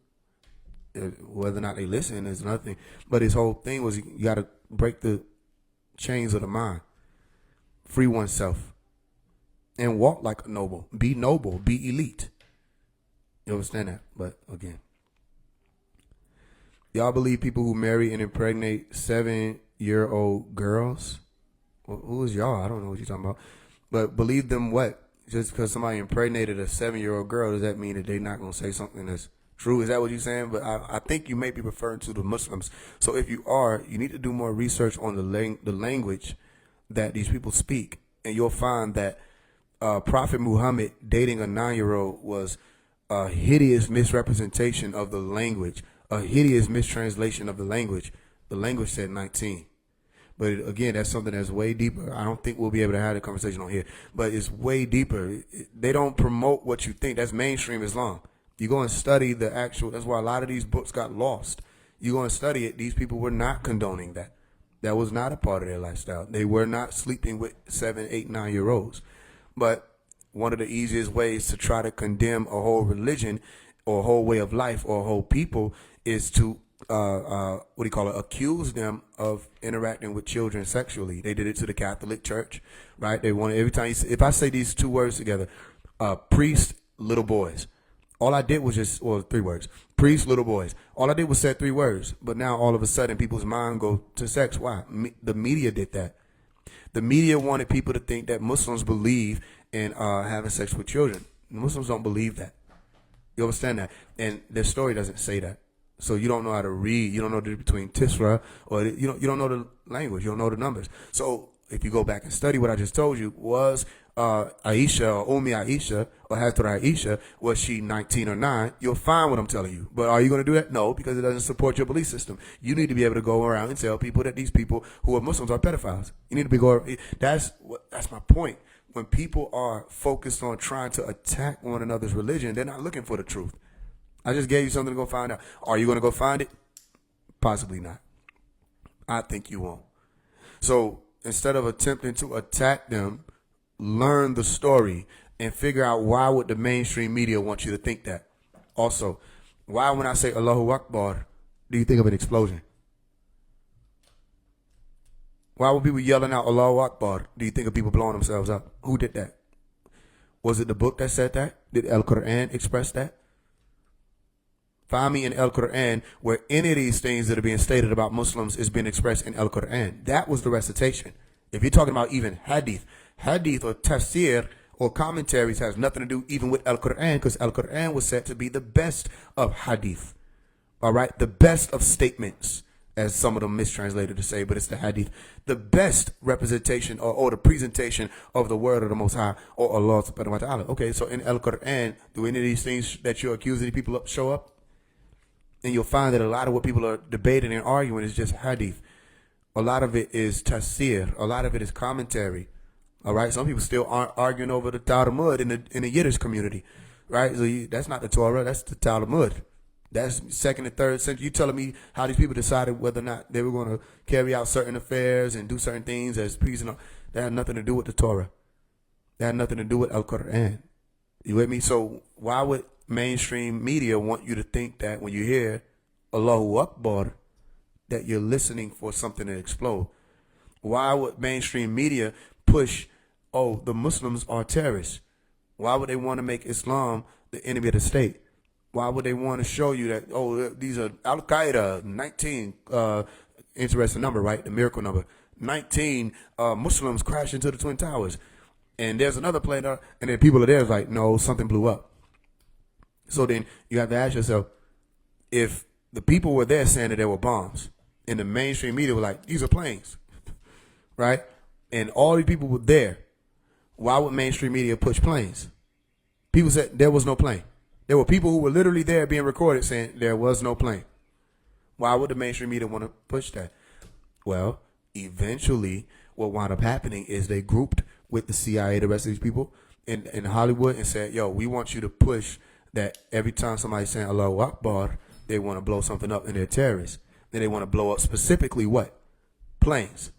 Whether or not they listen is nothing. But his whole thing was you got to break the chains of the mind. Free oneself. And walk like a noble. Be noble. Be elite. You understand that? But again, y'all believe people who marry and impregnate 7-year-old girls? Well, who is y'all? I don't know what you're talking about. But believe them what? Just because somebody impregnated a 7-year-old girl, does that mean that they're not going to say something that's true? Is that what you're saying? But I think you may be referring to the Muslims. So if you are, you need to do more research on the language that these people speak. And you'll find that Prophet Muhammad dating a 9-year-old was a hideous misrepresentation of the language, a hideous mistranslation of the language. The language said 19. But again, that's something that's way deeper. I don't think we'll be able to have the conversation on here, but it's way deeper. They don't promote what you think. That's mainstream Islam. You go and study the actual, that's why a lot of these books got lost. You go and study it. These people were not condoning that. That was not a part of their lifestyle. They were not sleeping with 7, 8, 9-year-olds. But one of the easiest ways to try to condemn a whole religion or a whole way of life or a whole people is to what do you call it, accused them of interacting with children sexually. They did it to the Catholic Church, right? They wanted, every time if I say these two words together, priest, little boys. All I did was just, well, three words, priest, little boys. All I did was say three words, but now all of a sudden people's mind go to sex. Why? The media did that. The media wanted people to think that Muslims believe in having sex with children. Muslims don't believe that. You understand that? And their story doesn't say that. So you don't know how to read. You don't know the difference between Tisra, or you don't know the language. You don't know the numbers. So if you go back and study what I just told you, was Aisha or Aisha or Hazrat Aisha, was she 19 or 9? You'll find what I'm telling you. But are you going to do that? No, because it doesn't support your belief system. You need to be able to go around and tell people that these people who are Muslims are pedophiles. You need to be going. That's my point. When people are focused on trying to attack one another's religion, they're not looking for the truth. I just gave you something to go find out. Are you going to go find it? Possibly not. I think you won't. So instead of attempting to attack them, learn the story and figure out why would the mainstream media want you to think that. Also, why when I say Allahu Akbar, do you think of an explosion? Why were people yelling out Allahu Akbar? Do you think of people blowing themselves up? Who did that? Was it the book that said that? Did Al-Quran express that? Find me in Al-Quran where any of these things that are being stated about Muslims is being expressed in Al-Quran. That was the recitation. If you're talking about even hadith or tafsir or commentaries has nothing to do even with Al-Quran, because Al-Quran was said to be the best of hadith. All right? The best of statements, as some of them mistranslated to say, but it's the hadith. The best representation or the presentation of the word of the Most High or Allah subhanahu wa ta'ala. Okay, so in Al-Quran, do any of these things that you're accusing people of show up? And you'll find that a lot of what people are debating and arguing is just hadith. A lot of it is tafsir. A lot of it is commentary. All right. Some people still aren't arguing over the Talmud in the Yiddish community, right? So that's not the Torah. That's the Talmud. That's 2nd and 3rd century. You telling me how these people decided whether or not they were going to carry out certain affairs and do certain things as priests? That had nothing to do with the Torah. That had nothing to do with Al-Quran. You with me? So why would mainstream media want you to think that when you hear Allahu Akbar, that you're listening for something to explode? Why would mainstream media push, oh, the Muslims are terrorists? Why would they want to make Islam the enemy of the state? Why would they want to show you that, oh, these are Al-Qaeda, 19, interesting number, right? The miracle number. 19 Muslims crash into the Twin Towers. And there's another plane, and then people are there like, no, something blew up. So then you have to ask yourself, if the people were there saying that there were bombs, and the mainstream media were like, these are planes, right? And all these people were there, why would mainstream media push planes? People said there was no plane. There were people who were literally there being recorded saying there was no plane. Why would the mainstream media want to push that? Well, eventually what wound up happening is they grouped with the CIA, the rest of these people in Hollywood, and said, yo, we want you to push that every time somebody's saying Allahu Akbar, they want to blow something up and they're terrorists. Then they want to blow up specifically what? Planes.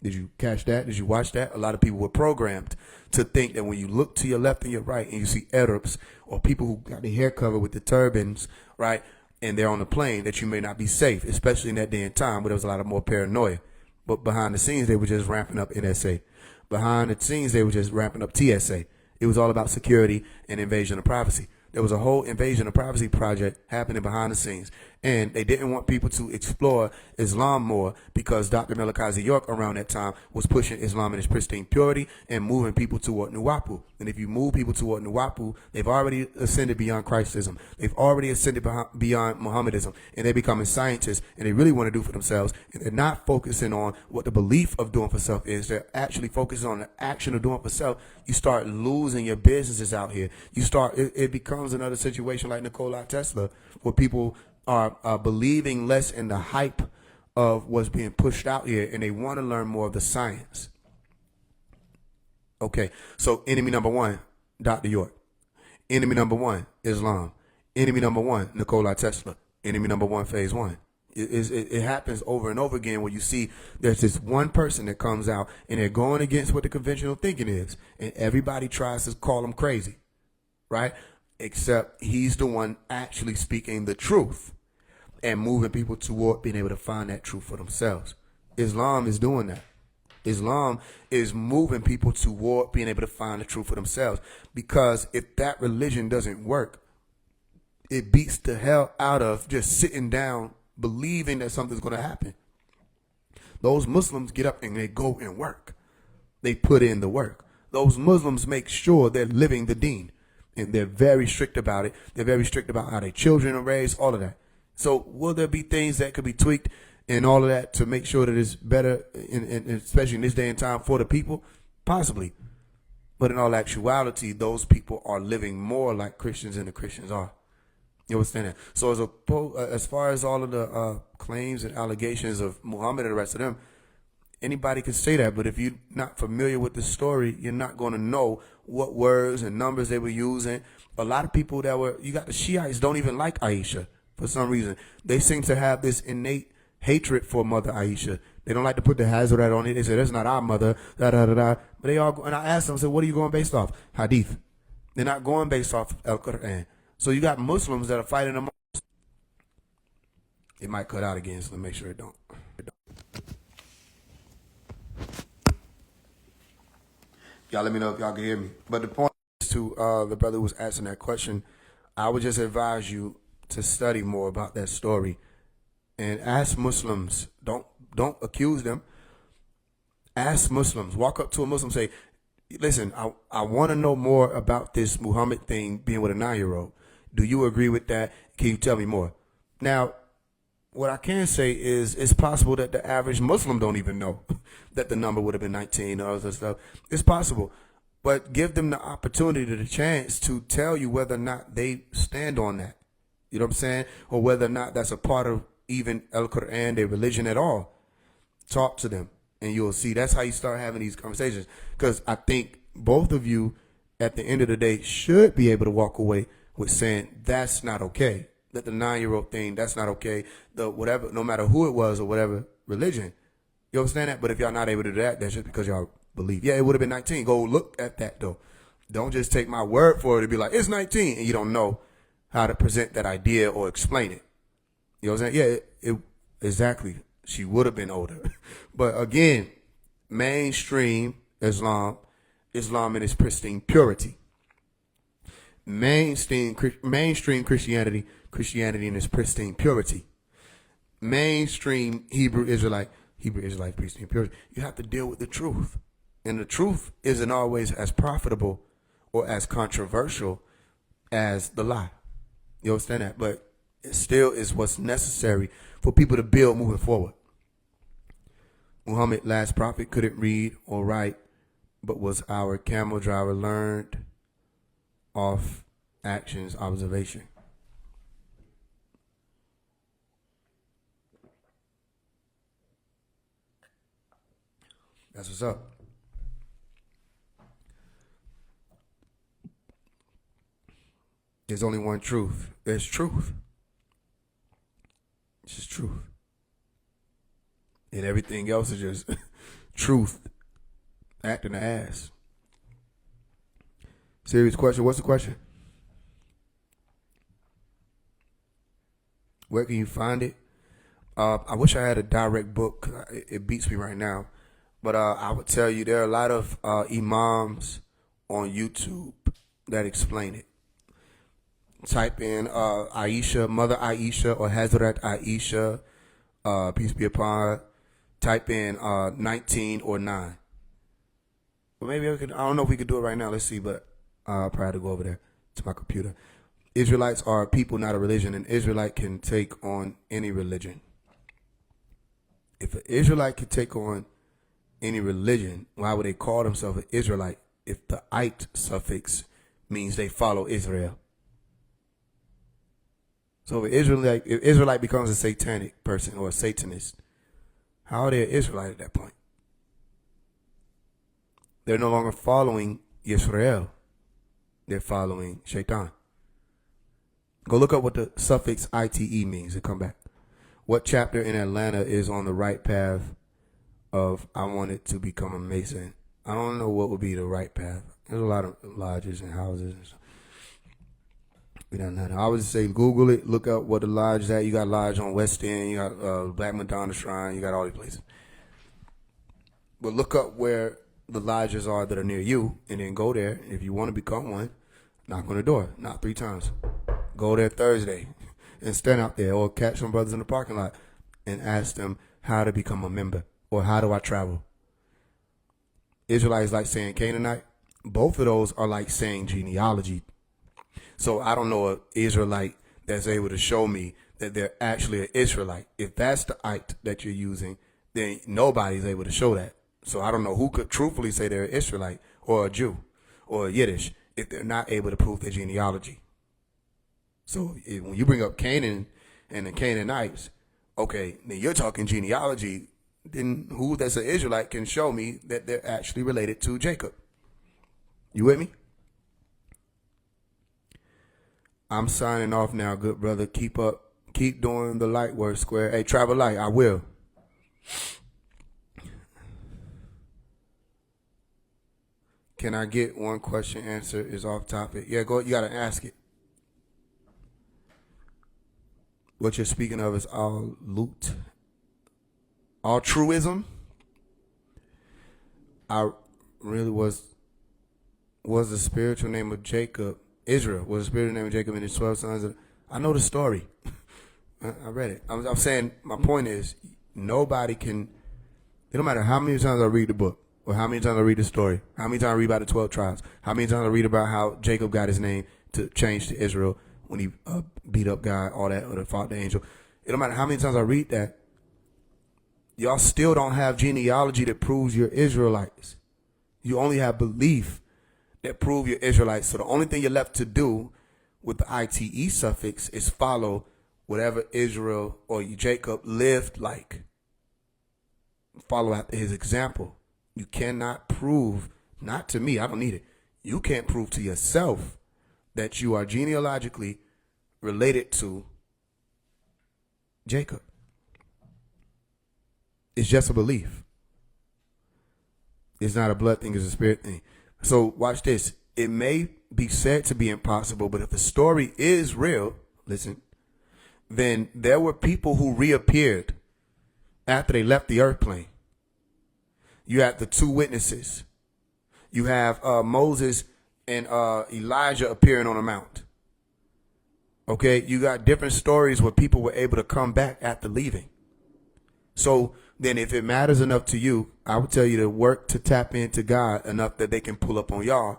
Did you catch that? Did you watch that? A lot of people were programmed to think that when you look to your left and your right and you see Arabs or people who got their hair covered with the turbans, right, and they're on the plane, that you may not be safe, especially in that day and time where there was a lot of more paranoia. But behind the scenes, they were just ramping up NSA. Behind the scenes, they were just ramping up TSA. It was all about security and invasion of privacy. There was a whole invasion of privacy project happening behind the scenes. And they didn't want people to explore Islam more because Dr. Malachi York around that time was pushing Islam in its pristine purity and moving people toward Nuwapu. And if you move people toward Nuwapu, they've already ascended beyond Christism. They've already ascended beyond Mohammedism. And they're becoming scientists and they really want to do for themselves. And they're not focusing on what the belief of doing for self is. They're actually focusing on the action of doing for self. You start losing your businesses out here. It becomes another situation like Nikola Tesla, where people are believing less in the hype of what's being pushed out here, and they want to learn more of the science. Okay, so enemy number one, Dr. York. Enemy number one, Islam. Enemy number one, Nikola Tesla. Enemy number one, Faise One. It happens over and over again where you see there's this one person that comes out and they're going against what the conventional thinking is, and everybody tries to call them crazy, right? Except he's the one actually speaking the truth. and moving people toward being able to find that truth for themselves. Islam is doing that. Islam is moving people toward being able to find the truth for themselves. Because if that religion doesn't work, it beats the hell out of just sitting down believing that something's going to happen. Those Muslims get up and they go and work. They put in the work. Those Muslims make sure they're living the deen. And they're very strict about it. They're very strict about how their children are raised, all of that. So will there be things that could be tweaked and all of that to make sure that it's better, especially in this day and time for the people? Possibly. But in all actuality, those people are living more like Christians than the Christians are. You understand that? So as far as all of the claims and allegations of Muhammad and the rest of them, anybody can say that. But if you're not familiar with the story, you're not going to know what words and numbers they were using. A lot of people you got the Shiites don't even like Aisha for some reason. They seem to have this innate hatred for Mother Aisha. They don't like to put the Hazrat on it. They say, that's not our mother, da-da-da-da. But they all, and I asked them, I said, what are you going based off? Hadith. They're not going based off Al-Quran. So you got Muslims that are fighting them. It might cut out again, so make sure it don't. Y'all let me know if y'all can hear me. But the point is to the brother who was asking that question, I would just advise you to study more about that story and ask Muslims. Don't accuse them. Ask Muslims. Walk up to a Muslim, say, listen, I want to know more about this Muhammad thing being with a 9-year-old. Do you agree with that? Can you tell me more? Now, what I can say is it's possible that the average Muslim don't even know that the number would have been 19 or other stuff. It's possible. But give them the opportunity, the chance to tell you whether or not they stand on that. You know what I'm saying? Or whether or not that's a part of even Al-Quran, their religion at all. Talk to them and you'll see. That's how you start having these conversations. Because I think both of you at the end of the day should be able to walk away with saying that's not okay. That the 9-year-old thing, that's not okay. The whatever, no matter who it was or whatever religion. You understand that? But if y'all not able to do that, that's just because y'all believe. Yeah, it would have been 19. Go look at that though. Don't just take my word for it and be like, it's 19. And you don't know how to present that idea or explain it. You know what I'm saying? Yeah, exactly. She would have been older. But again, mainstream Islam in its pristine purity. Mainstream Christianity in its pristine purity. Mainstream Hebrew Israelite pristine purity. You have to deal with the truth. And the truth isn't always as profitable or as controversial as the lie. You understand that? But it still is what's necessary for people to build moving forward. Muhammad, last prophet, couldn't read or write, but was our camel driver, learned off actions, observation. That's what's up. There's only one truth. There's truth. It's just truth. And everything else is just truth acting the ass. Serious question. What's the question? Where can you find it? I wish I had a direct book. It beats me right now. But I would tell you there are a lot of imams on YouTube that explain it. Type in Aisha, Mother Aisha, or Hazrat Aisha, peace be upon her. Type in 19 or 9. Well, maybe I don't know if we could do it right now. Let's see, but I'll probably have to go over there to my computer. Israelites are a people, not a religion. An Israelite can take on any religion. If an Israelite could take on any religion, why would they call themselves an Israelite if the "ite" suffix means they follow Israel? So if Israelite becomes a satanic person or a Satanist, how are they an Israelite at that point? They're no longer following Yisrael. They're following Shaitan. Go look up what the suffix "ite" means and come back. What chapter in Atlanta is on the right path of I wanted to become a Mason? I don't know what would be the right path. There's a lot of lodges and houses and stuff. We don't know. I would just say Google it, look up what the lodge is at. You got lodge on West End, you got Black Madonna Shrine, you got all these places. But look up where the lodges are that are near you, and then go there. If you want to become one, knock on the door. Knock 3 times. Go there Thursday and stand out there, or catch some brothers in the parking lot and ask them how to become a member, or how do I travel. Israelites like saying Canaanite. Both of those are like saying genealogy. So I don't know an Israelite that's able to show me that they're actually an Israelite. If that's the ite that you're using, then nobody's able to show that. So I don't know who could truthfully say they're an Israelite or a Jew or a Yiddish if they're not able to prove their genealogy. So when you bring up Canaan and the Canaanites, okay, then you're talking genealogy. Then who that's an Israelite can show me that they're actually related to Jacob? You with me? I'm signing off now, good brother. Keep up. Keep doing the light work, Square. Hey, travel light. I will. Can I get one question answered? Is off topic. Yeah, go. You got to ask it. What you're speaking of is all loot. Altruism. I really was the spiritual name of Jacob. Israel was the spiritual name of Jacob and his 12 sons. I know the story. I read it. I'm saying my point is nobody can. It don't matter how many times I read the book, or how many times I read the story, how many times I read about the 12 tribes, how many times I read about how Jacob got his name to change to Israel when he beat up God, all that, or fought the angel. It don't matter how many times I read that. Y'all still don't have genealogy that proves you're Israelites. You only have belief that prove you're Israelites. So the only thing you're left to do with the ite suffix is follow whatever Israel or Jacob lived like. Follow after his example. You cannot prove, not to me, I don't need it. You can't prove to yourself that you are genealogically related to Jacob. It's just a belief. It's not a blood thing, it's a spirit thing. So watch this. It may be said to be impossible, but if the story is real, listen, then there were people who reappeared after they left the earth plane. You have the 2 witnesses. You have Moses and Elijah appearing on a mount. Okay, you got different stories where people were able to come back after leaving. So then if it matters enough to you, I would tell you to work to tap into God enough that they can pull up on y'all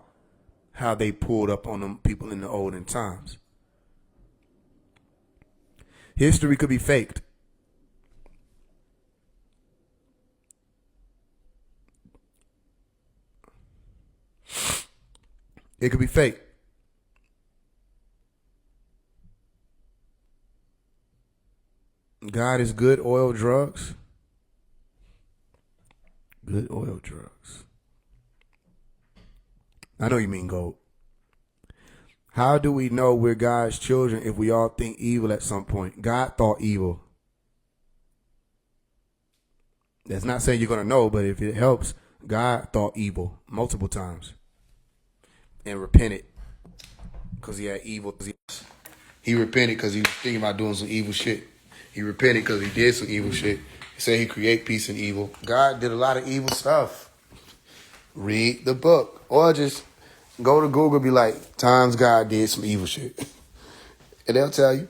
how they pulled up on them people in the olden times. History could be faked. It could be fake. God is good, oil, drugs. Good oil, drugs. I know you mean gold. How do we know we're God's children if we all think evil at some point? God thought evil. That's not saying you're going to know, but if it helps, God thought evil multiple times and repented because he had evil. He repented because he was thinking about doing some evil shit. He repented because he did some evil shit. He said he create peace and evil. God did a lot of evil stuff. Read the book. Or just go to Google and be like, times God did some evil shit. And they'll tell you.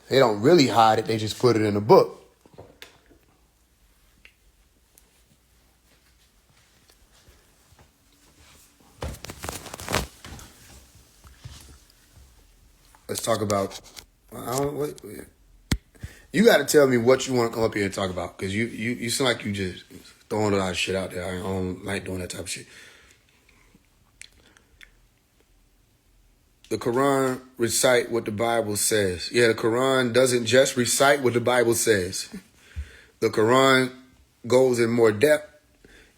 They don't really hide it. They just put it in a book. Let's talk about. You got to tell me what you want to come up here and talk about, because you seem like you just throwing a lot of shit out there. I don't like doing that type of shit. The Quran recite what the Bible says. Yeah, the Quran doesn't just recite what the Bible says. The Quran goes in more depth,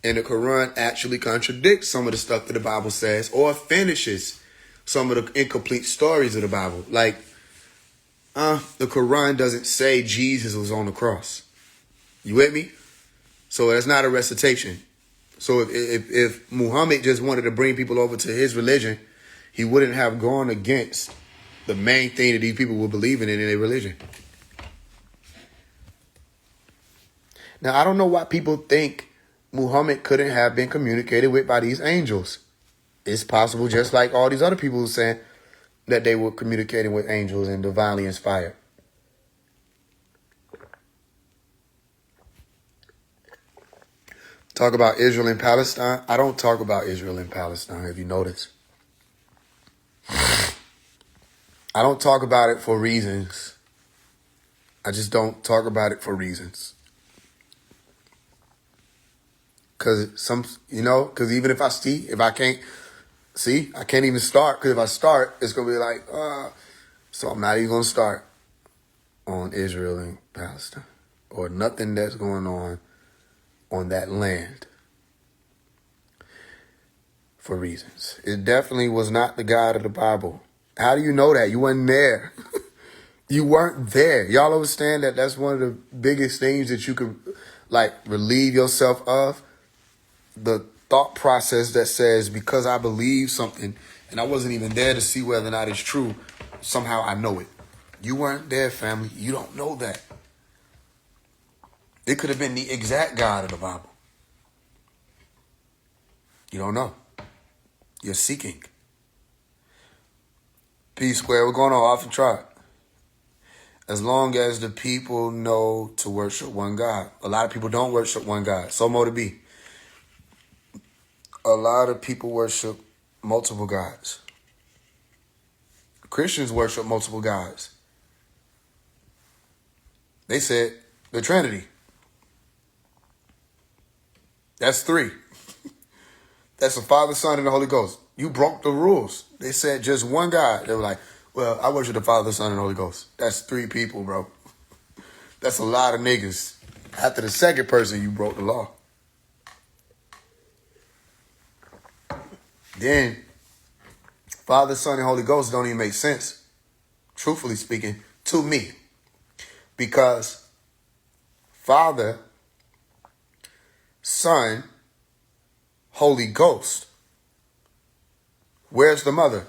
and the Quran actually contradicts some of the stuff that the Bible says, or finishes some of the incomplete stories of the Bible. Like, the Quran doesn't say Jesus was on the cross. You with me? So that's not a recitation. So if Muhammad just wanted to bring people over to his religion, he wouldn't have gone against the main thing that these people were believing in their religion. Now, I don't know why people think Muhammad couldn't have been communicated with by these angels. It's possible, just like all these other people who saying that they were communicating with angels and divinely inspired. Talk about Israel and Palestine. I don't talk about Israel and Palestine, if you notice. I don't talk about it for reasons. I just don't talk about it for reasons. Because even if I can't even start. Because if I start, it's going to be like, so I'm not even going to start on Israel and Palestine or nothing that's going on that land for reasons. It definitely was not the God of the Bible. How do you know that? You weren't there. You weren't there. Y'all understand that that's one of the biggest things that you could relieve yourself of? The thought process that says, because I believe something and I wasn't even there to see whether or not it's true, somehow I know it. You weren't there, family. You don't know that. It could have been the exact God of the Bible. You don't know. You're seeking. P square, we're going on off and try. As long as the people know to worship one God. A lot of people don't worship one God. So more to be. A lot of people worship multiple gods. Christians worship multiple gods. They said the Trinity. That's 3. That's the Father, Son, and the Holy Ghost. You broke the rules. They said just one God. They were like, well, I worship the Father, Son, and the Holy Ghost. That's 3 people, bro. That's a lot of niggas. After the second person, you broke the law. Then, Father, Son, and Holy Ghost don't even make sense, truthfully speaking, to me. Because Father, Son, Holy Ghost. Where's the mother?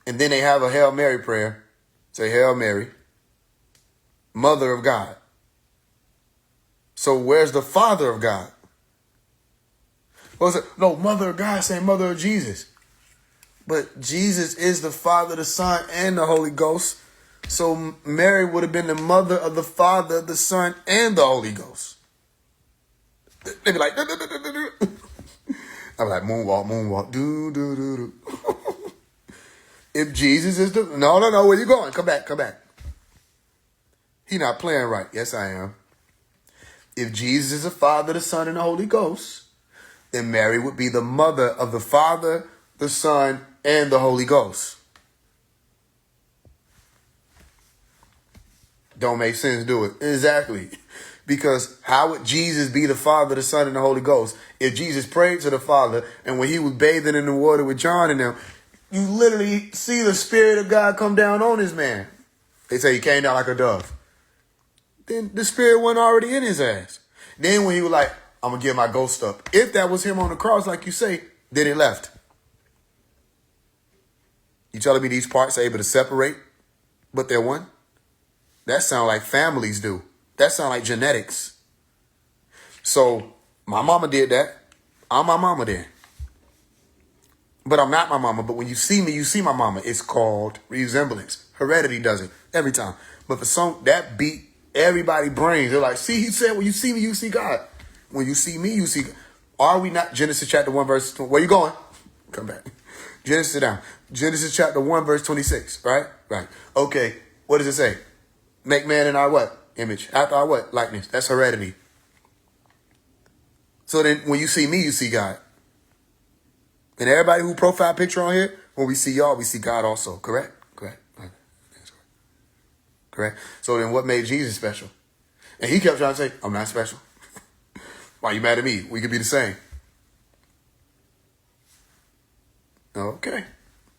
And then they have a Hail Mary prayer. Say, Hail Mary, Mother of God. So where's the Father of God? No, Mother of God saying Mother of Jesus. But Jesus is the Father, the Son, and the Holy Ghost. So Mary would have been the mother of the Father, the Son, and the Holy Ghost. They'd be like, I'm like, moonwalk, do. If Jesus is the... No, where you going? Come back. He not playing right. Yes, I am. If Jesus is the Father, the Son, and the Holy Ghost, then Mary would be the mother of the Father, the Son, and the Holy Ghost. Don't make sense, do it? Exactly. Because how would Jesus be the Father, the Son, and the Holy Ghost if Jesus prayed to the Father and when he was bathing in the water with John and them, you literally see the Spirit of God come down on this man. They say he came down like a dove. Then the Spirit wasn't already in his ass. Then when he was like, I'm going to get my ghost up. If that was him on the cross, like you say, then it left. You telling me these parts are able to separate, but they're one? That sound like families do. That sound like genetics. So my mama did that. I'm my mama then. But I'm not my mama. But when you see me, you see my mama. It's called resemblance. Heredity does it every time. But for some, that beat everybody's brains. They're like, see, he said, when you see me, you see God. When you see me, you see God. Are we not? Genesis chapter 1, verse 20. Where you going? Come back. Genesis, sit down. Genesis chapter 1, verse 26. Right? Right. Okay. What does it say? Make man in our what? Image. After our what? Likeness. That's heredity. So then when you see me, you see God. And everybody who profile picture on here, when we see y'all, we see God also. Correct? Correct. Correct. So then what made Jesus special? And he kept trying to say, I'm not special. Why you mad at me? We could be the same. Okay.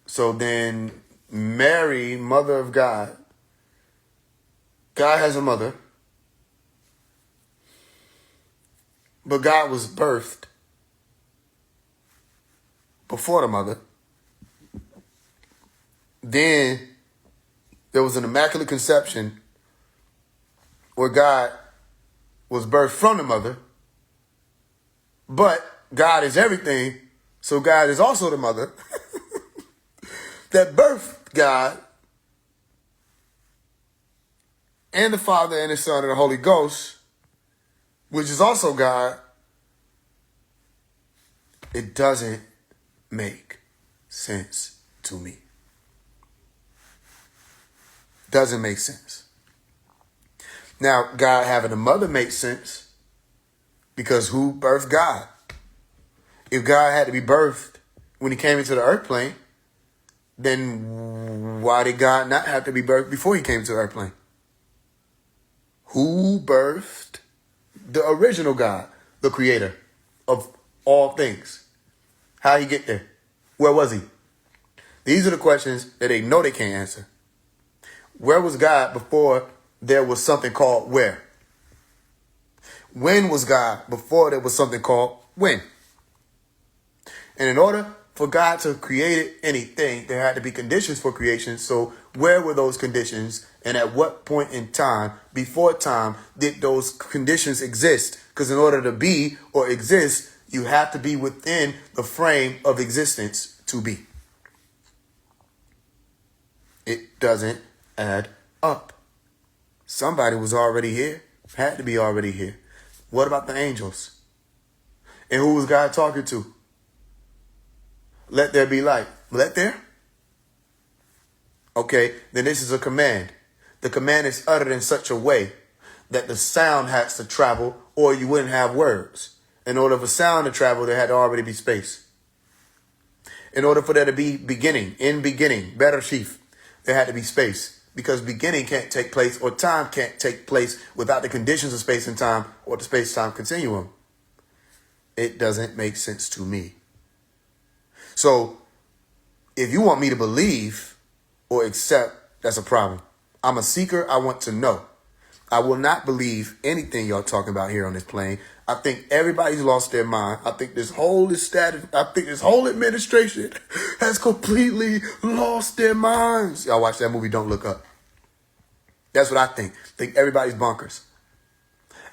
So then Mary, mother of God. God has a mother. But God was birthed before the mother. Then there was an immaculate conception where God was birthed from the mother. But God is everything, so God is also the mother that birthed God and the Father and the Son and the Holy Ghost, which is also God. It doesn't make sense to me. Doesn't make sense. Now, God having a mother makes sense because who birthed God? If God had to be birthed when he came into the earth plane, then why did God not have to be birthed before he came to the earth plane? Who birthed the original God, the creator of all things? How did he get there? Where was he? These are the questions that they know they can't answer. Where was God before there was something called where? When was God before there was something called when? And in order for God to create anything, there had to be conditions for creation. So where were those conditions? And at what point in time, before time, did those conditions exist? Because in order to be or exist, you have to be within the frame of existence to be. It doesn't add up. Somebody was already here, had to be already here. What about the angels? And who was God talking to? Let there be light. Let there? Okay, then this is a command. The command is uttered in such a way that the sound has to travel or you wouldn't have words. In order for sound to travel, there had to already be space. In order for there to be beginning, better chief, there had to be space. Because beginning can't take place or time can't take place without the conditions of space and time or the space-time continuum. It doesn't make sense to me. So if you want me to believe or accept, that's a problem. I'm a seeker. I want to know. I will not believe anything y'all talking about here on this plane. I think everybody's lost their mind. I think this whole administration has completely lost their minds. Y'all watch that movie, Don't Look Up. That's what I think. I think everybody's bonkers.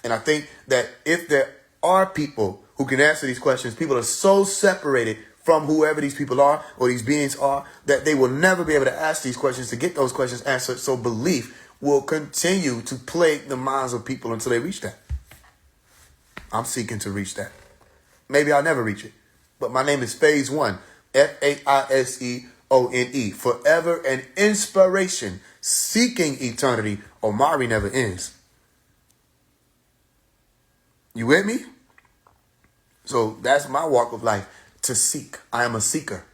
And I think that if there are people who can answer these questions, people are so separated from whoever these people are or these beings are that they will never be able to ask these questions to get those questions answered. So belief will continue to plague the minds of people until they reach that. I'm seeking to reach that. Maybe I'll never reach it. But my name is Faise One, Faiseone, forever an inspiration, seeking eternity. Omari never ends. You with me? So that's my walk of life, to seek. I am a seeker.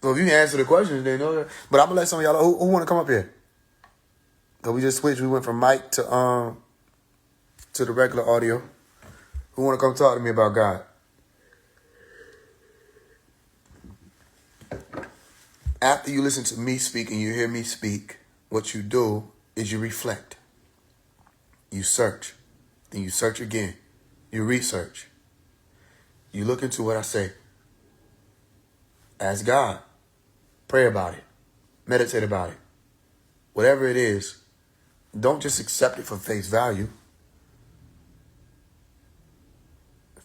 So if you can answer the questions, then know that. But I'm gonna let some of y'all who want to come up here. So we just switched. We went from mic to the regular audio. Who want to come talk to me about God? After you listen to me speak and you hear me speak, what you do is you reflect. You search. Then you search again. You research. You look into what I say. Ask God. Pray about it. Meditate about it. Whatever it is, don't just accept it for face value.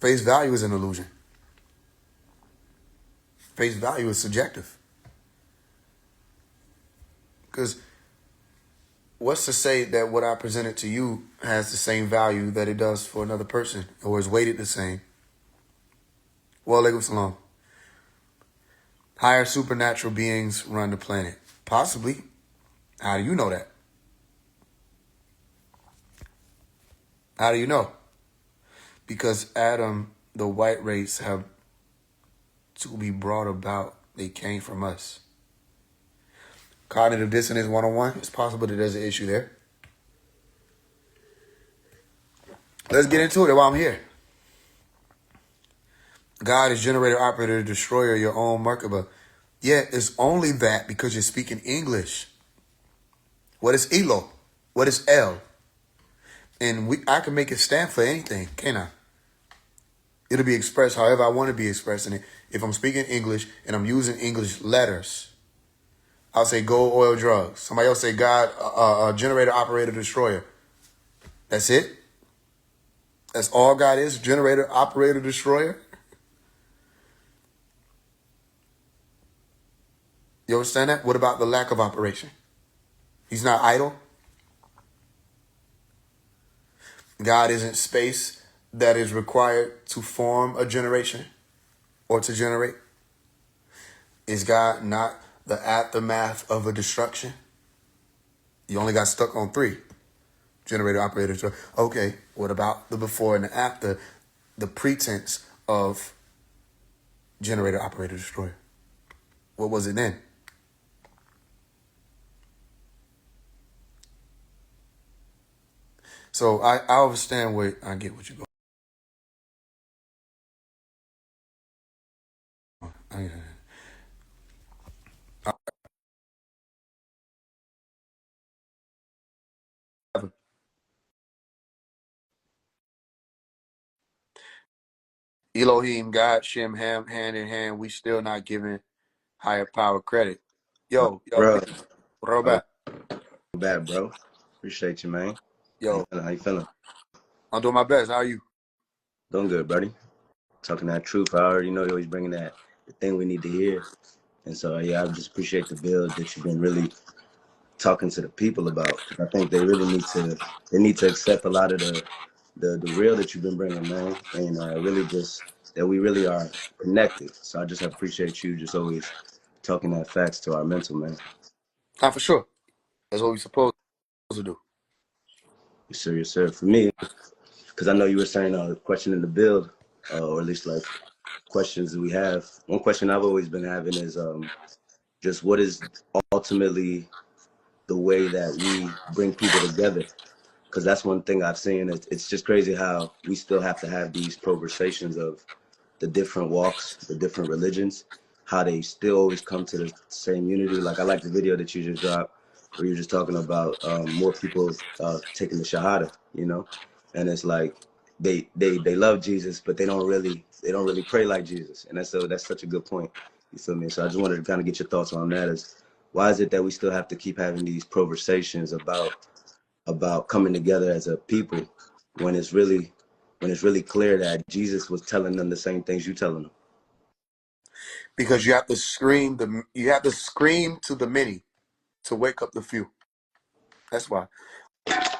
Face value is an illusion. Face value is subjective. Because what's to say that what I presented to you has the same value that it does for another person or is weighted the same? Well, alaikum salam. Higher supernatural beings run the planet. Possibly. How do you know that? How do you know? Because Adam, the white race, have to be brought about. They came from us. Cognitive dissonance 101. It's possible that there's an issue there. Let's get into it while I'm here. God is generator, operator, destroyer, your own Merkaba. Yeah, it's only that because you're speaking English. What is Elo? What is L? And I can make it stand for anything, can I? It'll be expressed however I want to be expressing it. If I'm speaking English and I'm using English letters, I'll say gold, oil, drugs. Somebody else say God, generator, operator, destroyer. That's it. That's all God is. Generator, operator, destroyer. You understand that? What about the lack of operation? He's not idle. God isn't space that is required to form a generation or to generate. Is God not the aftermath of a destruction? You only got stuck on 3. Generator, operator, destroyer. Okay, what about the before and the after? The pretense of generator, operator, destroyer. What was it then? So I understand where I get what you go. Elohim, God, Shem, Ham, hand in hand. We still not giving higher power credit. Yo, Bro, oh, Robert. bad, bro. Appreciate you, man. How you Yo, feeling? How you feeling? I'm doing my best. How are you? Doing good, buddy. Talking that truth. I already know you're always bringing that the thing we need to hear. And so, yeah, I just appreciate the build that you've been really talking to the people about. I think they really need to accept a lot of the real that you've been bringing, man, and really just that we really are connected. So I just appreciate you just always talking that facts to our mental, man. For sure. That's what we supposed to do. Yes, sir. For me, because I know you were saying a question in the build, or at least like questions that we have. One question I've always been having is just what is ultimately the way that we bring people together? Because that's one thing I've seen. It's just crazy how we still have to have these conversations of the different walks, the different religions, how they still always come to the same unity. Like I like the video that you just dropped where you're just talking about more people taking the Shahada, you know, and it's like they love Jesus, but they don't really pray like Jesus, and that's such a good point. You feel me? So I just wanted to kind of get your thoughts on that. Is why is it that we still have to keep having these conversations about coming together as a people when it's really clear that Jesus was telling them the same things you telling them. Because you have to scream to the many to wake up the few. That's why.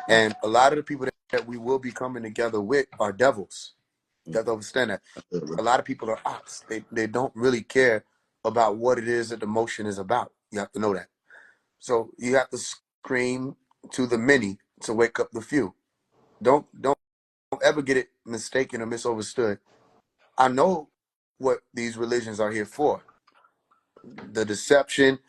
And a lot of the people that we will be coming together with are devils. You have to understand that. A lot of people are ops. They don't really care about what it is that the motion is about. You have to know that. So you have to scream to the many to wake up the few. Don't ever get it mistaken or misunderstood. I know what these religions are here for. The deception,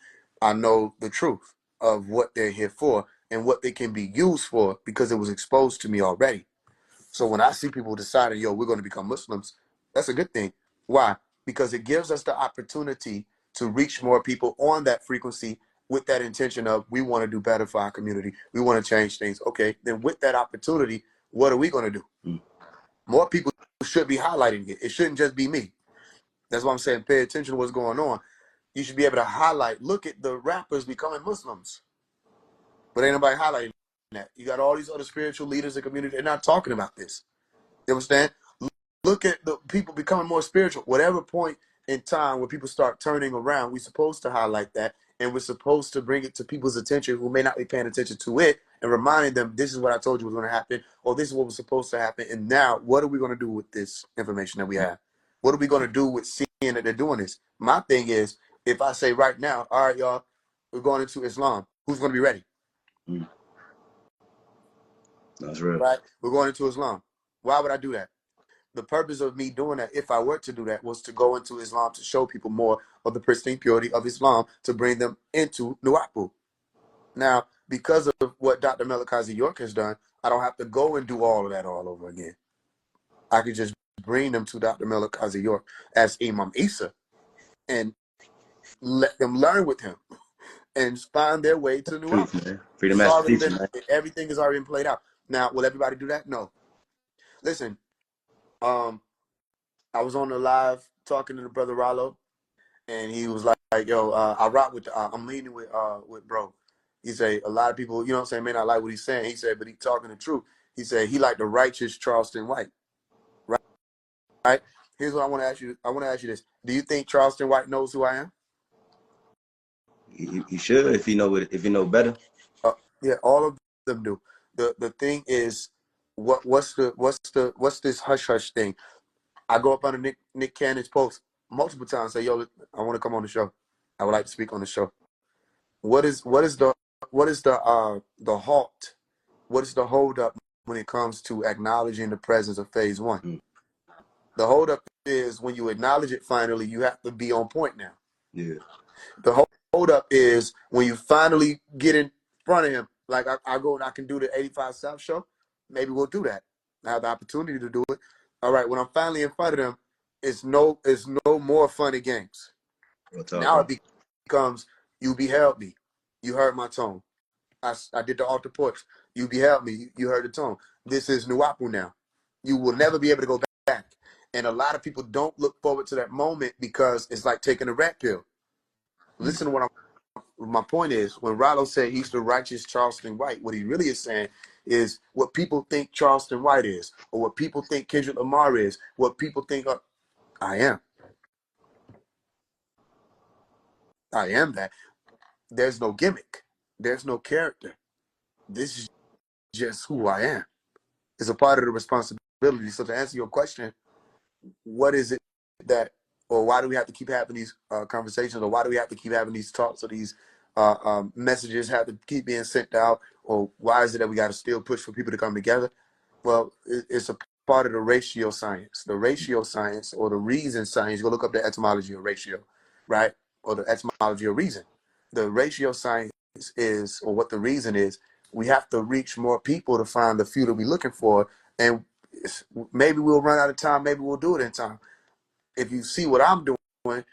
I know the truth of what they're here for and what they can be used for because it was exposed to me already. So when I see people deciding, yo, we're going to become Muslims, that's a good thing. Why? Because it gives us the opportunity to reach more people on that frequency with that intention of we want to do better for our community. We want to change things. Okay, then with that opportunity, what are we going to do? More people should be highlighting it. It shouldn't just be me. That's why I'm saying pay attention to what's going on. You should be able to highlight, look at the rappers becoming Muslims. But ain't nobody highlighting that. You got all these other spiritual leaders in the community, they're not talking about this. You understand? Look at the people becoming more spiritual. Whatever point in time where people start turning around, we're supposed to highlight that, and we're supposed to bring it to people's attention who may not be paying attention to it, and reminding them this is what I told you was going to happen, or this is what was supposed to happen. And now, what are we going to do with this information that we have? What are we going to do with seeing that they're doing this? My thing is, if I say right now, all right, y'all, we're going into Islam, who's going to be ready? That's real. Right? We're going into Islam. Why would I do that? The purpose of me doing that, if I were to do that, was to go into Islam to show people more of the pristine purity of Islam to bring them into Nuwapu. Now, because of what Dr. Melikazi York has done, I don't have to go and do all of that all over again. I could just bring them to Dr. Melikazi York as Imam Isa and let them learn with him and find their way to Truth, Nuwapu. man. Freedom It's master already teacher, been, man. everything has already been played out. Now, will everybody do that? No. Listen, I was on the live talking to the brother Rollo, and he was like yo, I rock with, I'm leaning with bro. He said a lot of people, you know what I'm saying, may not like what he's saying. He said, but he talking the truth. He said he like the righteous Charleston White, right? Right. Here's what I want to ask you. I want to ask you this: do you think Charleston White knows who I am? He should if he know it, if he know better. Yeah, all of them do. The thing is, what's this hush hush thing? I go up under Nick Cannon's post multiple times. Say, yo, I want to come on the show. I would like to speak on the show. What is the halt? What is the hold up when it comes to acknowledging the presence of Phase One? Mm. The hold up is when you acknowledge it finally, you have to be on point now. Yeah. The hold up is when you finally get in front of him. Like I go and I can do the 85 South show. Maybe we'll do that. I have the opportunity to do it. All right. When I'm finally in front of them, it's no more funny games. What's up, Now bro? it becomes, you beheld me. You heard my tone. I did the altar porch. You beheld me. You heard the tone. This is Nuapu now. You will never be able to go back. And a lot of people don't look forward to that moment because it's like taking a rat pill. Mm. Listen to what my point is. When Rollo said he's the righteous Charleston White, what he really is saying is what people think Charleston White is, or what people think Kendrick Lamar is, what people think I am. I am that. There's no gimmick. There's no character. This is just who I am. It's a part of the responsibility. So to answer your question, what is it that, or why do we have to keep having these conversations, or why do we have to keep having these talks, or these messages have to keep being sent out, or why is it that we got to still push for people to come together? Well, it's a part of the ratio science. The ratio science, or the reason science, go look up the etymology of ratio, right? Or the etymology of reason. The ratio science is, or what the reason is, we have to reach more people to find the few that we're looking for. And maybe we'll run out of time. Maybe we'll do it in time. If you see what I'm doing,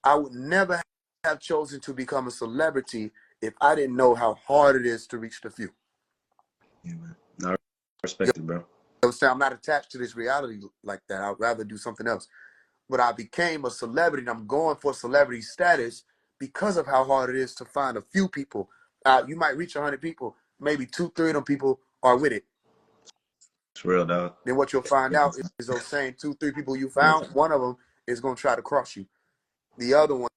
I would never have chosen to become a celebrity if I didn't know how hard it is to reach the few. Yeah, man. I respect it, bro. I'm not attached to this reality like that. I'd rather do something else. But I became a celebrity, and I'm going for celebrity status because of how hard it is to find a few people. You might reach 100 people, maybe 2-3 of them people are with it. It's real, dog. Then what you'll find out is those same 2-3 people you found, one of them is going to try to cross you. The other one,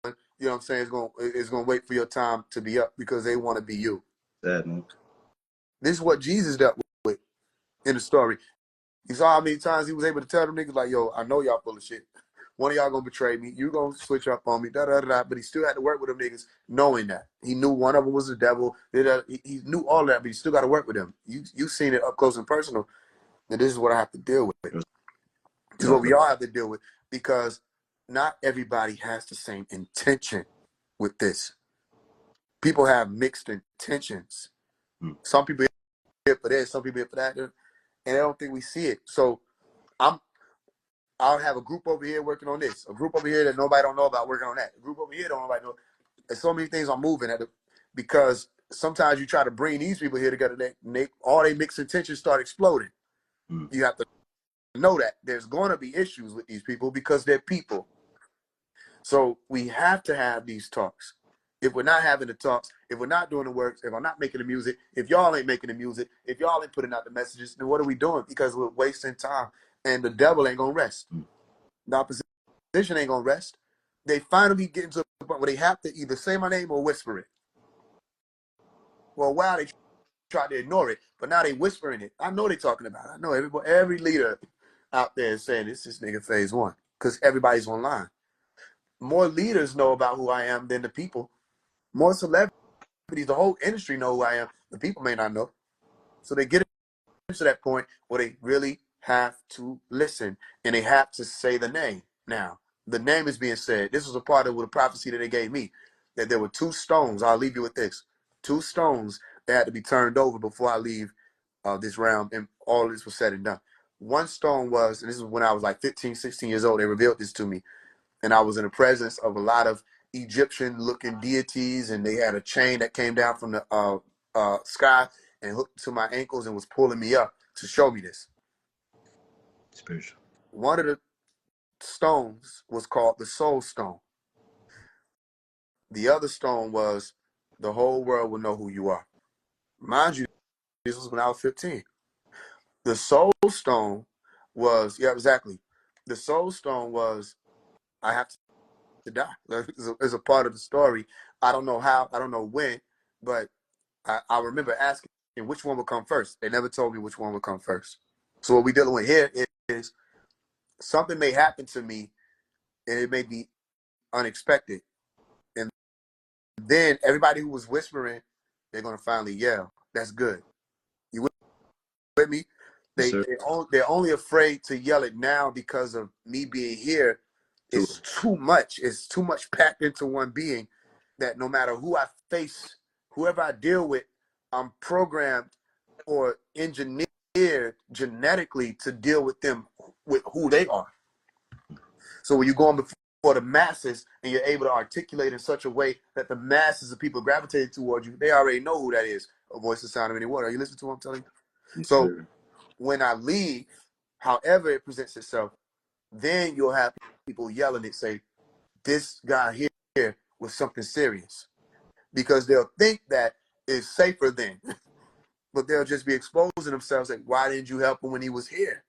you know what I'm saying, is going to wait for your time to be up because they want to be you. Sad, man. This is what Jesus dealt with in the story. You saw how many times he was able to tell them niggas like, yo, I know y'all full of shit. One of y'all gonna betray me. You gonna switch up on me. Da da da. But he still had to work with them niggas, knowing that he knew one of them was the devil. He knew all that, but he still got to work with them. You seen it up close and personal, and this is what I have to deal with. This is what we all have to deal with because not everybody has the same intention with this. People have mixed intentions. Some people here for this, some people here for that, and I don't think we see it. So I'll have a group over here working on this, a group over here that nobody don't know about working on that, a group over here don't nobody know. There's so many things are moving at it because sometimes you try to bring these people here together, all they mixed intentions start exploding. You have to know that there's going to be issues with these people because they're people. So we have to have these talks. If we're not having the talks, if we're not doing the works, if I'm not making the music, if y'all ain't making the music, if y'all ain't putting out the messages, then what are we doing? Because we're wasting time, and the devil ain't gonna rest. The opposition ain't gonna rest. They finally get into a point where they have to either say my name or whisper it. Well, while they try to ignore it, but now they whispering it. I know they talking about it. I know every leader out there is saying this nigga Faise One because everybody's online. More leaders know about who I am than the people. More celebrities, the whole industry know who I am. The people may not know. So they get to that point where they really have to listen and they have to say the name. Now, the name is being said. This was a part of the prophecy that they gave me, that there were 2 stones. I'll leave you with this. 2 stones that had to be turned over before I leave this realm, and all this was said and done. One stone was, and this is when I was like 15, 16 years old, they revealed this to me, and I was in the presence of a lot of Egyptian-looking deities, and they had a chain that came down from the sky and hooked to my ankles and was pulling me up to show me this. Spiritual. One of the stones was called the soul stone. The other stone was the whole world will know who you are. Mind you, this was when I was 15. The soul stone was, yeah, exactly. The soul stone was, I have to die. It's a part of the story. I don't know how, I don't know when, but I remember asking which one would come first. They never told me which one would come first. So what we're dealing with here is something may happen to me and it may be unexpected. And then everybody who was whispering, they're going to finally yell. That's good. You with me? Yes, sir. They're only afraid to yell it now because of me being here. It's too much. It's too much packed into one being that no matter who I face, whoever I deal with, I'm programmed or engineered genetically to deal with them with who they are. So when you're going before the masses and you're able to articulate in such a way that the masses of people gravitating towards you, they already know who that is. A voice, the sound of any water. Are you listening to what I'm telling you? Yes, So sir. when I leave, however it presents itself, then you'll have people yelling it, say, this guy here was something serious. Because they'll think that it's safer then. But they'll just be exposing themselves like, why didn't you help him when he was here?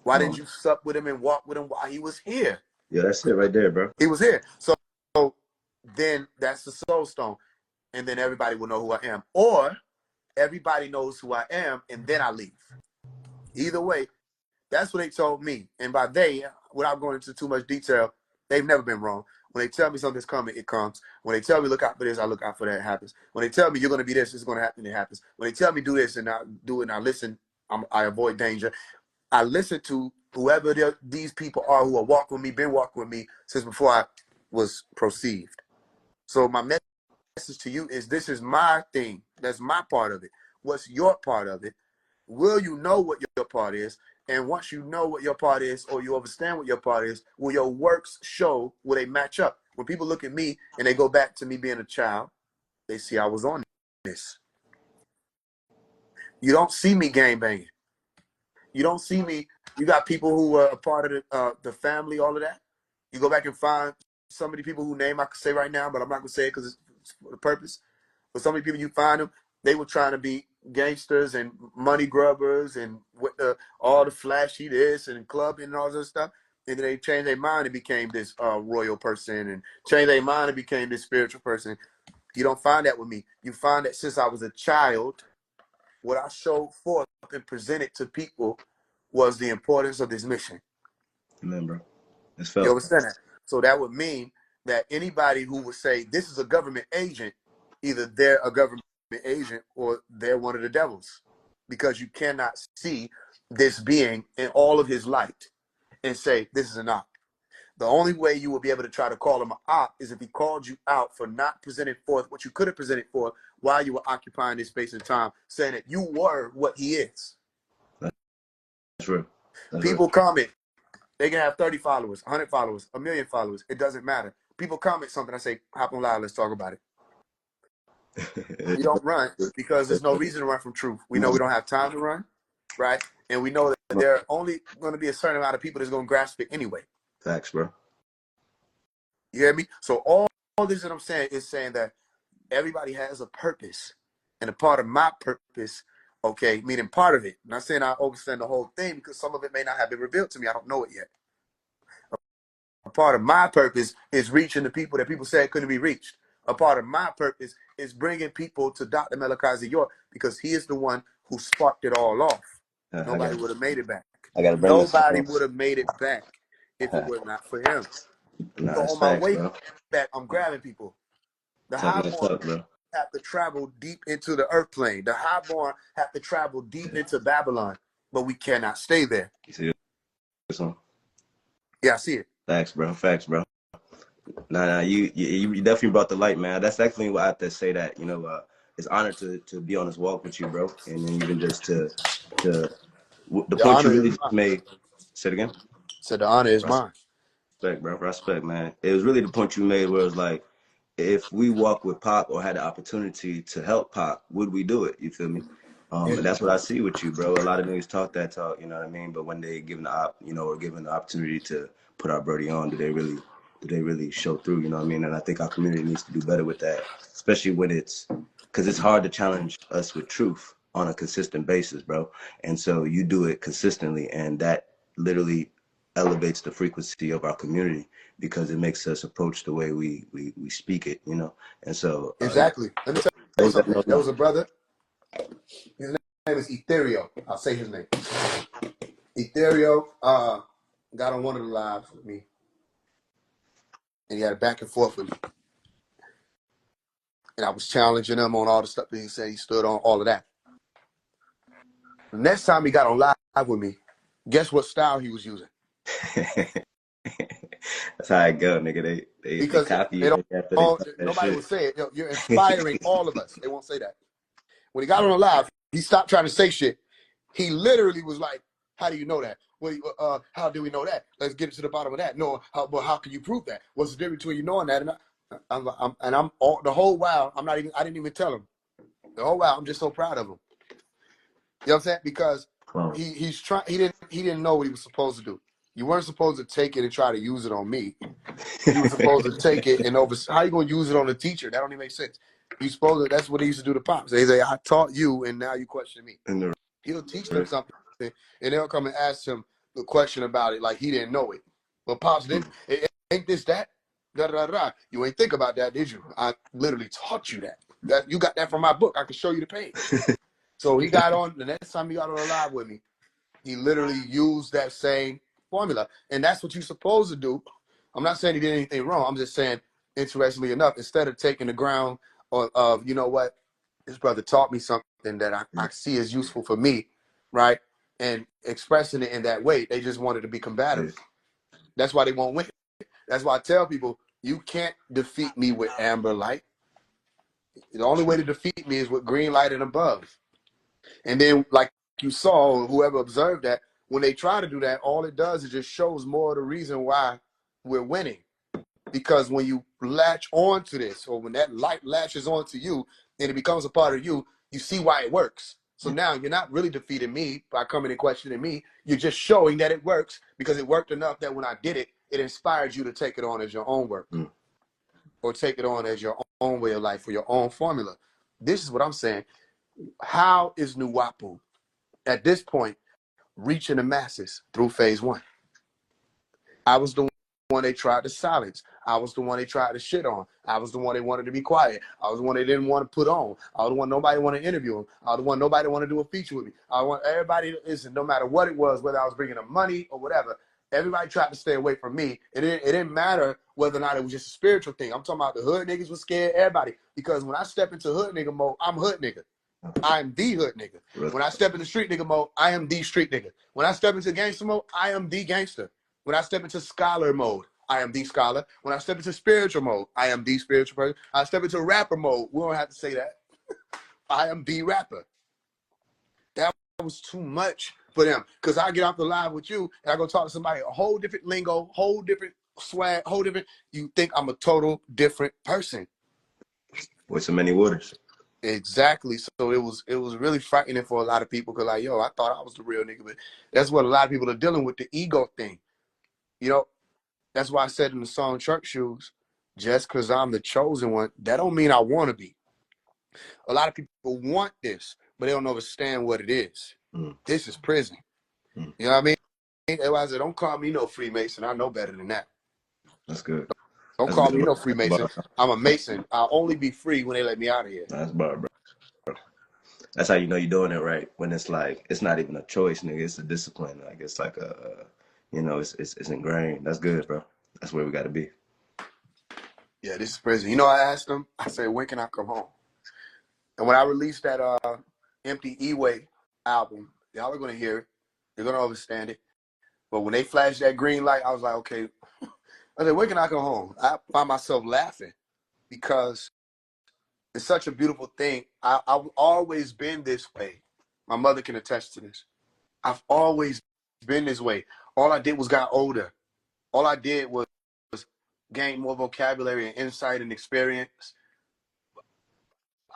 Why didn't you sup with him and walk with him while he was here? Yeah, that's it right there, bro. He was here. So then that's the soul stone. And then everybody will know who I am. Or everybody knows who I am and then I leave. Either way, that's what they told me. And by they, without going into too much detail, they've never been wrong. When they tell me something's coming, it comes. When they tell me look out for this, I look out for that, it happens. When they tell me you're going to be this, it's going to happen, it happens. When they tell me do this and I do it and I listen, I avoid danger. I listen to whoever these people are who are walking with me, been walking with me since before I was perceived. So my message to you is this is my thing. That's my part of it. What's your part of it? Will you know what your part is? And once you know what your part is, or you understand what your part is, will your works show, will they match up? When people look at me and they go back to me being a child, they see I was on this. You don't see me gang banging. You don't see me. You got people who were a part of the family, all of that. You go back and find some of the people whose name I could say right now, but I'm not going to say it because it's for the purpose. But some of the people you find them, they were trying to be gangsters and money grubbers and with all the flashy this and clubbing and all this stuff. And then they changed their mind and became this royal person and changed their mind and became this spiritual person. You don't find that with me. You find that since I was a child, what I showed forth and presented to people was the importance of this mission. Amen, bro. It's You felt. understand that? So that would mean that anybody who would say this is a government agent, either they're a government agent or they're one of the devils, because you cannot see this being in all of his light and say this is an op. The only way you will be able to try to call him an op is if he called you out for not presenting forth what you could have presented forth while you were occupying this space and time, saying that you were what he is. That's real. That's real. People comment. They can have 30 followers, 100 followers, 1,000,000 followers. It doesn't matter. People comment something. I say, hop on live. Let's talk about it. We don't run because there's no reason to run from truth. We know we don't have time to run, right? And we know that there are only going to be a certain amount of people that's going to grasp it anyway. Facts, bro. You hear me? So all this that I'm saying is saying that everybody has a purpose. And a part of my purpose, okay, meaning part of it. I'm not saying I understand the whole thing because some of it may not have been revealed to me. I don't know it yet. A part of my purpose is reaching the people that people said couldn't be reached. A part of my purpose is bringing people to Dr. Malachi York because he is the one who sparked it all off. Nobody would have made it back. I got to bring this Nobody up. would have made it back if it were not for him. Nah, So that's on my facts, way bro. back, I'm grabbing people. The Talking this highborn up, bro. have to travel deep into the earth plane. The highborn have to travel deep into Babylon, but we cannot stay there. You see this one? Yeah, I see it. Facts, bro. Facts, bro. Nah, you definitely brought the light, man. That's definitely what I have to say that, it's honored to be on this walk with you, bro. And then even just to the The point you honor really is just mine. made. Say it again. So the honor is mine. Respect, bro. Respect, man. It was really the point you made where it was like, if we walk with Pop or had the opportunity to help Pop, would we do it? You feel me? And that's what I see with you, bro. A lot of niggas talk that talk, you know what I mean? But when they given or given the opportunity to put our birdie on, do they really show through, you know what I mean? And I think our community needs to do better with that, especially when because it's hard to challenge us with truth on a consistent basis, bro. And so you do it consistently, and that literally elevates the frequency of our community because it makes us approach the way we speak it, you know? And so Exactly. Let me tell you those that something. know, There know. was a brother. His name is Ethereal. I'll say his name. Ethereal got on one of the lives with me, and he had a back and forth with me. And I was challenging him on all the stuff that he said he stood on, all of that. The next time he got on live with me, guess what style he was using? That's how it go, nigga. They Because copy they you don't, after they talk that nobody will shit. say it. You're inspiring all of us. They won't say that. When he got on the live, he stopped trying to say shit. He literally was like, "How do you know that? Well, how do we know that? Let's get to the bottom of that. No, how can you prove that? What's the difference between you knowing that?" And I'm all, the whole while, I didn't even tell him. The whole while, I'm just so proud of him. You know what I'm saying? Because he didn't know what he was supposed to do. You weren't supposed to take it and try to use it on me. You were supposed to take it and how you gonna use it on the teacher? That don't even make sense. You supposed to, that's what he used to do to Pops. They say, I taught you and now you question me. He'll teach them something and they'll come and ask him the question about it like he didn't know it. But Pops didn't, ain't this that? Da, da, da, da. You ain't think about that, did you? I literally taught you that. You got that from my book. I can show you the page. So he got on, the next time he got on a live with me, he literally used that same formula. And that's what you're supposed to do. I'm not saying he did anything wrong. I'm just saying, interestingly enough, instead of taking the ground of, you know what, this brother taught me something that I see as useful for me, right? And expressing it in that way, they just wanted to be combative. That's why they won't win. That's why I tell people, you can't defeat me with amber light. The only way to defeat me is with green light and above. And then, like you saw, whoever observed that, when they try to do that, all it does is just shows more of the reason why we're winning. Because when you latch onto this, or when that light latches onto you and it becomes a part of you, you see why it works. So now you're not really defeating me by coming and questioning me. You're just showing that it works because it worked enough that when I did it, it inspired you to take it on as your own work or take it on as your own way of life or your own formula. This is what I'm saying. How is Nuwapu at this point reaching the masses through Faise One? I was the one they tried to silence. I was the one they tried to shit on. I was the one they wanted to be quiet. I was the one they didn't want to put on. I was the one nobody wanted to interview him. I was the one nobody wanted to do a feature with me. I want everybody, listen, no matter what it was, whether I was bringing them money or whatever, everybody tried to stay away from me. It didn't matter whether or not it was just a spiritual thing. I'm talking about the hood niggas was scared, everybody. Because when I step into hood nigga mode, I'm hood nigga. I am the hood nigga. When I step into street nigga mode, I am the street nigga. When I step into gangster mode, I am the gangster. When I step into scholar mode, I am the scholar. When I step into spiritual mode, I am the spiritual person. I step into rapper mode. We don't have to say that. I am the rapper. That was too much for them. Because I get off the live with you and I go talk to somebody, a whole different lingo, whole different swag, whole different. You think I'm a total different person. With so many waters. Exactly. So it was really frightening for a lot of people because, like, yo, I thought I was the real nigga. But that's what a lot of people are dealing with, the ego thing. You know, that's why I said in the song Church Shoes, just because I'm the chosen one, that don't mean I want to be. A lot of people want this, but they don't understand what it is. This is prison. You know what I mean? That's why I said, don't call me no Freemason. I know better than that. That's good. Don't That's call me good. no Freemason. I'm a Mason. I'll only be free when they let me out of here. That's bar, bro. That's how you know you're doing it right. When it's like, it's not even a choice, nigga. It's a discipline. Like, it's like it's ingrained. That's good, bro. That's where we got to be. Yeah, this is prison. You know, I asked them, I said, when can I come home? And when I released that Empty E-Way album, y'all are going to hear it. You're going to understand it. But when they flashed that green light, I was like, okay. I said, when can I come home? I find myself laughing because it's such a beautiful thing. I've always been this way. My mother can attest to this. I've always been this way. All I did was got older. All I did was gain more vocabulary and insight and experience.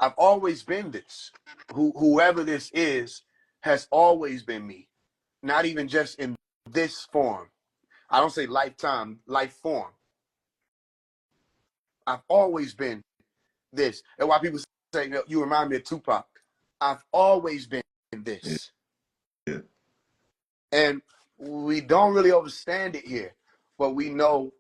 I've always been this. Whoever this is has always been me. Not even just in this form. I don't say lifetime, life form. I've always been this. And why people say, you remind me of Tupac. I've always been this. Yeah. And we don't really understand it here, but we know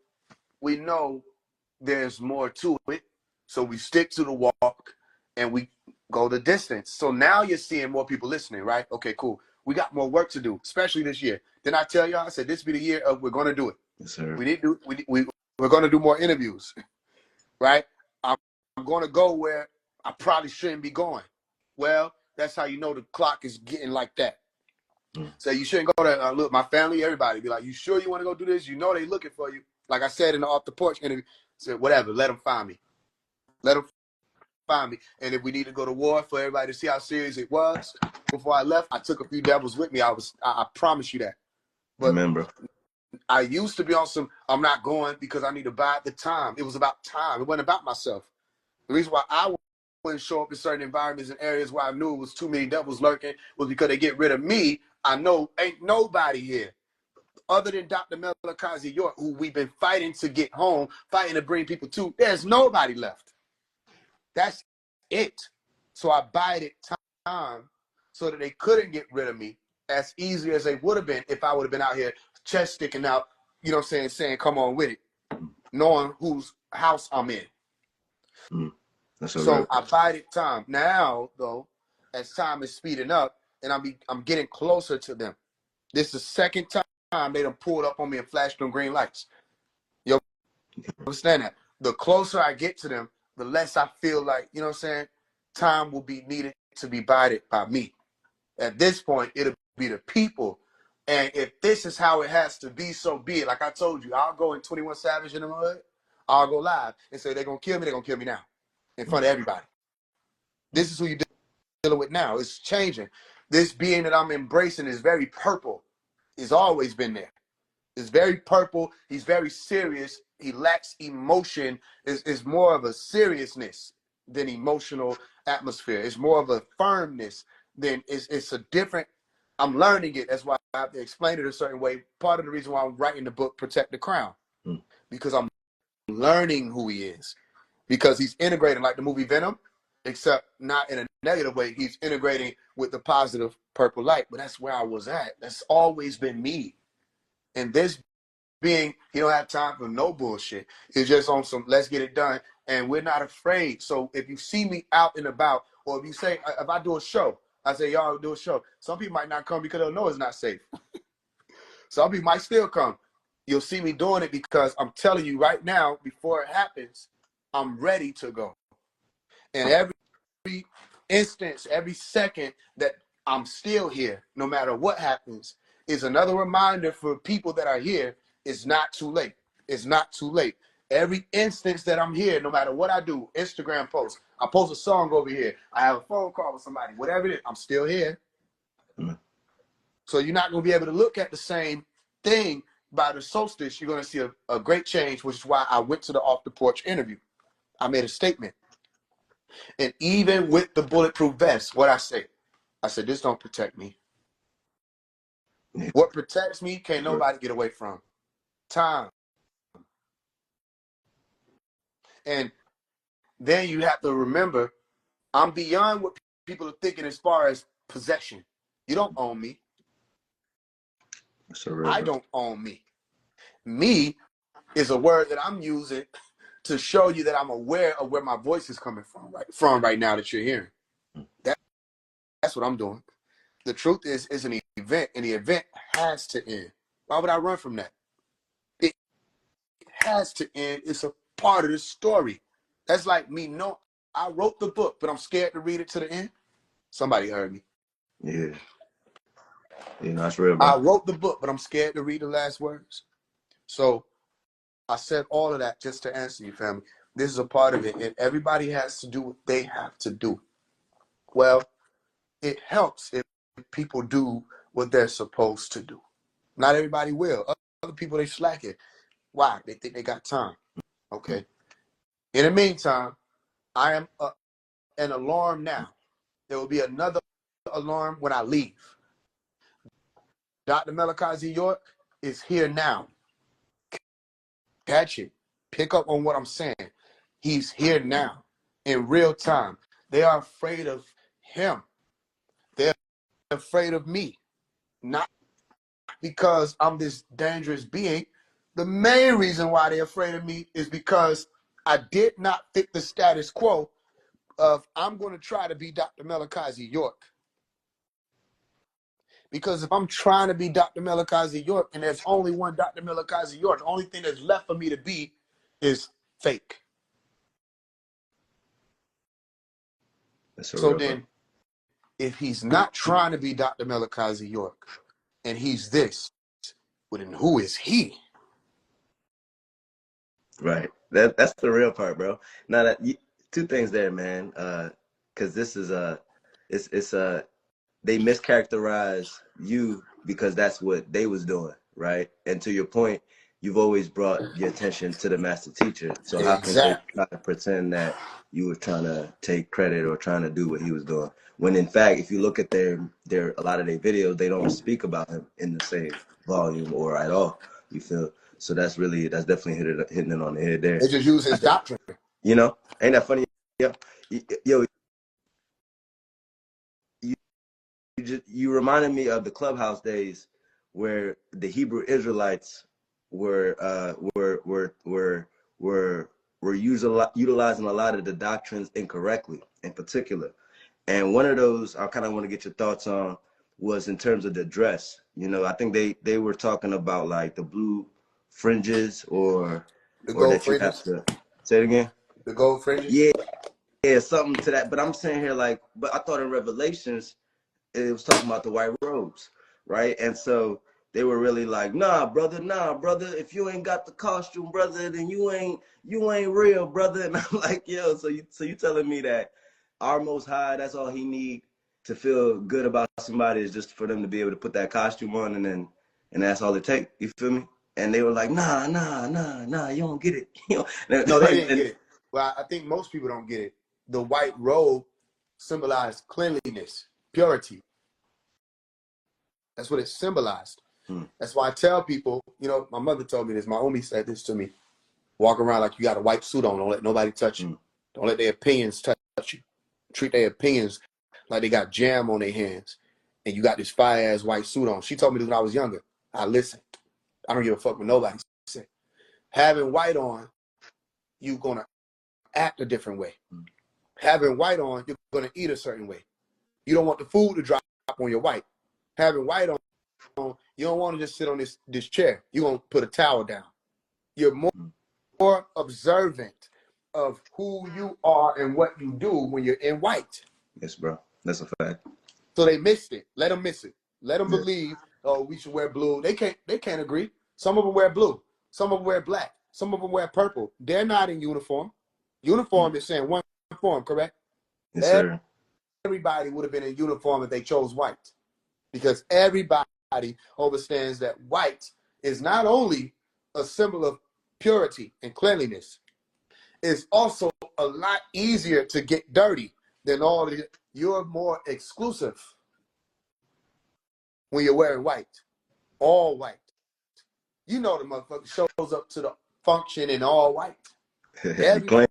there's more to it. So we stick to the walk and we go the distance. So now you're seeing more people listening, right? Okay, cool. We got more work to do, especially this year. Then I tell y'all, I said, this be the year of we're going to do it. Yes, sir. We're going to do more interviews, right? I'm going to go where I probably shouldn't be going. Well, that's how you know the clock is getting like that. So you shouldn't go there. Look, my family, everybody be like, you sure you want to go do this? You know they looking for you. Like I said in the off the porch interview, said whatever, let them find me. Let them find me. And if we need to go to war for everybody to see how serious it was, before I left, I took a few devils with me. I promise you that. But Remember, I used to be on some, I'm not going because I need to bide the time. It was about time. It wasn't about myself. The reason why I wouldn't show up in certain environments and areas where I knew it was too many devils lurking was because they get rid of me. I know ain't nobody here other than Dr. Melakazi York, who we've been fighting to get home, fighting to bring people to. There's nobody left. That's it. So I bided time so that they couldn't get rid of me as easy as they would have been if I would have been out here chest sticking out, you know what I'm saying, come on with it, knowing whose house I'm in. That's so I bided time. Now, though, as time is speeding up and I'm getting closer to them. This is the second time they done pulled up on me and flashed them green lights. You understand that? The closer I get to them, the less I feel like, you know what I'm saying, time will be needed to be bided by me. At this point, it'll be the people. And if this is how it has to be, so be it. Like I told you, I'll go in 21 Savage in the mud. I'll go live and say they're going to kill me. They're going to kill me now in front of everybody. This is who you're dealing with now. It's changing. This being that I'm embracing is very purple. It's always been there. It's very purple. He's very serious. He lacks emotion. It's more of a seriousness than emotional atmosphere. It's more of a firmness than it's a different. I'm learning it. That's why I have to explain it a certain way. Part of the reason why I'm writing the book, Protect the Crown, because I'm learning who he is. Because he's integrating like the movie Venom, except not in a negative way. He's integrating with the positive purple light. But that's where I was at. That's always been me. And this being, he don't have time for no bullshit. It's just on some, let's get it done. And we're not afraid. So if you see me out and about, or if you say, if I do a show, I say, y'all do a show. Some people might not come because they'll know it's not safe. Some people might still come. You'll see me doing it because I'm telling you right now, before it happens, I'm ready to go. And every instance, every second that I'm still here, no matter what happens, is another reminder for people that are here, it's not too late. It's not too late. Every instance that I'm here, no matter what I do, Instagram post, I post a song over here, I have a phone call with somebody, whatever it is, I'm still here. So you're not going to be able to look at the same thing by the solstice. You're going to see a great change, which is why I went to the off the porch interview. I made a statement. And even with the bulletproof vest, what I said, this don't protect me. What protects me can't nobody get away from. Time. And then you have to remember, I'm beyond what people are thinking as far as possession. You don't own me. I don't own me. Me is a word that I'm using to show you that I'm aware of where my voice is coming from right now that you're hearing. That's what I'm doing. The truth is an event, and the event has to end. Why would I run from that? It has to end. It's a part of the story. That's like me. No, I wrote the book, but I'm scared to read it to the end. Somebody heard me. Yeah. Yeah, that's real, bro. I wrote the book, but I'm scared to read the last words. So I said all of that just to answer you, family. This is a part of it, and everybody has to do what they have to do. Well, it helps if people do what they're supposed to do. Not everybody will. Other people, they slack it. Why? They think they got time. Okay. In the meantime, I am an alarm now. There will be another alarm when I leave. Dr. Malachi York is here now. Catch it. Pick up on what I'm saying. He's here now in real time. They are afraid of him. They're afraid of me. Not because I'm this dangerous being. The main reason why they're afraid of me is because I did not fit the status quo of I'm going to try to be Dr. Malachi York. Because if I'm trying to be Dr. Malachi York and there's only one Dr. Malachi York, the only thing that's left for me to be is fake. So then, if he's not trying to be Dr. Malachi York and he's this, well, then who is he? Right. That's the real part, bro. Now that two things there, man. Because this is it's they mischaracterize you because that's what they was doing, right? And to your point, you've always brought your attention to the master teacher. So how can they try to pretend that you were trying to take credit or trying to do what he was doing? When in fact, if you look at their a lot of their videos, they don't speak about him in the same volume or at all. You feel? So that's definitely hitting it on the head there. They just use his doctrine. You know, ain't that funny? Yo, you reminded me of the clubhouse days where the Hebrew Israelites were utilizing a lot of the doctrines incorrectly, in particular. And one of those I kind of want to get your thoughts on was in terms of the dress. You know, I think they were talking about like the blue fringes or that you have to say it again. The gold fringes. Yeah, something to that. But I'm saying here like, but I thought in Revelations it was talking about the white robes, right? And so they were really like, nah, brother, if you ain't got the costume, brother, then you ain't real, brother. And I'm like, yo, so you telling me that our Most High, that's all he need to feel good about somebody is just for them to be able to put that costume on and that's all it takes. You feel me? And they were like, nah, you don't get it. You know? No, they didn't get it. Well, I think most people don't get it. The white robe symbolized cleanliness, purity. That's what it symbolized. That's why I tell people, you know, my mother told me this, my homie said this to me. Walk around like you got a white suit on. Don't let nobody touch you. Don't let their opinions touch you. Treat their opinions like they got jam on their hands. And you got this fire-ass white suit on. She told me this when I was younger. I listened. I don't give a fuck what nobody said. Having white on, you're going to act a different way. Having white on, you're going to eat a certain way. You don't want the food to drop on your white. Having white on, you don't want to just sit on this chair. You're going to put a towel down. You're more observant of who you are and what you do when you're in white. Yes, bro. That's a fact. So they missed it. Let them miss it. Let them believe, oh, we should wear blue. They can't agree. Some of them wear blue. Some of them wear black. Some of them wear purple. They're not in uniform. Uniform is saying one form, correct? Yes, sir. Everybody would have been in uniform if they chose white. Because everybody understands that white is not only a symbol of purity and cleanliness, it's also a lot easier to get dirty than all the. You're more exclusive when you're wearing white, all white. You know the motherfucker shows up to the function in all white. Everybody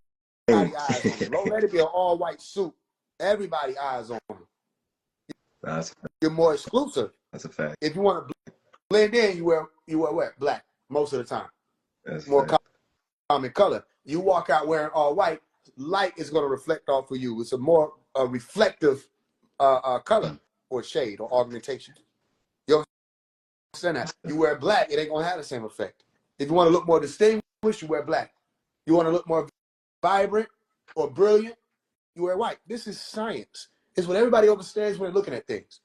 eyes on him. Don't let it be an all white suit. Everybody eyes on him. You're more exclusive. That's a fact. If you want to blend in, you wear what? Black most of the time. That's more common color. You walk out wearing all white, light is going to reflect off of you. It's a more reflective color or shade or augmentation. You understand that? You wear black, it ain't going to have the same effect. If you want to look more distinguished, you wear black. You want to look more vibrant or brilliant, you wear white. This is science. It's what everybody understands when they're looking at things.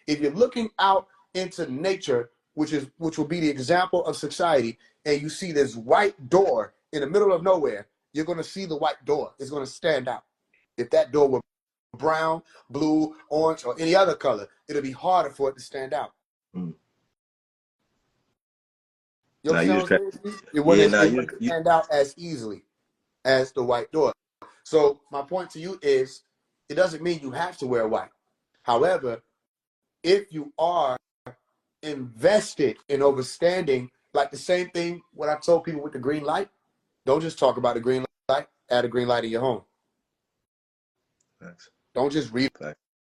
If you're looking out into nature, which will be the example of society, and you see this white door in the middle of nowhere, you're going to see the white door. It's going to stand out. If that door were brown, blue, orange, or any other color, it'll be harder for it to stand out. You understand? It wouldn't stand out as easily as the white door. So my point to you is, It doesn't mean you have to wear white. However, if you are invested in understanding, like the same thing what I told people with the green light, don't just talk about the green light, add a green light in your home. Thanks. Don't just read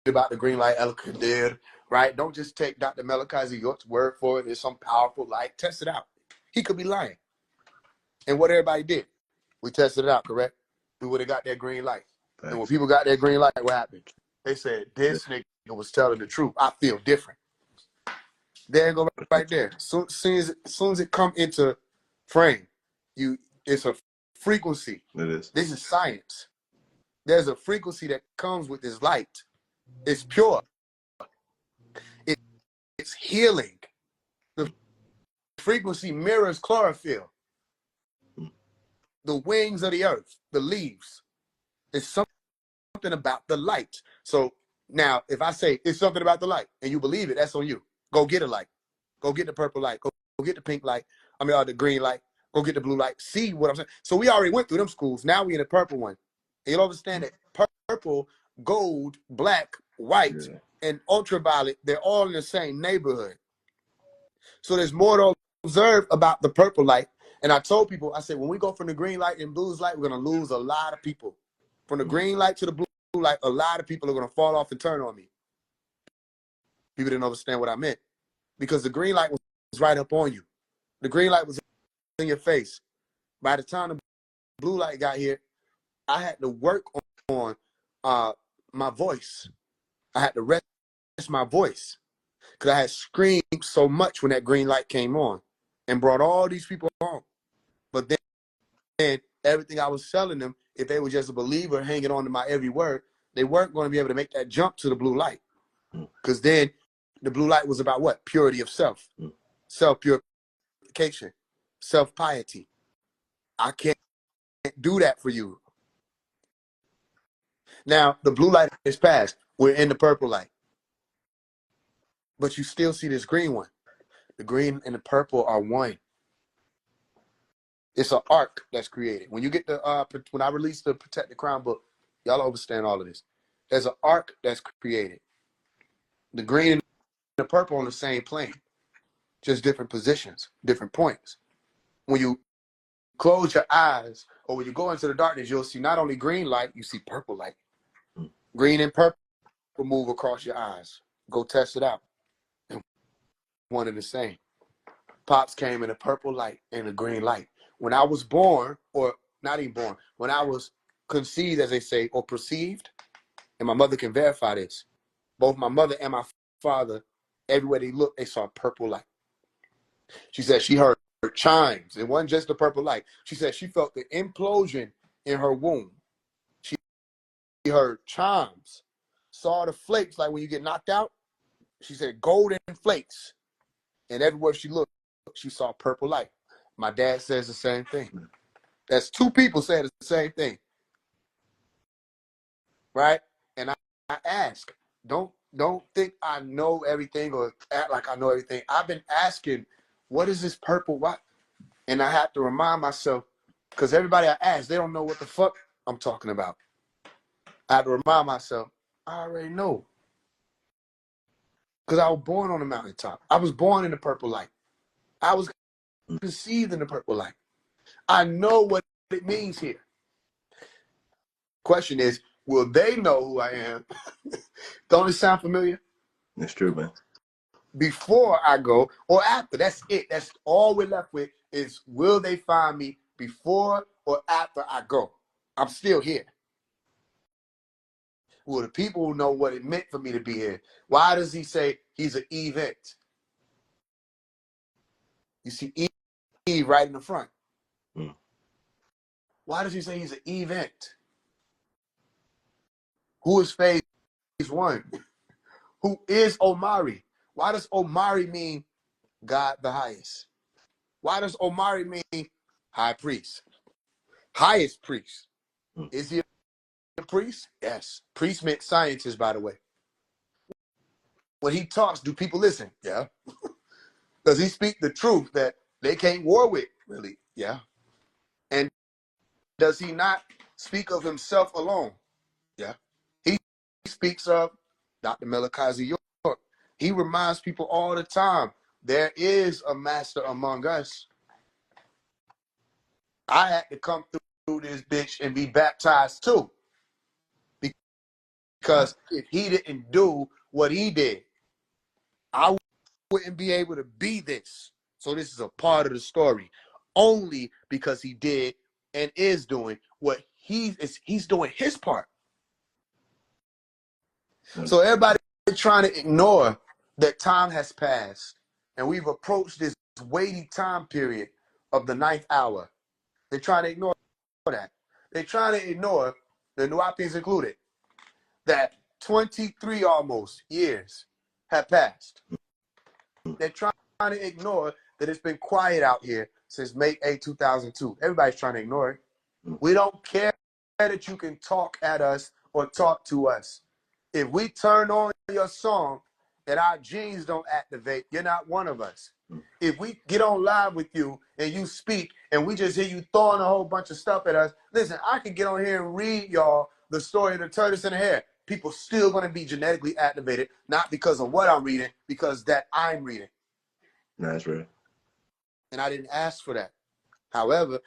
about the green light, El Qadir, right? Don't just take Dr. Malachi York's word for it. It's some powerful light. Test it out. He could be lying. And what everybody did, we tested it out, correct? We would have got that green light. Thanks. And when people got that green light, what happened? They said, this nigga was telling the truth. I feel different. There you go, right there. Soon as it come into frame, it's a frequency. It is. This is science. There's a frequency that comes with this light. It's pure. It's healing. The frequency mirrors chlorophyll. The wings of the earth, the leaves. It's something about the light. So now, if I say it's something about the light and you believe it, that's on you. Go get a light. Go get the purple light. Go get the pink light. The green light. Go get the blue light. See what I'm saying? So we already went through them schools. Now we in the purple one. And you'll understand that purple, gold, black, white, and ultraviolet, they're all in the same neighborhood. So there's more to observe about the purple light. And I told people, I said, when we go from the green light and blues light, we're going to lose a lot of people. From the green light to the blue light, a lot of people are going to fall off and turn on me. People didn't understand what I meant. Because the green light was right up on you. The green light was in your face. By the time the blue light got here, I had to work on my voice. I had to rest my voice. Because I had screamed so much when that green light came on and brought all these people on. But then everything I was telling them, if they were just a believer hanging on to my every word, they weren't going to be able to make that jump to the blue light. Because then the blue light was about what? Purity of self. Self-purification. Self-piety. I can't do that for you. Now, the blue light is passed. We're in the purple light. But you still see this green one. The green and the purple are one. It's an arc that's created. When you get the when I release the Protect the Crown book, y'all understand all of this. There's an arc that's created. The green and the purple on the same plane, just different positions, different points. When you close your eyes or when you go into the darkness, you'll see not only green light, you see purple light. Green and purple move across your eyes. Go test it out. One and the same. Pops came in a purple light and a green light. When I was born, or not even born, when I was conceived, as they say, or perceived, and my mother can verify this, both my mother and my father, everywhere they looked, they saw purple light. She said she heard chimes. It wasn't just the purple light. She said she felt the implosion in her womb. She heard chimes, saw the flakes, like when you get knocked out. She said golden flakes. And everywhere she looked, she saw purple light. My dad says the same thing. That's two people saying the same thing. Right? And I ask, don't think I know everything or act like I know everything. I've been asking, what is this purple? What? And I have to remind myself, because everybody I ask, they don't know what the fuck I'm talking about. I have to remind myself, I already know. Because I was born on the mountaintop. I was born in the purple light. I was conceived in the purple light. I know what it means here. Question is, will they know who I am? Don't it sound familiar? That's true, man. Before I go or after. That's it. That's all we're left with is, will they find me before or after I go? I'm still here. Will the people know what it meant for me to be here? Why does he say he's an event? You see Eve right in the front. Why does he say he's an event? Who is Faise One? Who is Omari? Why does Omari mean God the highest? Why does Omari mean high priest? Highest priest. Is he a priest? Yes. Priest meant scientist, by the way. When he talks, do people listen? Yeah. Does he speak the truth that they can't war with? Really? Yeah. And does he not speak of himself alone? Yeah. He speaks of Dr. Malachi York. He reminds people all the time, there is a master among us. I had to come through this bitch and be baptized too. Because if he didn't do what he did, I wouldn't be able to be this. So this is a part of the story. Only because he did and is doing what he's doing his part. So everybody trying to ignore that time has passed and we've approached this weighty time period of the 9th hour. They're trying to ignore that. They're trying to ignore, the Nuapians included, that 23 almost years have passed. They're trying to ignore that it's been quiet out here since May 8, 2002. Everybody's trying to ignore it. We don't care that you can talk at us or talk to us. If we turn on your song and our genes don't activate, you're not one of us. If we get on live with you and you speak and we just hear you throwing a whole bunch of stuff at us, listen, I could get on here and read y'all the story of the tortoise and the hare. People still going to be genetically activated, not because of what I'm reading, because that I'm reading. That's right. And I didn't ask for that. However,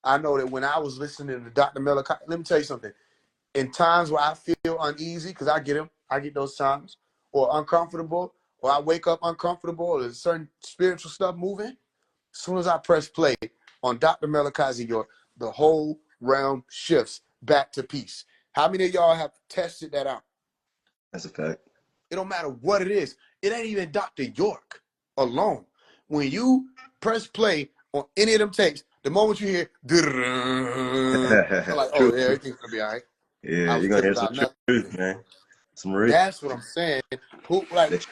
I know that when I was listening to Dr. Malachi, let me tell you something. In times where I feel uneasy, because I get them, I get those times, or uncomfortable, or I wake up uncomfortable, or there's certain spiritual stuff moving, as soon as I press play on Dr. Malachi York, the whole realm shifts back to peace. How many of y'all have tested that out? That's a fact. It don't matter what it is. It ain't even Dr. York alone. When you press play on any of them tapes, the moment you hear, I'm like, oh, yeah, everything's going to be all right. Yeah, you're going to hear some truth, man. Some real. That's what I'm saying. Who, like,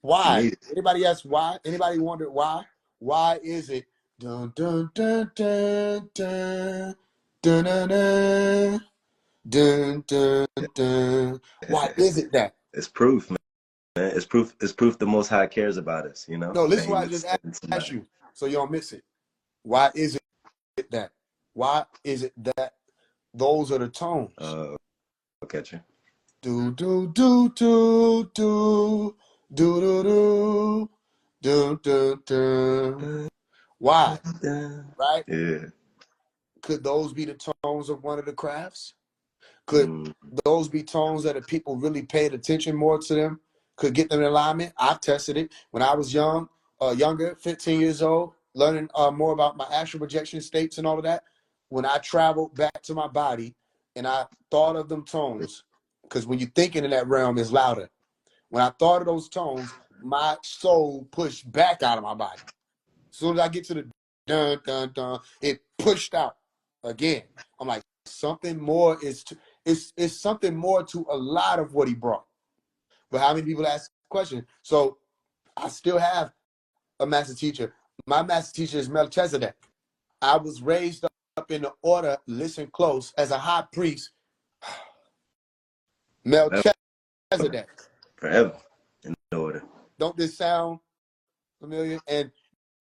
why? Anybody ask why? Anybody wonder why? Why is it dun dun dun dun dun dun dun dun dun dun dun? Why is it that? It's proof, man. It's proof. It's proof the Most High cares about us. You know. No, listen. Why I just asked you, so you don't miss it. Why is it that? Why is it that those are the tones? I'll catch you. Do do do do do do do do do do. Why? Right? Yeah. Could those be the tones of one of the crafts? Could those be tones that if people really paid attention more to them, could get them in alignment? I've tested it when I was younger, 15 years old, learning more about my astral projection states and all of that. When I traveled back to my body and I thought of them tones, because when you're thinking in that realm, it's louder. When I thought of those tones, my soul pushed back out of my body. As soon as I get to the dun dun dun, it pushed out again. I'm like, something more is it's something more to a lot of what he brought. But how many people ask the question? So I still have a master teacher. My master teacher is Melchizedek. I was raised up in the order, listen close, as a high priest. Melchizedek. Forever in order. Don't this sound familiar? And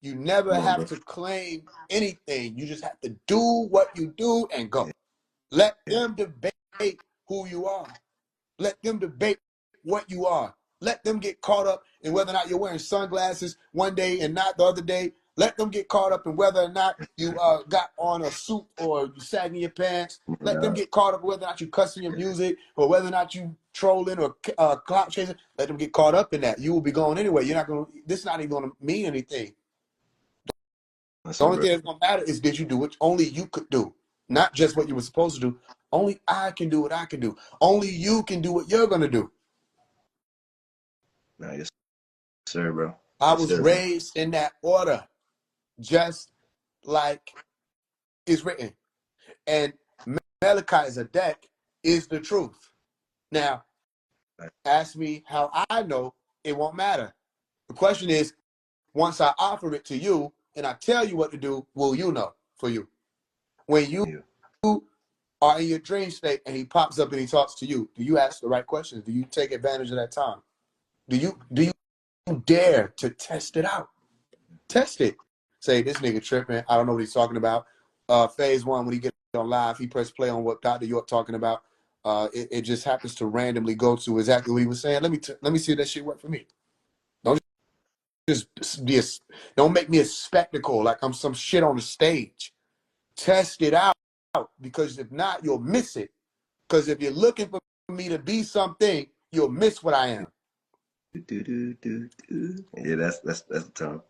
you never have to claim anything. You just have to do what you do and go. Let them debate who you are. Let them debate what you are. Let them get caught up in whether or not you're wearing sunglasses one day and not the other day. Let them get caught up in whether or not you got on a suit or you sagging your pants. Let them get caught up in whether or not you cussing your music or whether or not you trolling or clout chasing. Let them get caught up in that. You will be going anyway. You're not going. This is not even going to mean anything. The only thing that's going to matter is did you do what only you could do, not just what you were supposed to do. Only I can do what I can do. Only you can do what you're going to do. Yes, sir, bro. I was raised in that order, just like it's written. And Malachi Zedek is the truth. Now, ask me how I know, it won't matter. The question is, once I offer it to you and I tell you what to do, will you know for you? When you are in your dream state and he pops up and he talks to you, do you ask the right questions? Do you take advantage of that time? Do you dare to test it out? Test it. Say, this nigga tripping. I don't know what he's talking about. Faise One, when he get on live, he press play on what Dr. York talking about. It just happens to randomly go to exactly what he was saying. Let me see if that shit work for me. Don't just don't make me a spectacle like I'm some shit on the stage. Test it out, because if not, you'll miss it. Because if you're looking for me to be something, you'll miss what I am. Yeah, that's the tone.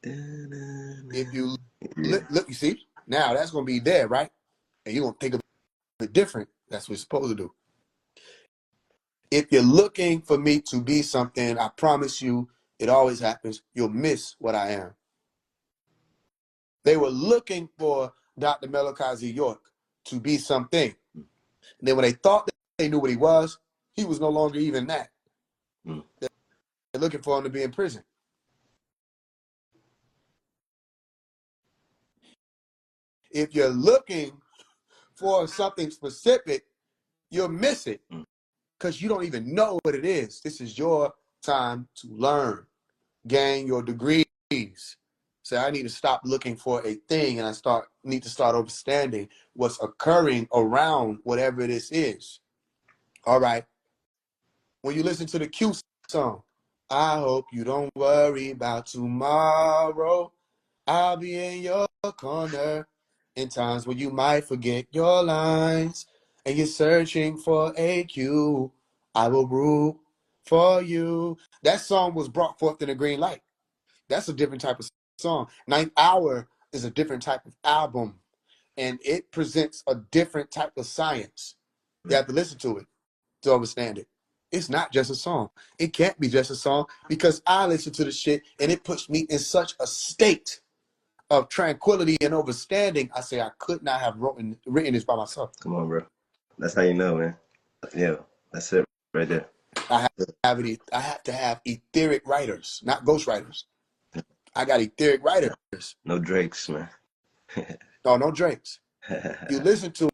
If you Yeah. look, you see, now that's gonna be there, right? And you're gonna think of it different. That's what you're supposed to do. If you're looking for me to be something, I promise you, it always happens, you'll miss what I am. They were looking for Dr. Melakazi York to be something. And then when they thought that they knew what he was no longer even that. They're looking for him to be in prison. If you're looking for something specific, you'll miss it because you don't even know what it is. This is your time to learn, gain your degrees. So I need to stop looking for a thing, and I need to start understanding what's occurring around whatever this is. All right. When you listen to the Q song, I hope you don't worry about tomorrow. I'll be in your corner in times when you might forget your lines and you're searching for a cue. I will root for you. That song was brought forth in a green light. That's a different type of song. Ninth Hour is a different type of album, and it presents a different type of science. You have to listen to it to understand it. It's not just a song. It can't be just a song because I listen to the shit and it puts me in such a state of tranquility and understanding. I say I could not have written this by myself. Come on, bro. That's how you know, man. Yeah, that's it right there. I have to have etheric writers, not ghost writers. I got etheric writers. No Drakes, man. No Drakes. You listen to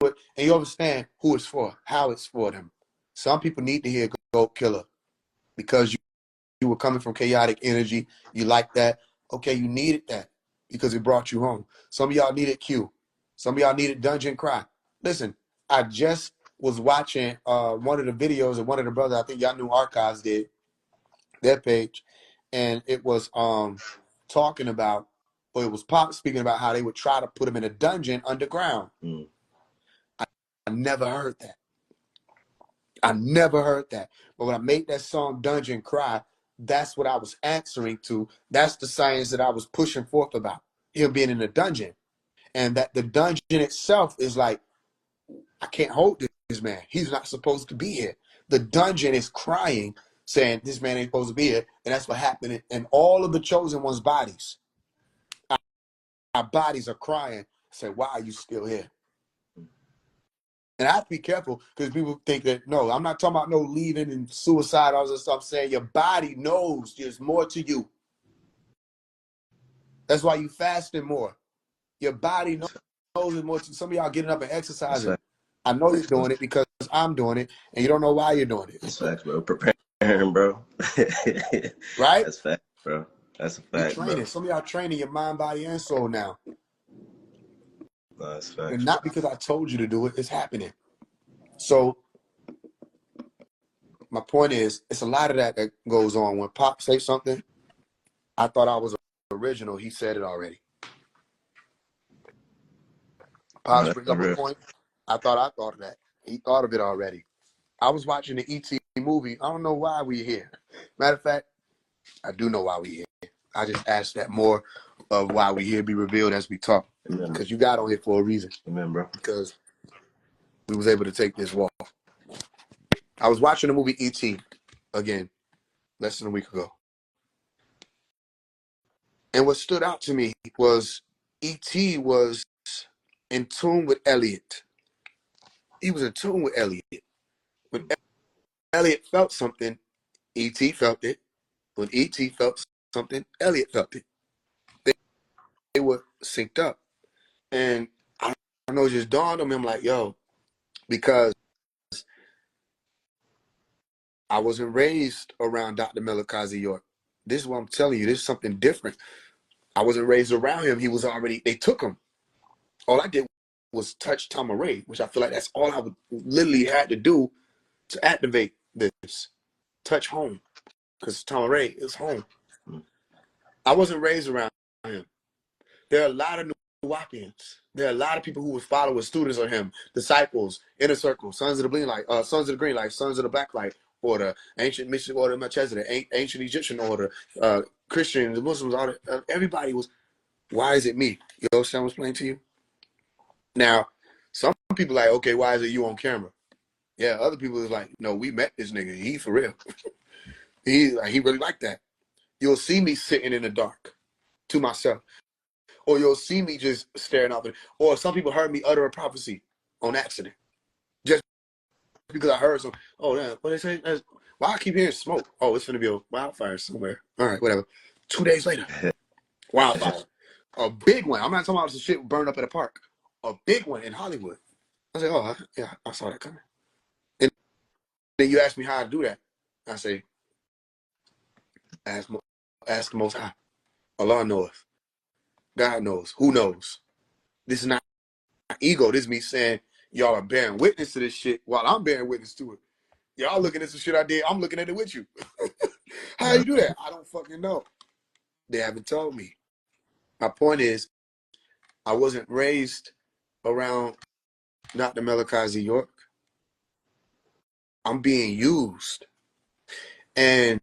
it and you understand who it's for, how it's for them. Some people need to hear Goat Killer because you were coming from chaotic energy. You like that. Okay, you needed that because it brought you home. Some of y'all needed Q. Some of y'all needed Dungeon Cry. Listen, I just was watching one of the videos of one of the brothers, I think y'all knew Archives did, their page, and it was talking about, or it was Pop speaking about how they would try to put him in a dungeon underground. I never heard that. I never heard that. But when I made that song Dungeon Cry, that's what I was answering to. That's the science that I was pushing forth about. Him being in a dungeon. And that the dungeon itself is like, I can't hold this man. He's not supposed to be here. The dungeon is crying, saying this man ain't supposed to be here. And that's what happened in all of the chosen ones' bodies. Our bodies are crying. Say, why are you still here? And I have to be careful because people think that, no, I'm not talking about no leaving and suicide, all this stuff. I'm saying your body knows there's more to you. That's why you fasting more. Your body knows there's more to you. Some of y'all getting up and exercising. I know you're doing it because I'm doing it, and you don't know why you're doing it. That's facts, bro. Preparing, bro. Right? That's fact, bro. That's a You fact, training. bro. Some of y'all training your mind, body, and soul now. No, that's facts, And not because I told you to do it, it's happening. So my point is, it's a lot of that goes on. When Pop say something, I thought I was original. He said it already. Pops bring up a point. I thought of that. He thought of it already. I was watching the E.T. movie. I don't know why we're here. Matter of fact, I do know why we're here. I just asked that more of why we're here be revealed as we talk. Because you got on here for a reason. Amen, bro. Because we was able to take this walk. I was watching the movie E.T. again less than a week ago. And what stood out to me was E.T. was in tune with Elliot. He was in tune with Elliot. When Elliot felt something, E.T. felt it. When E.T. felt something, Elliot felt it. They were synced up. And I know it just dawned on me, I'm like, yo, because I wasn't raised around Dr. Melakazi York. This is what I'm telling you. This is something different. I wasn't raised around him. He was already, they took him. All I did was touch Tamaray, which I feel like that's all I would literally had to do to activate this. Touch home. Because Tamaray is home. I wasn't raised around him. There are a lot of Nuwapians. There are a lot of people who would follow as students of him, disciples, inner circle, sons of the green light, sons of the green light, sons of the black light order, ancient mystic order of Melchizedek, ancient Egyptian order, Christians, Muslims, all that, everybody was. Why is it me? You know what I'm explaining to you? Now, some people like, okay, why is it you on camera? Yeah, other people is like, no, we met this nigga. He for real. he really like that. You'll see me sitting in the dark to myself. Or you'll see me just staring off. Or some people heard me utter a prophecy on accident. Just because I heard some, oh, damn, what they say? Why I keep hearing smoke? Oh, it's going to be a wildfire somewhere. All right, whatever. 2 days later, wildfire. A big one. I'm not talking about some shit burned up at a park. A big one in Hollywood. I say, oh, yeah, I saw that coming. And then you ask me how I do that. I say, ask the Most High. Allah knows. God knows. Who knows? This is not ego. This is me saying y'all are bearing witness to this shit while I'm bearing witness to it. Y'all looking at some shit I did. I'm looking at it with you. How you do that? I don't fucking know. They haven't told me. My point is, I wasn't raised around Dr. Malachi York. I'm being used. And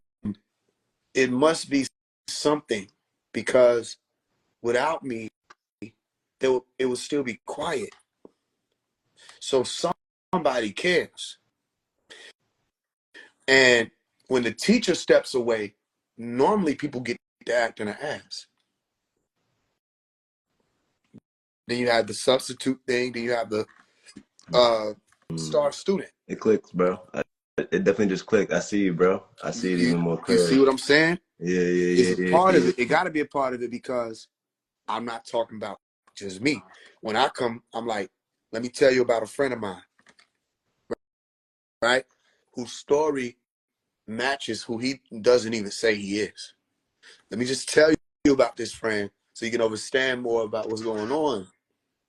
it must be something, because without me, it would still be quiet. So somebody cares. And when the teacher steps away, normally people get to act in an ass. Then you have the substitute thing. Then you have the star student. It clicks, bro. It definitely just clicked. I see you, bro. I see it even more clear. You see what I'm saying? Yeah. It's a part of it. It got to be a part of it, because I'm not talking about just me. When I come, I'm like, let me tell you about a friend of mine, right? Whose story matches who he doesn't even say he is. Let me just tell you about this friend so you can understand more about what's going on.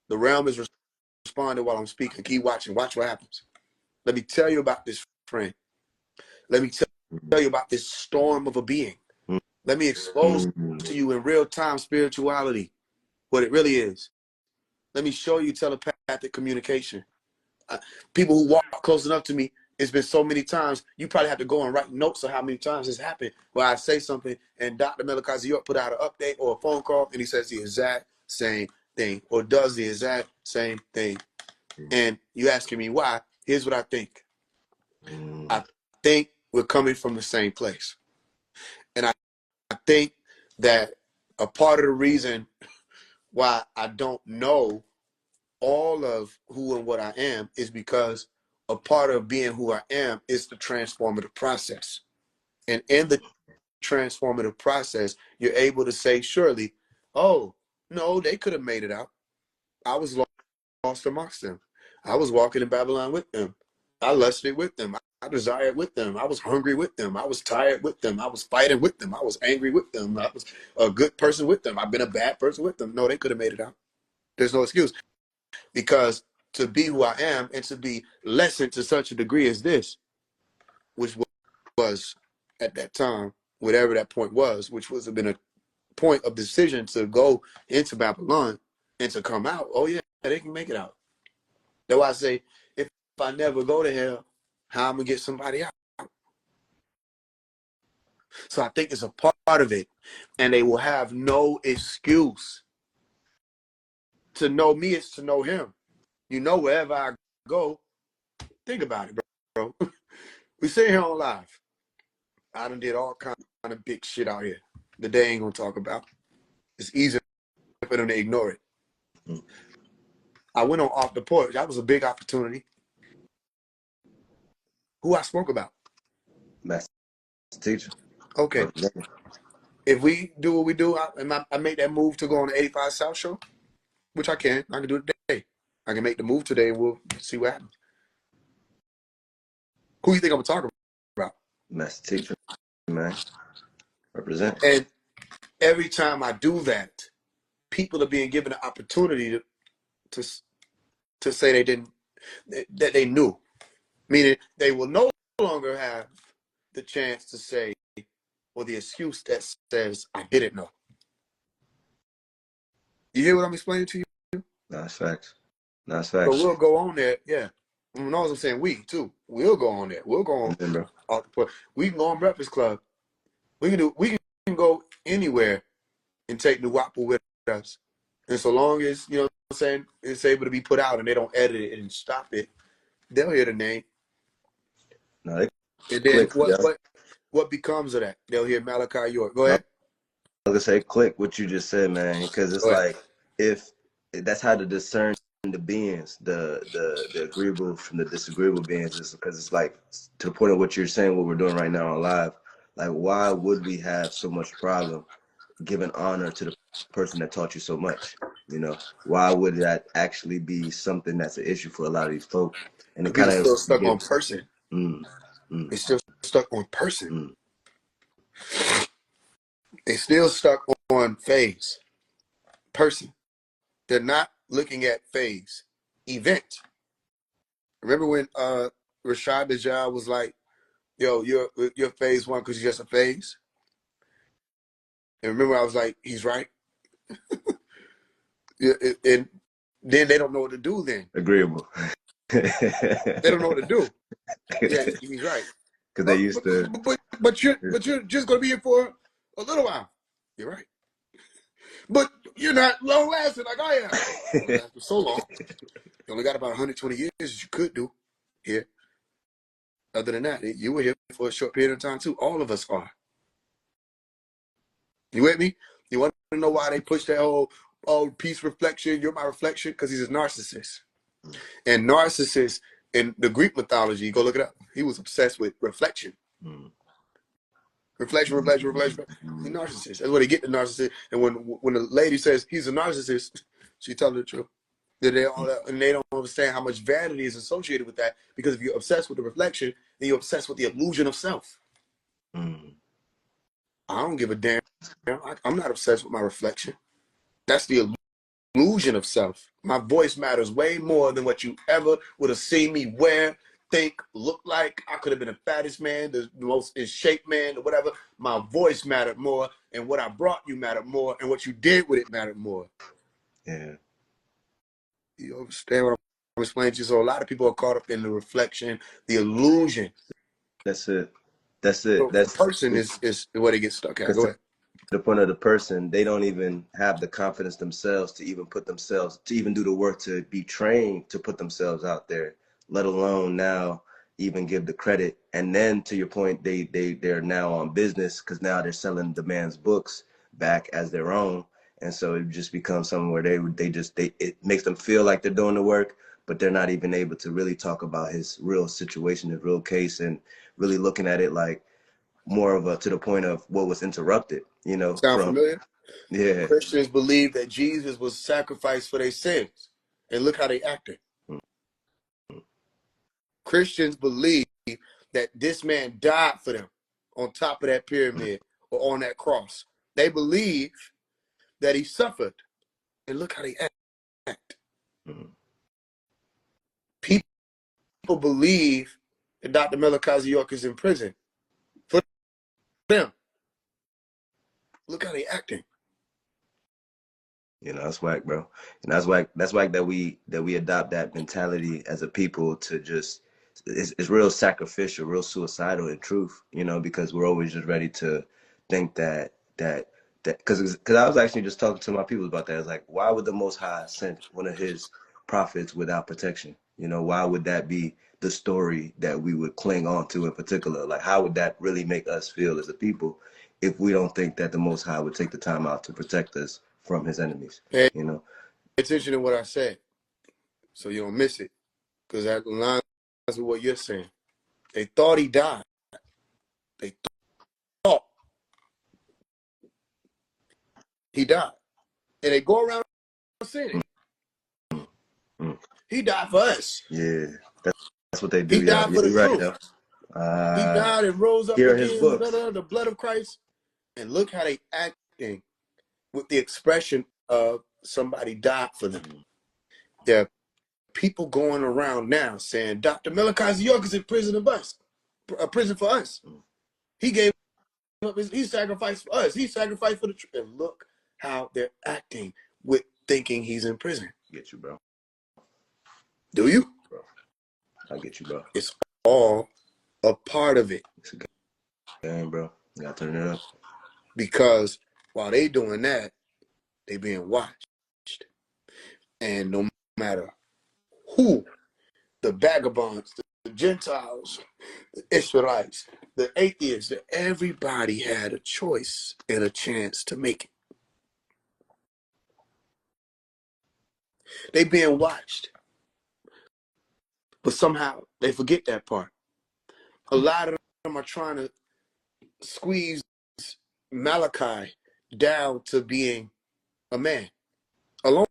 The realm is responding while I'm speaking. Keep watching. Watch what happens. Let me tell you about this friend. Let me tell you about this storm of a being. Let me expose to you in real time spirituality, what it really is. Let me show you telepathic communication. People who walk close enough to me, it's been so many times, you probably have to go and write notes of how many times this happened, where I say something and Dr. Malachi York put out an update or a phone call and he says the exact same thing, or does the exact same thing. And you asking me why? Here's what I think. I think we're coming from the same place. And I think that a part of the reason why I don't know all of who and what I am is because a part of being who I am is the transformative process. And in the transformative process, you're able to say, surely, oh, no, they could have made it out. I was lost amongst them. I was walking in Babylon with them. I lusted with them. I desired with them. I was hungry with them. I was tired with them. I was fighting with them. I was angry with them. I was a good person with them. I've been a bad person with them. No, they could have made it out. There's no excuse. Because to be who I am and to be lessened to such a degree as this, which was at that time, whatever that point was, which was been a point of decision to go into Babylon and to come out, oh yeah, they can make it out. That's why I say, if I never go to hell, how I'm going to get somebody out? So I think it's a part of it. And they will have no excuse. To know me is to know him. You know, wherever I go, think about it, bro. We sit here on live. I done did all kind of big shit out here that they ain't going to talk about. It's easy for them to ignore it. I went on Off the Porch. That was a big opportunity. Who I spoke about? Master teacher. Okay. If we do what we do, I make that move to go on the 85 South show, which I can. I can do it today. I can make the move today and we'll see what happens. Who you think I'm talking about? Master teacher, man. Represent. And every time I do that, people are being given an opportunity to to say they didn't, that they knew. Meaning they will no longer have the chance to say, or the excuse that says, I didn't know. You hear what I'm explaining to you? That's facts. That's So facts. we'll go on there, yeah. No, I'm saying we too. We'll go on there. We'll go on. Remember. We can go on Breakfast Club. We can go anywhere and take the Wapple with us. And so long as, you know what I'm saying, it's able to be put out and they don't edit it and stop it, they'll hear the name. No, they And then click, yeah. what becomes of that? They'll hear Malachi York. Go No, ahead. I was gonna say click what you just said, man, because it's Go ahead. like if that's how to discern the beings, the agreeable from the disagreeable beings, is because it's like to the point of what you're saying, what we're doing right now on live. Like, why would we have so much problem giving honor to the person that taught you so much? You know, why would that actually be something that's an issue for a lot of these folk? And it People kind of still stuck on gives. person. Mm, mm, They still stuck on person. mm. They still stuck on phase. Person. They're not looking at phase. Event. Remember when Rashad Dajjal was like, yo, you're phase one because you're just a phase? And remember I was like, he's right. And then they don't know what to do then. Agreeable. They don't know what to do. Yeah, he's right. Because they used to. But you're just gonna be here for a little while. You're right. But you're not long lasting like I am. I'm gonna last for so long. You only got about 120 years that you could do here. Other than that, you were here for a short period of time too. All of us are. You with me? You want to know why they push that whole peace reflection? You're my reflection because he's a narcissist. And narcissist in the Greek mythology, go look it up. He was obsessed with reflection. Reflection. He's a narcissist. That's where they get the narcissist. And when the lady says he's a narcissist, she telling the truth. And they don't understand how much vanity is associated with that, because if you're obsessed with the reflection, then you're obsessed with the illusion of self. I don't give a damn. I'm not obsessed with my reflection. That's the illusion of self. My voice matters way more than what you ever would have seen me wear, think, look like. I could have been the fattest man, the most in shape man, or whatever. My voice mattered more, and what I brought you mattered more, and what you did with it mattered more. Yeah. You understand what I'm explaining to you? So a lot of people are caught up in the reflection, the illusion. That's it. That's it. So the person is where they get stuck at. Go ahead. The point of the person, they don't even have the confidence themselves to even put themselves, to even do the work, to be trained to put themselves out there, let alone now even give the credit. And then to your point, they're now on business because now they're selling the man's books back as their own. And so it just becomes something where it makes them feel like they're doing the work, but they're not even able to really talk about his real situation, his real case, and really looking at it like more of a, to the point of what was interrupted, you know. Sound familiar? Yeah. Christians believe that Jesus was sacrificed for their sins. And look how they acted. Christians believe that this man died for them on top of that pyramid or on that cross. They believe that he suffered. And look how they act. People believe that Dr. Malachi York is in prison for them. Look how they acting. You know, that's whack, bro. And that's whack that we adopt that mentality as a people to just, it's real sacrificial, real suicidal in truth, you know, because we're always just ready to think that because I was actually just talking to my people about that. It's like, why would the Most High send one of his prophets without protection? You know, why would that be the story that we would cling on to in particular? Like, how would that really make us feel as a people if we don't think that the Most High would take the time out to protect us from his enemies? Pay You know, attention to what I said so you don't miss it, because that aligns with what you're saying. They thought he died. They thought he died. And they go around saying it. He died for us. Yeah, that's what they do. He Yeah, died for the you're right. truth. Though. He died and rose up Here are his again, books. the blood of Christ. And look how they acting with the expression of somebody died for them. They're people going around now saying Dr. Malachi York is in prison of us, a prison for us. He gave up he sacrificed for us. He sacrificed for the truth. And look how they're acting with thinking he's in prison. Get you, bro. Do you? Bro, I get you, bro. It's all a part of it. It's a game, bro. You gotta turn it up. Because while they doing that, they being watched. And no matter who, the vagabonds, the Gentiles, the Israelites, the atheists, everybody had a choice and a chance to make it. They being watched. But somehow they forget that part. A lot of them are trying to squeeze Malachi down to being a man alone.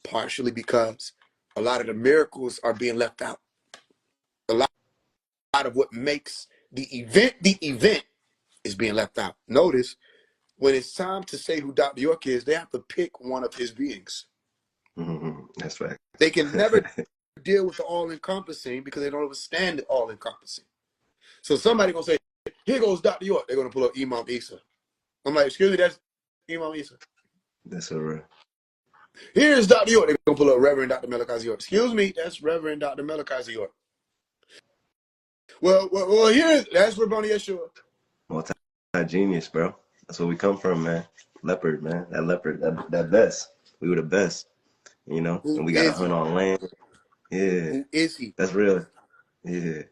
Partially because a lot of the miracles are being left out. A lot of what makes the event is being left out. Notice, when it's time to say who Dr. York is, they have to pick one of his beings. That's right. They can never deal with the all-encompassing because they don't understand the all-encompassing. So somebody going to say, here goes Dr. York. They're going to pull up Imam Isa. I'm like, excuse me, that's Imam Isa. That's all right. Here's Dr. York. They're going to pull up Reverend Dr. Malachi York. Excuse me, that's Reverend Dr. Malachi York. Well, that's Rabboni Yeshua. Multi-genius, bro. That's where we come from, man. Leopard, man. That leopard, that best. We were the best, you know? Who and we got to is hunt he? on land. Yeah. Who is he? That's real. Yeah.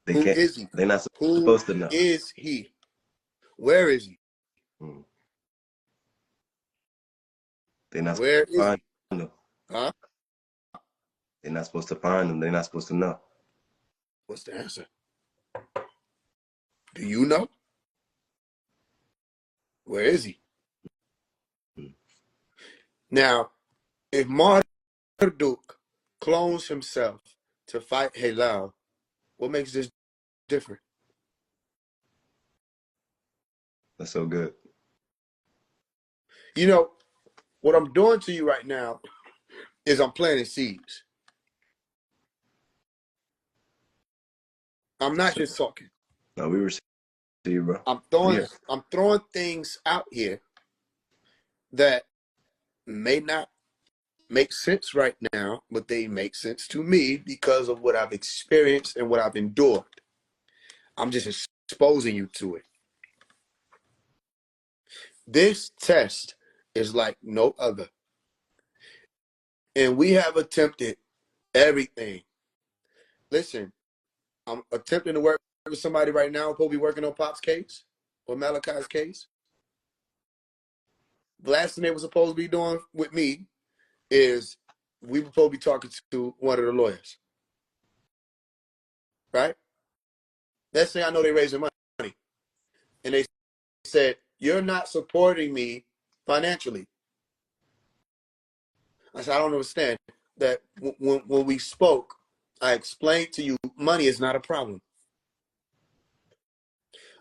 They Who can't, is he? they're not Who supposed to know. is he? Where is he? They're not Where supposed to is find he? them. Huh? They're not supposed to find them. They're not supposed to know. What's the answer? Do you know? Where is he? Now, if Marduk clones himself to fight Halal, what makes this different? That's so good. You know, what I'm doing to you right now is I'm planting seeds. I'm not just talking. No, we receive you, bro. I'm Yeah. throwing things out here that may not make sense right now, but they make sense to me because of what I've experienced and what I've endured. I'm just exposing you to it. This test is like no other. And we have attempted everything. Listen, I'm attempting to work with somebody right now who'll be working on Pop's case or Malachi's case. The last thing they were supposed to be doing with me is we were supposed to be talking to one of the lawyers. Right? Let's say I know they're raising money. And they said, you're not supporting me financially. I said, I don't understand that when we spoke, I explained to you money is not a problem.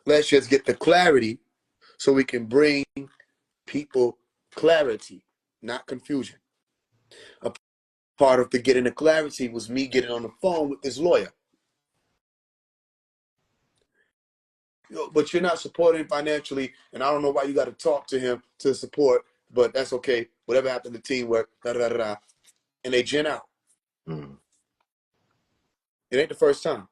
Let's just get the clarity so we can bring people clarity, not confusion. A part of the getting the clarity was me getting on the phone with this lawyer. But you're not supporting financially, and I don't know why you got to talk to him to support, but that's okay. Whatever happened to teamwork, and they gen out. It ain't the first time.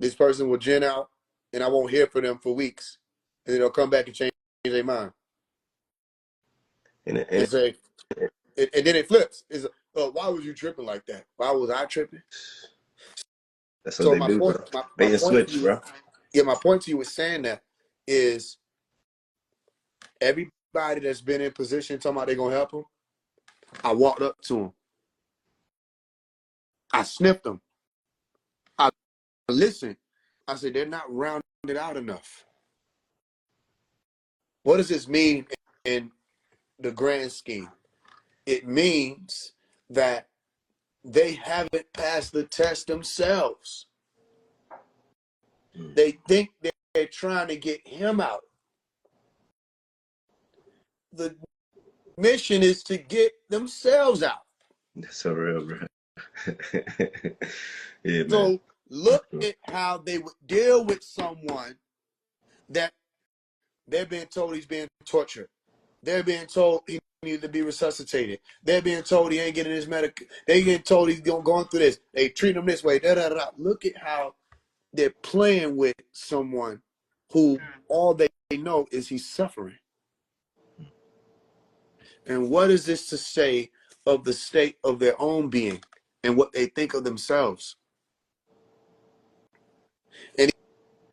This person will gen out, and I won't hear from them for weeks, and then they'll come back and change their mind and say, and then it flips. Is why was you tripping like that? Why was I tripping? That's what So they my do, point, bro. my Bait and point to switch, you, bro. yeah, my point to you with saying that is everybody that's been in position talking about they're gonna help them. I walked up to them. I sniffed them. I listened. I said they're not rounded out enough. What does this mean in the grand scheme? It means that they haven't passed the test themselves. They think they're trying to get him out. The mission is to get themselves out. That's so real, bro. Yeah, man. So look at how they would deal with someone that they're being told he's being tortured. They're being told he needs to be resuscitated. They're being told he ain't getting his medical. They getting told he's going through this. They treat him this way. Da, da, da. Look at how they're playing with someone who all they know is he's suffering. And what is this to say of the state of their own being and what they think of themselves? And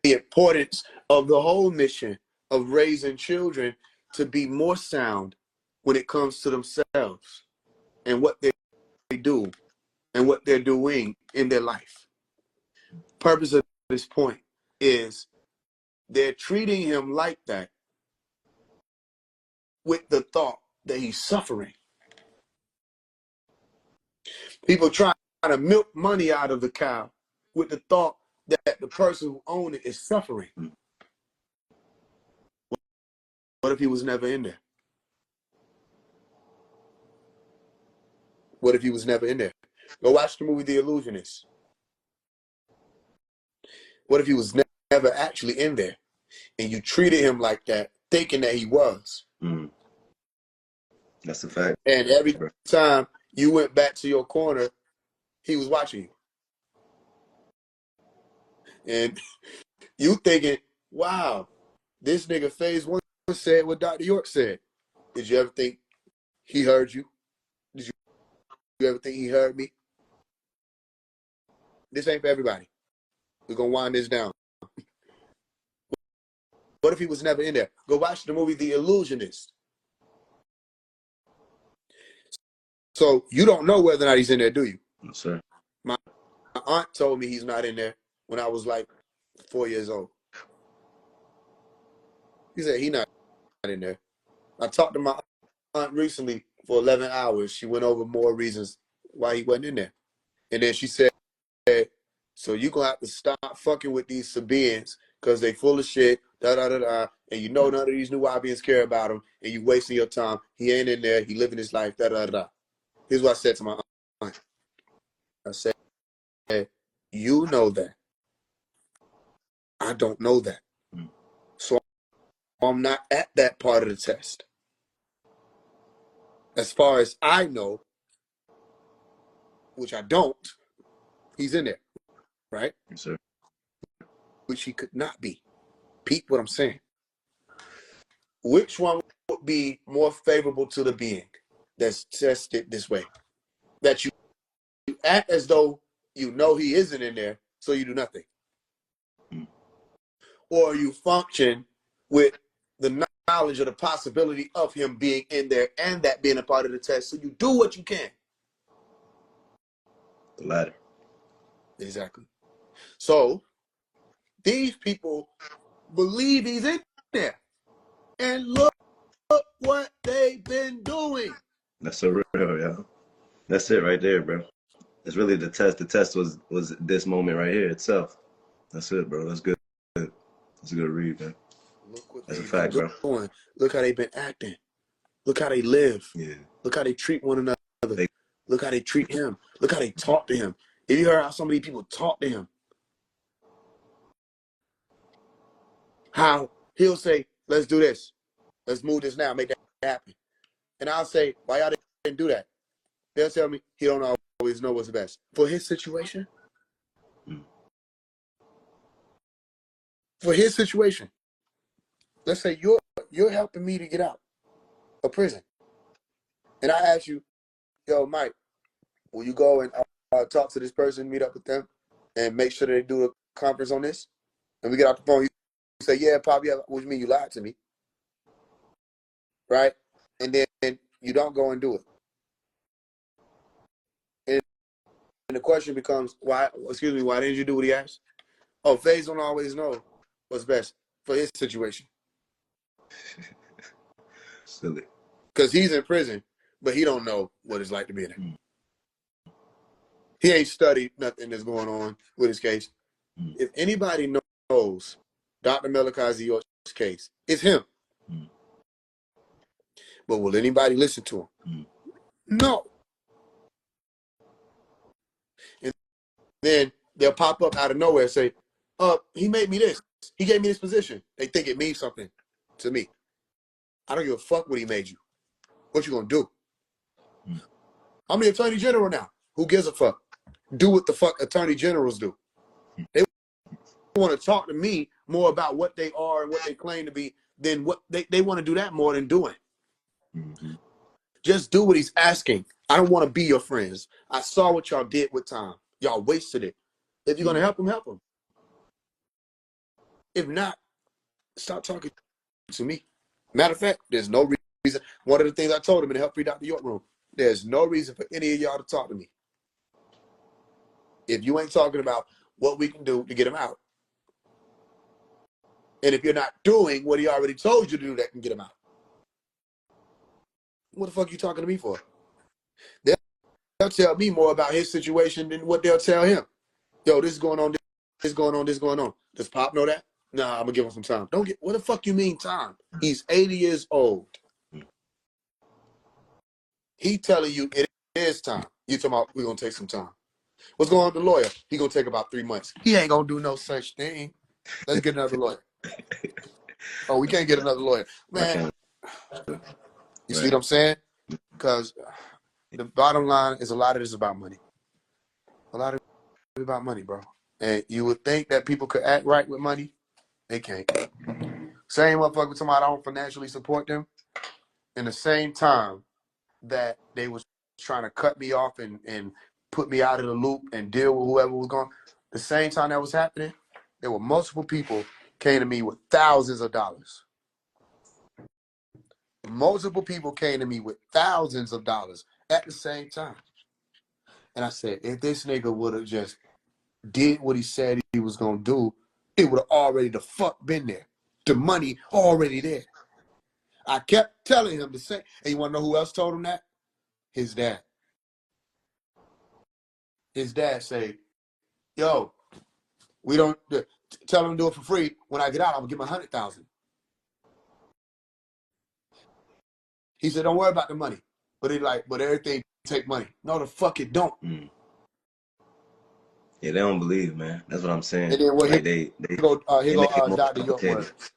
the importance of the whole mission of raising children to be more sound when it comes to themselves and what they do and what they're doing in their life. Purpose of this point is they're treating him like that with the thought that he's suffering. People try to milk money out of the cow with the thought that the person who owns it is suffering. What if he was never in there? What if he was never in there? Go watch the movie The Illusionist. What if he was never actually in there and you treated him like that, thinking that he was? Mm. That's a fact. And every time you went back to your corner, he was watching you. And you thinking, wow, this nigga Faise One said what Dr. York said. Did you ever think he heard you? Did you ever think he heard me? This ain't for everybody. We're going to wind this down. What if he was never in there? Go watch the movie The Illusionist. So you don't know whether or not he's in there, do you? No, sir. My aunt told me he's not in there when I was like 4 years old. He said he's not in there. I talked to my aunt recently for 11 hours. She went over more reasons why he wasn't in there. And then she said, so you're going to have to stop fucking with these Sabians because they full of shit, da-da-da-da, and you know none of these new Wahabians care about him, and you wasting your time. He ain't in there. He living his life, da-da-da-da. Here's what I said to my aunt. I said, you know that. I don't know that. So I'm not at that part of the test. As far as I know, which I don't, he's in there, right? Yes, sir. Which he could not be. Peep what I'm saying. Which one would be more favorable to the being that's tested this way? That you act as though you know he isn't in there, so you do nothing. Or you function with the knowledge of the possibility of him being in there and that being a part of the test, so you do what you can. The latter. Exactly. So these people believe he's in there. And look what they've been doing. That's so real, yeah. That's it right there, bro. It's really the test. The test was this moment right here itself. That's it, bro. That's good. That's a good read, man. Look what That's a they've fact, been doing. Look how they've been acting. Look how they live. Yeah. Look how they treat one another. Look how they treat him. Look how they talk to him. Have you heard how so many people talk to him? How he'll say, let's do this. Let's move this now. Make that happen. And I'll say, why y'all didn't do that? They'll tell me he don't always know what's best. For his situation. For his situation. Let's say you're helping me to get out of prison. And I ask you, yo, Mike, will you go and talk to this person, meet up with them, and make sure that they do a conference on this? And we get off the phone, you say, yeah, Pop, yeah, what do you mean you lied to me? Right? And then you don't go and do it. And the question becomes, why didn't you do what he asked? Oh, Faise don't always know what's best for his situation. Silly. Because he's in prison, but he don't know what it's like to be in there. He ain't studied nothing that's going on with his case. If anybody knows Dr. Malachi York's case, it's him. But will anybody listen to him? No. And then they'll pop up out of nowhere and say, he made me this. He gave me this position. They think it means something to me. I don't give a fuck what he made you. What you gonna do? I'm the attorney general now. Who gives a fuck? Do what the fuck attorney generals do. They want to talk to me more about what they are and what they claim to be than what they want to do that more than doing. Just do what he's asking. I don't want to be your friends. I saw what y'all did with time. Y'all wasted it. If you're gonna help him, help him. If not, stop talking to me. Matter of fact, there's no reason. One of the things I told him in the Help Free Dr. York room, there's no reason for any of y'all to talk to me. If you ain't talking about what we can do to get him out. And if you're not doing what he already told you to do that can get him out. What the fuck are you talking to me for? They'll tell me more about his situation than what they'll tell him. Yo, this is going on, this is going on, this is going on. Does Pop know that? Nah, I'm gonna give him some time. What the fuck you mean time? He's 80 years old. He telling you it is time. You talking about we're gonna take some time. What's going on with the lawyer? He gonna take about 3 months. He ain't gonna do no such thing. Let's get another lawyer. Oh, we can't get another lawyer. Man, you see what I'm saying? Because the bottom line is a lot of this is about money. A lot of it is about money, bro. And you would think that people could act right with money. They can't. Same motherfucker with somebody I don't financially support them. In the same time that they was trying to cut me off and put me out of the loop and deal with whoever was going, the same time that was happening, there were multiple people came to me with thousands of dollars. Multiple people came to me with thousands of dollars at the same time. And I said, if this nigga would have just did what he said he was going to do, it would have already the fuck been there. The money already there. I kept telling him the same. And you want to know who else told him that? His dad. His dad say, yo, we don't, tell him to do it for free. When I get out, I'm going to give him $100,000. He said, don't worry about the money. But but everything take money. No, the fuck it don't. Yeah, they don't believe, man. That's what I'm saying. And then what like they they go make it more Dr. York complicated. words.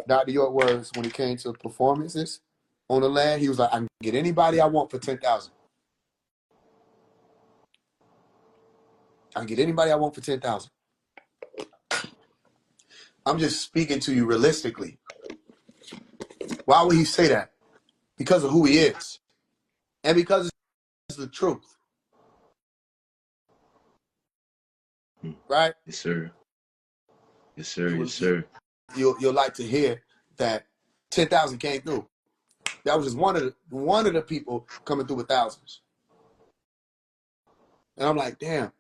Dr. York words when it came to performances on the land, he was like, I can get anybody I want for $10,000. I can get anybody I want for $10,000. I'm just speaking to you realistically. Why would he say that? Because of who he is. And because it's the truth. Right? Yes, sir. Yes, sir. Yes, sir. You'll like to hear that 10,000 came through. That was just one of the people coming through with thousands. And I'm like, damn.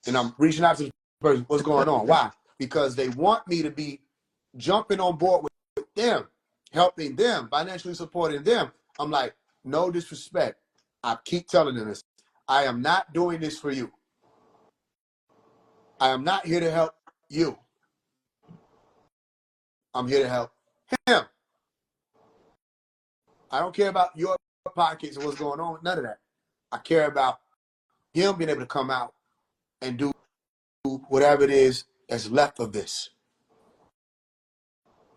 And I'm reaching out to the person, what's going on? Why? Because they want me to be jumping on board with them, helping them, financially supporting them. I'm like, no disrespect. I keep telling them this. I am not doing this for you. I am not here to help you. I'm here to help him. I don't care about your pockets and what's going on. None of that. I care about him being able to come out and do whatever it is that's left of this.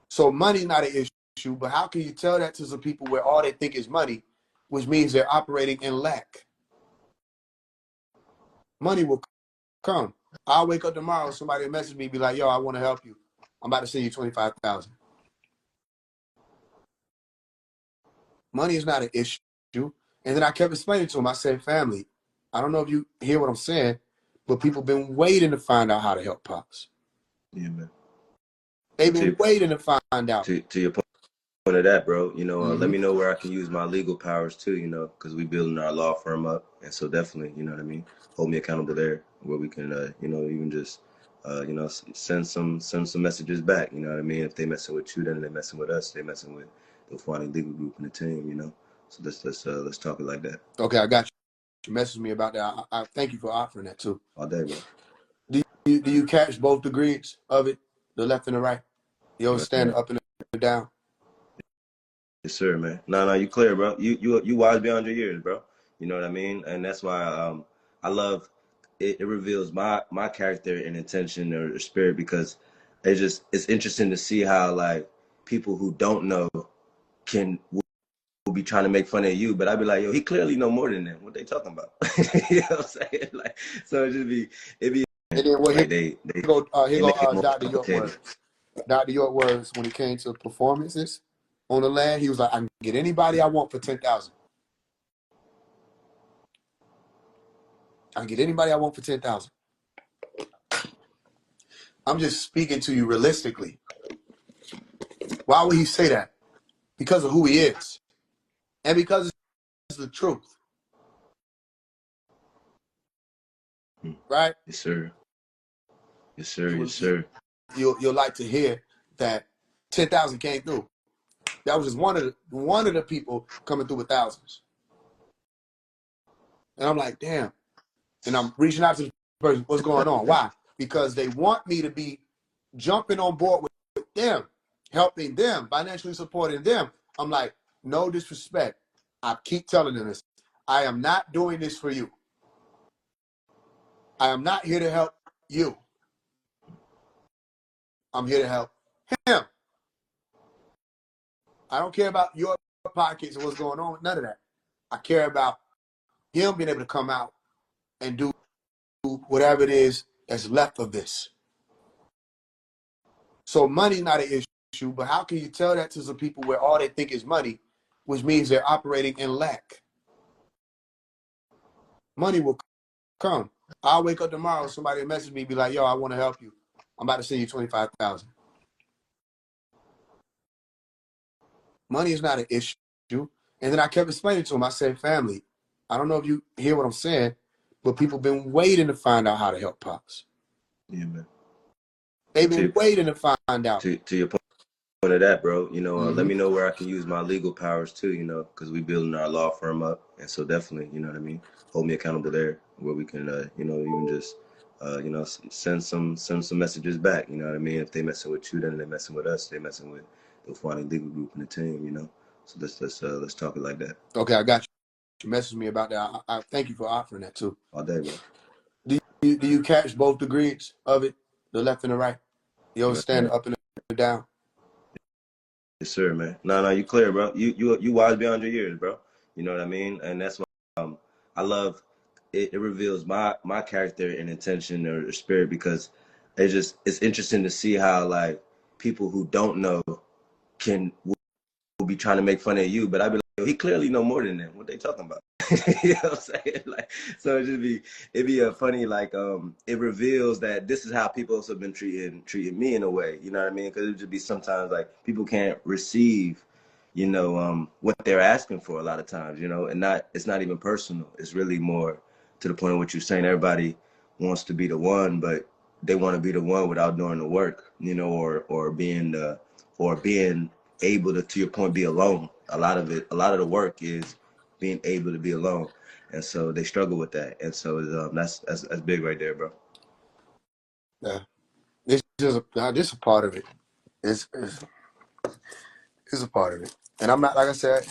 So money's not an issue, but how can you tell that to some people where all they think is money, which means they're operating in lack? Money will come. I'll wake up tomorrow, somebody will message me, be like, yo, I want to help you. I'm about to send you $25,000. Money is not an issue. And then I kept explaining to him, I said, family, I don't know if you hear what I'm saying, but people been waiting to find out how to help Pops. Yeah, man. They've been waiting to find out. To your point of that, bro, let me know where I can use my legal powers too, because we building our law firm up. And so definitely, you know what I mean? Hold me accountable there where we can, even just, send some messages back. You know what I mean? If they messing with you, then they messing with us. They messing with the Fwani legal group and the team, So let's talk it like that. Okay, I got you. You messaged me about that. I thank you for offering that too. All day, bro. Do you catch both degrees of it, the left and the right? You understand the up and the down? Yes, sir, man. No, you clear, bro. You wise beyond your years, bro. You know what I mean? And that's why I love it. It reveals my character and intention or spirit because it's interesting to see how like people who don't know can will be trying to make fun of you, but I'd be like, yo, he clearly know more than them. What they talking about? You know what I'm saying? Like, so it be And then what? like Here they go make it more Dr. York complicated. words. Dr. York words when it came to performances on the land. He was like, I can get anybody I want for 10,000. I can get anybody I want for 10,000. I'm just speaking to you realistically. Why would he say that? Because of who he is, and because it's the truth, right? Yes, sir. Yes, sir. You Yes, will, sir. you'll like to hear that 10,000 came through. That was just one of the people coming through with thousands. And I'm like, damn. And I'm reaching out to the person, what's going on? Why? Because they want me to be jumping on board with them, helping them, financially supporting them. I'm like, no disrespect. I keep telling them this. I am not doing this for you. I am not here to help you. I'm here to help him. I don't care about your pockets and what's going on. None of that. I care about him being able to come out and do whatever it is that's left of this. So money's not an issue, but how can you tell that to some people where all they think is money, which means they're operating in lack? Money will come. I'll wake up tomorrow, somebody will message me, be like, yo, I want to help you. I'm about to send you 25,000. Money is not an issue. And then I kept explaining to him, I said, family, I don't know if you hear what I'm saying, but people been waiting to find out how to help Pops. Yeah, man. They've been To waiting to find out. to your point of that, bro. Let Mm-hmm. me know where I can use my legal powers too. Because we building our law firm up, and so definitely, you know what I mean. Hold me accountable there, where we can, even just, send some messages back. You know what I mean. If they messing with you, then they messing with us. They messing with the Fwani legal group and the team. So let's talk it like that Okay, I got you. You messaged me about that. I thank you for offering that too. all day, bro. Do you catch both degrees of it, the left and the right? You Right, understand right. the up and the down? Yes, sir, man. No, you clear, bro. You wise beyond your years, bro. You know what I mean? And that's why I love it. It reveals my character and intention or spirit because it's interesting to see how like people who don't know can will be trying to make fun of you, but I'd be like, yo, he clearly know more than them. What they talking about? You know what I'm saying? Like, so it'd be a funny like it reveals that this is how people also been treating me in a way. You know what I mean? Because it would just be sometimes like people can't receive, what they're asking for a lot of times. And it's not even personal. It's really more to the point of what you're saying. Everybody wants to be the one, but they want to be the one without doing the work. Or being able to your point, be alone. A lot of the work is being able to be alone, and so they struggle with that. And so that's big right there, bro. Yeah. This is a part of it. It's it's a part of it. And I'm not, like I said,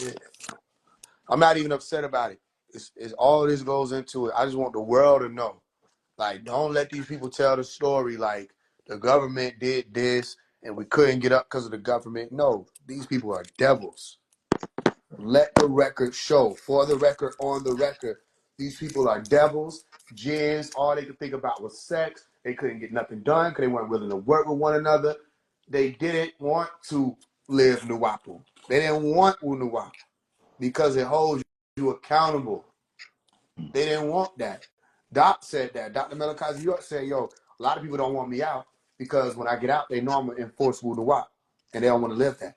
I'm not even upset about it. It's all this goes into it. I just want the world to know. Like, don't let these people tell the story like the government did this and we couldn't get up because of the government. No, these people are devils. Let the record show. For the record, on the record, these people are devils, jinns. All they could think about was sex. They couldn't get nothing done because they weren't willing to work with one another. They didn't want to live Nuwapu. They didn't want Unuwapu because it holds you accountable. They didn't want that. Doc said that. Dr. Melakazi York said, yo, a lot of people don't want me out because when I get out, they know I'm going to enforce Wunuwap, and they don't want to live that.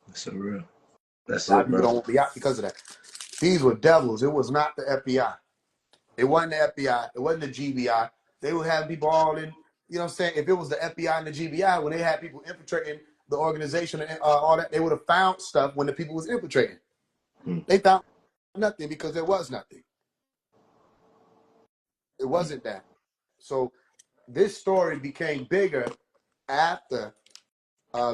That's so real. That's A lot of it, people bro. don't want me out because of that. These were devils. It was not the FBI. It wasn't the FBI. It wasn't the GBI. They would have people all in, you know what I'm saying? If it was the FBI and the GBI, when they had people infiltrating the organization and all that, they would have found stuff when the people was infiltrating. Hmm. They found nothing because there was nothing. It wasn't that. So this story became bigger after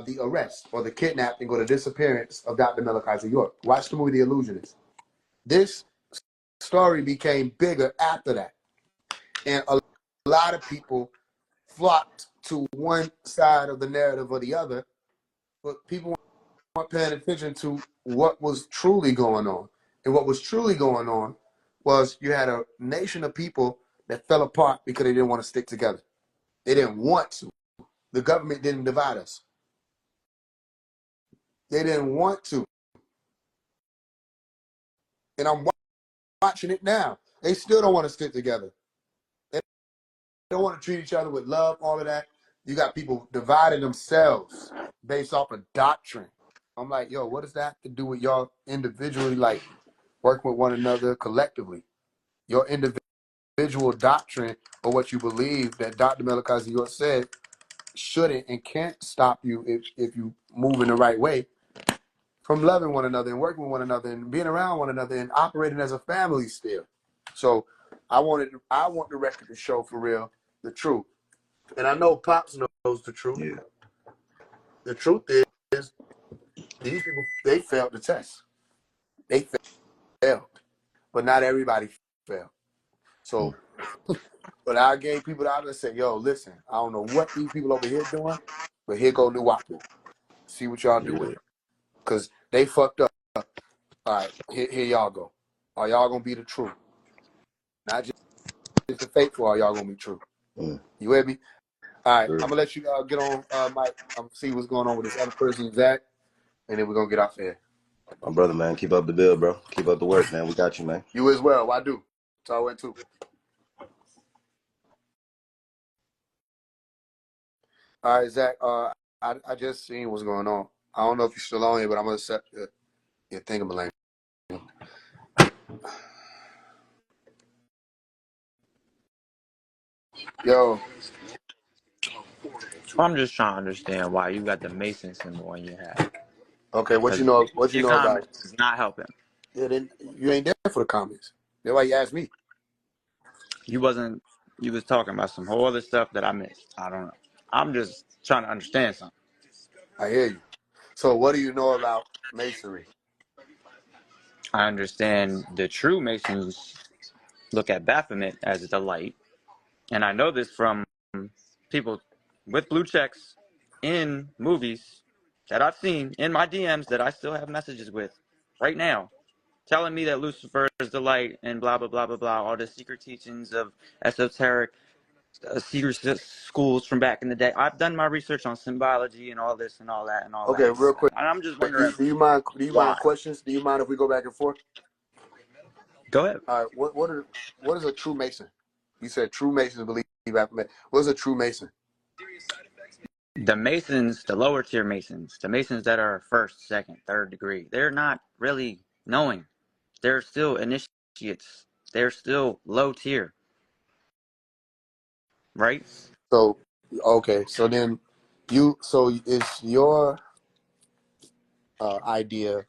the arrest or the kidnapping or the disappearance of Dr. Malachi York. Watch the movie The Illusionist. This story became bigger after that. And a lot of people flocked to one side of the narrative or the other, but people weren't paying attention to what was truly going on. And what was truly going on was you had a nation of people that fell apart because they didn't want to stick together. They didn't want to. The government didn't divide us. They didn't want to. And I'm watching it now. They still don't want to stick together. They don't want to treat each other with love, all of that. You got people dividing themselves based off of doctrine. I'm like, yo, what does that have to do with y'all individually, like working with one another collectively? Your individual doctrine or what you believe that Dr. Malachi York said shouldn't and can't stop you if you move in the right way from loving one another and working with one another and being around one another and operating as a family still. So I want the record to show for real the truth. And I know Pops knows the truth. Yeah. The truth is these people, they failed the test. They failed. But not everybody failed. So but I gave people out and said, yo, listen, I don't know what these people over here doing, but here go Nuwapu. See what y'all do with it. Because they fucked up. All right, here y'all go. Are y'all going to be the truth? Not just the faithful, are y'all going to be true? You with me? All right, I'm going to let you get on, Mike. I'm going to see what's going on with this other person, Zach, and then we're going to get off here. My brother, man, keep up the bill, bro. Keep up the work, man. We got you, man. You as well. I do. So I went too. All right, Zach, I just seen what's going on. I don't know if you're still on here, but I'm going to accept your thingamalang. Yo. I'm just trying to understand why you got the Mason symbol on your hat. Okay, what you know Your about it? comments is not helping. Yeah, then you ain't there for the comments. That's why you asked me. You was talking about some whole other stuff that I missed. I don't know. I'm just trying to understand something. I hear you. So what do you know about masonry? I understand the true Masons look at Baphomet as the light. And I know this from people with blue checks in movies that I've seen in my DMs that I still have messages with right now, telling me that Lucifer is the light and blah, blah, blah, blah, blah, all the secret teachings of esoteric secret schools from back in the day. I've done my research on symbology and all this and all that and all Okay, that. real quick. And I'm just Do, wondering do you mind? Do you why. mind questions? Do you mind if we go back and forth? Go ahead. All right. What is a true mason? You said true masons believe Baphomet. What is a true mason? The Masons, the lower tier Masons, the Masons that are first, second, third degree, they're not really knowing. They're still initiates. They're still low tier. Right? So, okay. So then, it's your idea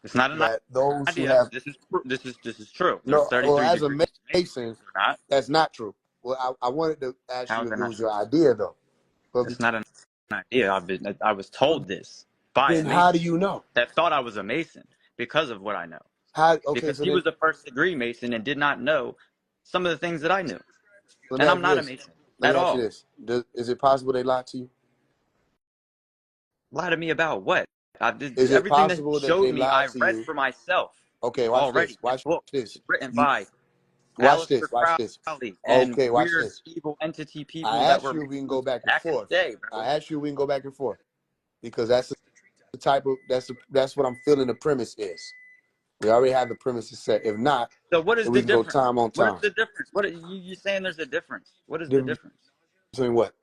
It's not an that those who idea. have This is true. There's no, well, 33 as a degrees to mason, Masons or not. that's not true. Well, I wanted to ask How you is if that it not was true? your idea though. But It's not an idea. I was told this by a then how do Mason you know? that thought I was a Mason because of what I know. How? Okay, Because so he then was a first degree Mason and did not know some of the things that I knew. let me And ask I'm you not a this. Mason Let me at ask you all. this. Is it possible they lied to you? Lie to me about what? Is it Everything that he possible that showed they me, I lied to read you? for myself Okay, watch this. already in Watch books this. written You by watch Aleister this. Watch this. Crowley and Okay, watch weird this. evil entity I people that asked were you if we can go Masons back and back in the forth. day, I bro. asked you if we can go back and forth because that's the type of that's what I'm feeling the premise is. We already have the premises set. If not, So what is then the we can go difference? time on What is time. the difference? What are you saying? There's a difference. What is the Difference difference? between what?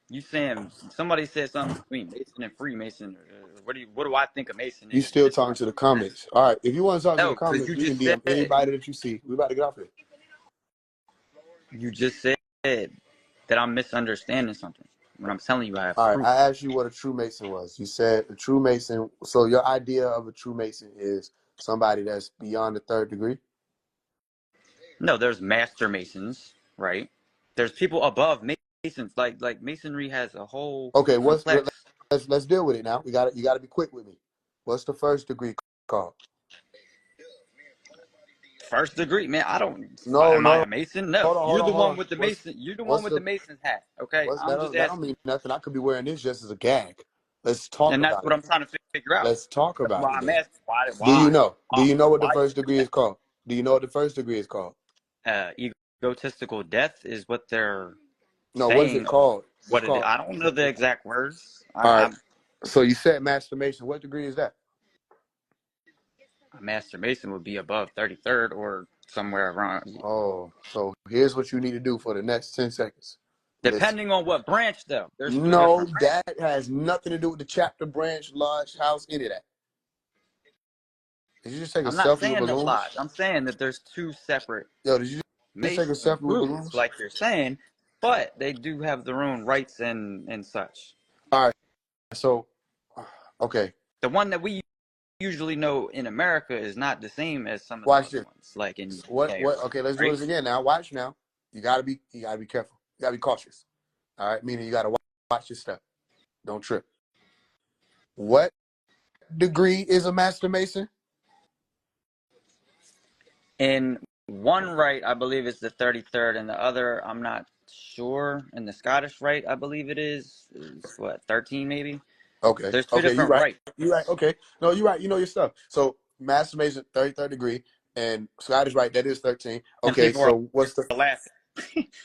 You saying somebody said something between Mason and Freemason? What do I think a Mason You is? And still this is talking what to the comments. All right. If you want to talk to the no, because comments, you can DM anybody that you see. We about to get off here. you just said that I'm misunderstanding something when I'm telling you I have All right. proof. I asked you what a true Mason was. You said a true Mason. So your idea of a true Mason is somebody that's beyond the third degree? No, there's master Masons, right? There's people above Masons. Like Masonry has a whole Okay, complex. let's deal with it now. You got to be quick with me. What's the first degree called? First degree, man. I don't. No, Am I no. a Mason? No. Hold on, hold You're on, the hold one on. with the Mason. You're the one What's with the the Mason's hat. Okay. what's I'm just that don't asking. mean nothing. I could be wearing this just as a gag. Let's talk And that's about what it. I'm trying to figure out. Let's talk That's about why it I'm then. asking. Why? Do you Why? know? Do you know what the Why first you do degree is called? Do you know what the first degree is called? that? Egotistical death is what they're No, what is it saying. called? It's What it is. called. I don't know the exact words. All right. So you said masturbation. What degree is that? A Master Mason would be above 33rd or somewhere around. Oh, so here's what you need to do for the next 10 seconds. Listen. Depending on what branch, though. There's two No, different branches. that has nothing to do with the chapter, branch, lodge, house, any of that. Did you just take a I'm not selfie with saying the balloons? lodge. I'm saying that there's two separate Yo, did you just take a Mason selfie with groups, balloons? like you're saying, but they do have their own rights and such. All right. So, okay. The one that we usually know in America is not the same as some of the Watch other this. ones, like in UK or What? Okay, let's do right? this again now. Watch now. You gotta be careful. You gotta be cautious. All right, meaning you gotta watch your step. Don't trip. What degree is a master mason? In one right, I believe it's the 33rd, and the other, I'm not sure. In the Scottish right, I believe is what 13 maybe. Okay. There's two Okay, you different right. rights, You right. Okay. No, you right. You know your stuff. So master mason, 33rd degree, and Scottish right, that is 13. and Okay, people are so what's the laughing.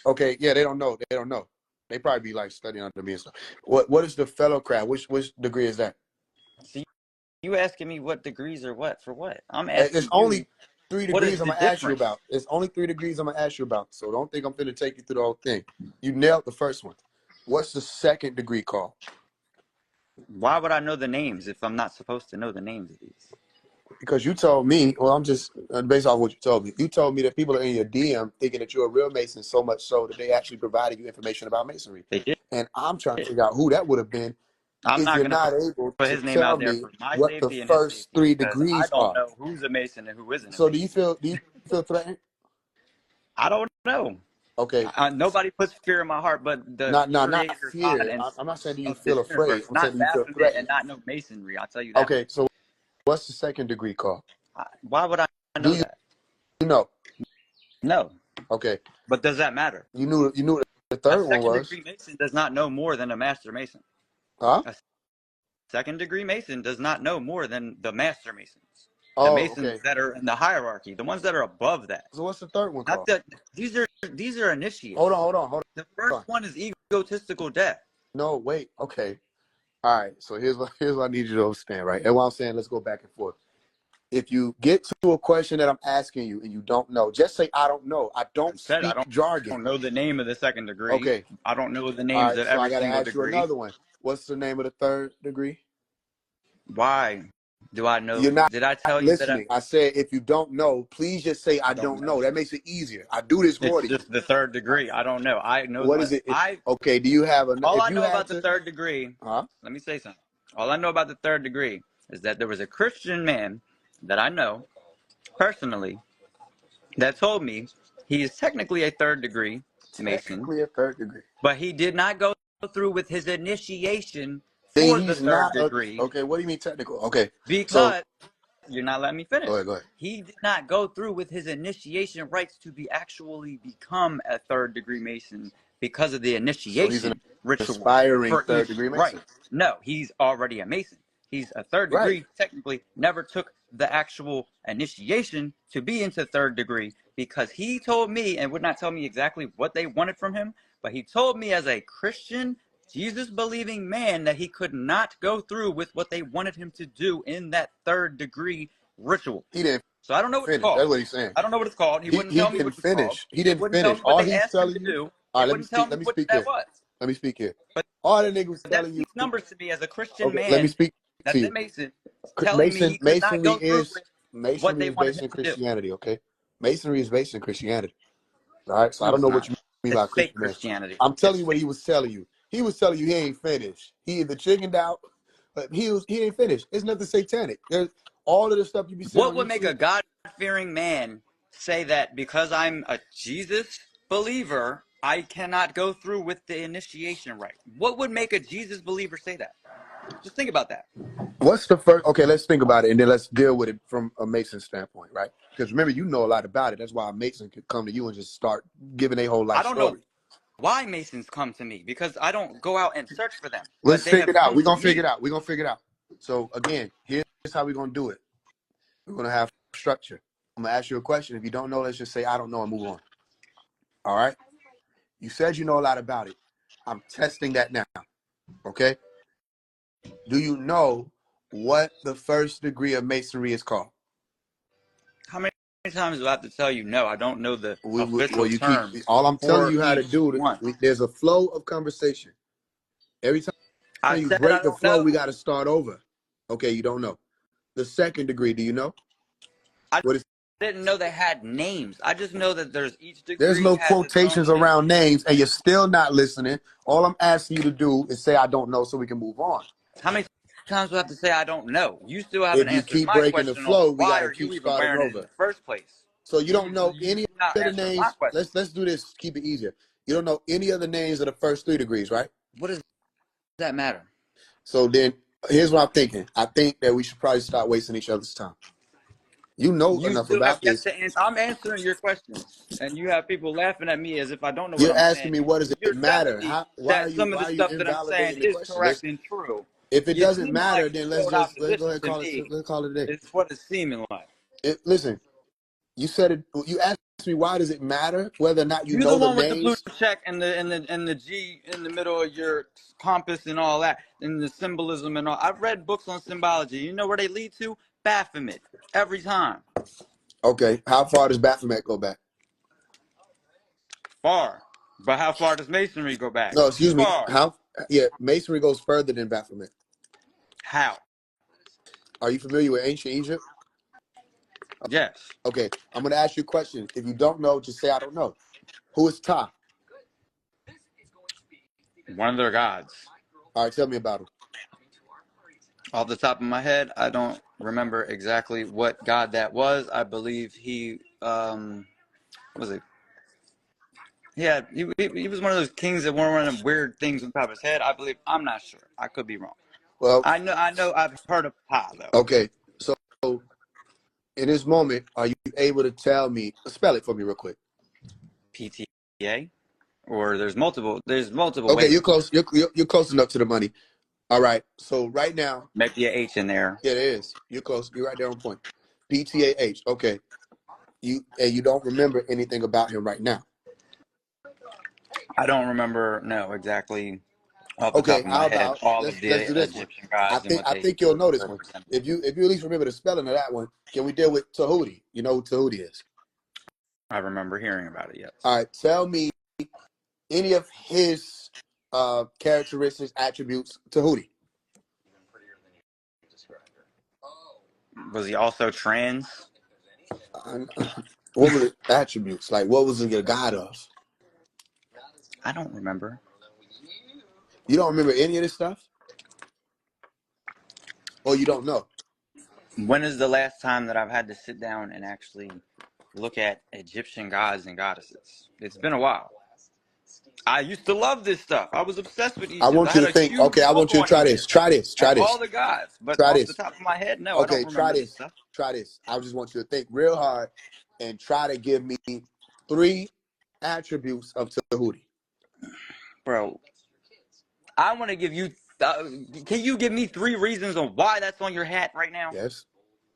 okay, yeah, they don't know. They don't know. They probably be like studying under me and stuff. What is the fellow crowd? Which degree is that? So you asking me what degrees are what for what? I'm It's asking you only three what is degrees I'm the gonna ask you difference? about. It's only 3 degrees I'm gonna ask you about. So don't think I'm gonna take you through the whole thing. You nailed the first one. What's the second degree called? Why would I know the names if I'm not supposed to know the names of these? Because you told me, well, I'm just based off what you told me. You told me that people are in your DM thinking that you're a real Mason, so much so that they actually provided you information about Masonry. They did. And I'm trying to figure out who that would have been I'm if not you're gonna not able put to his name tell out there me for my what the safety and his first safety three because I degrees don't are. know who's a Mason and who isn't a So Mason. do you feel threatened? I don't know. Okay, Nobody puts fear in my heart, but the not Creator God fear. and I'm not saying do you of this feel afraid. universe, I'm saying not do you feel Baphomet and threatened? not no Masonry. I'll tell you that much. Okay, so what's the second degree called? Why would I Do know that? you know? No. Okay, But does that matter? you knew what the A third one second was, degree Mason does not know more than a Master Mason. huh? A second degree Mason does not know more than the Master Masons. The Oh, Masons okay. that are in the hierarchy, the ones that are above that. So what's the third one Not called? that these are initiates. Hold The first on. one is egotistical death. No, wait. Okay. All right. So here's what I need you to understand, right? And what I'm saying, let's go back and forth. If you get to a question that I'm asking you and you don't know, just say I don't know. I I don't said I speak jargon. don't know the name of the second degree. Okay. I don't know the All names right. of So I every got to single ask you degree. another one. What's the name of the third degree? Why do I know? You're not Did I tell you that listening. I said if you don't know, please just say I I don't don't know? know. That makes it easier. I do this more It's to you. just the third degree. I don't know. I know. What is it? Okay. Do you have a? All If I you know had about the to, third degree. huh? Let me say something. All I know about the third degree is that there was a Christian man that I know personally that told me he is technically a third degree Mason, Technically a third degree. but he did not go through with his initiation Then for the he's third not a. degree Okay. What do you mean technical? Okay. So because you're not letting me finish. go ahead. Go ahead. He did not go through with his initiation rites to be actually become a third degree Mason because of the So he's an initiation ritual aspiring for third each degree rite. Mason. No, he's already a Mason. He's a third Right. degree, technically never took the actual initiation to be into third degree because he told me, and would not tell me exactly what they wanted from him, but he told me as a Christian, Jesus believing man that he could not go through with what they wanted him to do in that third degree ritual. He didn't So I don't know what it's finish. called. That's what he's saying. I don't know what it's called. He wouldn't He tell me what didn't it was called. finish. He He didn't wouldn't tell finish. me what All they he's asked him telling to you. do. All He right. Let me wouldn't tell speak. me Let me what speak that here. was. Let me speak here. But All the nigga was that telling you. speaks numbers to me as a Christian Okay. Let me man speak to that's a you. Mason telling me he could not go through with what Masonry they is wanted based him in to do. Christianity. Okay. Masonry is based in Christianity. All right. So I No, don't it's know what not. you mean It's by fake Christian man. Christianity. I'm telling It's you what fake. he was telling you. He was telling you he ain't finished. He either chickened out, but he ain't finished. It's nothing satanic. There's all of the stuff you be seeing What on would make a YouTube. God-fearing man say that because I'm a Jesus believer I cannot go through with the initiation rite. What would make a Jesus believer say that? Just think about that. What's the first? Okay, let's think about it, and then let's deal with it from a Mason standpoint, right? Because remember, you know a lot about it. That's why a Mason could come to you and just start giving a whole I life don't know story. why Masons come to me because I don't go out and search for them, but Let's they figure have it out. come We're to gonna figure me. it out. We're gonna figure it out. So again, here's how we're gonna do it. We're gonna have structure. I'm gonna ask you a question. If you don't know, let's just say I don't know and move on. All right. You said you know a lot about it. I'm testing that now. Okay. Do you know what the first degree of masonry is called? How many times do I have to tell you no? I don't know the Well, official you keep. terms All I'm telling for you how to each do. one. There's a flow of conversation. Every time I you said I break the don't flow, we know. got to start over. Okay. You don't know the second degree. Do you know I what is? didn't know they had names. I just know that there's each There's degree no has its own quotations name. around names, and you're still not listening. All I'm asking you to do is say I don't know, so we can move on. How many times do I have to say I don't know? You still haven't If you answered keep my breaking the question on flow, we got why to are you keep even starting wearing it in over. the first place. So you don't know any You're not of the answering my names. question. Let's do this. Keep it easier. You don't know any of the names of the first three degrees, right? What does that matter? So then, here's what I'm thinking. I think that we should probably start wasting each other's time. You know You enough still have about yet this. to answer. I'm answering your questions, and you have people laughing at me as if I don't know what You're I'm asking saying. me what does You're it telling matter? me Why are that you some of why the are you stuff that I'm saying invalidating the is question? correct and true. If it You doesn't seem like matter, you're then showing let's go opposition ahead and to call it. me. Let's call it a day. It's what it's seeming like. Listen, you said it. You asked me why does it matter whether or not you You're the know the one with the blue names. check and the G in the middle of your compass and all that, and the symbolism and all. I've read books on symbology. You know where they lead to? Baphomet. Every time. Okay, how far does Baphomet go back? Far. But how far does masonry go back? No, excuse me. Far. How? Yeah, masonry goes further than Baphomet. How? Are you familiar with ancient Egypt? Yes. Okay, I'm gonna ask you a question. If you don't know, just say I don't know. Who is Ta? One of their gods. All right, tell me about him. Off the top of my head, I don't remember exactly what god that was. I believe he was it? Yeah, he was one of those kings that wore one of them weird things on top of his head. I believe. I'm not sure. I could be wrong. Well, I know. I've heard of Pa though. okay. So in this moment, are you able to tell me? Spell it for me real quick. PTA, or there's multiple. There's multiple Okay, ways. you're close. You're close enough to the money. All right. So right now, Maybe a H in there. yeah, it is. You're close. You're right there on point. PTAH. Okay. You don't remember anything about him right now. I don't remember. No, exactly off the top Okay. of my How head about all of let's the do this one. Egyptian gods and what I they think you'll know this one. represented. If you at least remember the spelling of that one, can we deal with Tahuti? You know who Tahuti is. I remember hearing about it. Yes. All right. Tell me any of his characteristics, attributes, Tahuti. Was he also trans? What were the attributes? Like, what was he a god of? I don't remember. You don't remember any of this stuff? Or you don't know? When is the last time that I've had to sit down and actually look at Egyptian gods and goddesses? It's been a while. I used to love this stuff. I was obsessed with I Egypt. I want you had to a think, huge okay, I book want you to on try this. Egypt Try this. and Try all this. the gods. But Try off the this. top of my head, no, I Okay, don't try remember this this. stuff. Try this. I just want you to think real hard and try to give me 3 attributes of Tahuti. Bro, I want to give you. Can you give me 3 reasons on why that's on your hat right now Yes.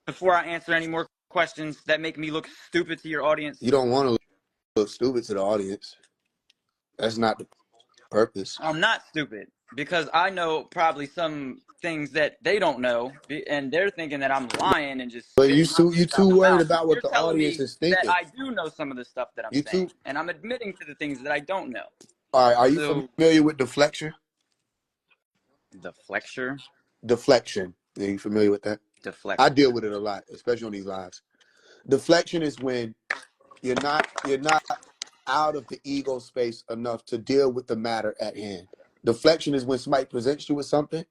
before I answer any more questions that make me look stupid to your audience? You don't want to look stupid to the audience. That's not the purpose. I'm not stupid because I know probably some things that they don't know, and they're thinking that I'm lying and just But spitting my you words out too my worried mouth. about what You're the telling audience me is that thinking. I do know some of the stuff that I'm You saying, too. and I'm admitting to the things that I don't know. All right. Are you So familiar with deflection? the flexure, Deflection. Are you familiar with that? deflect. I deal with it a lot, especially on these lives. Deflection is when you're not out of the ego space enough to deal with the matter at hand. Deflection is when somebody presents you with something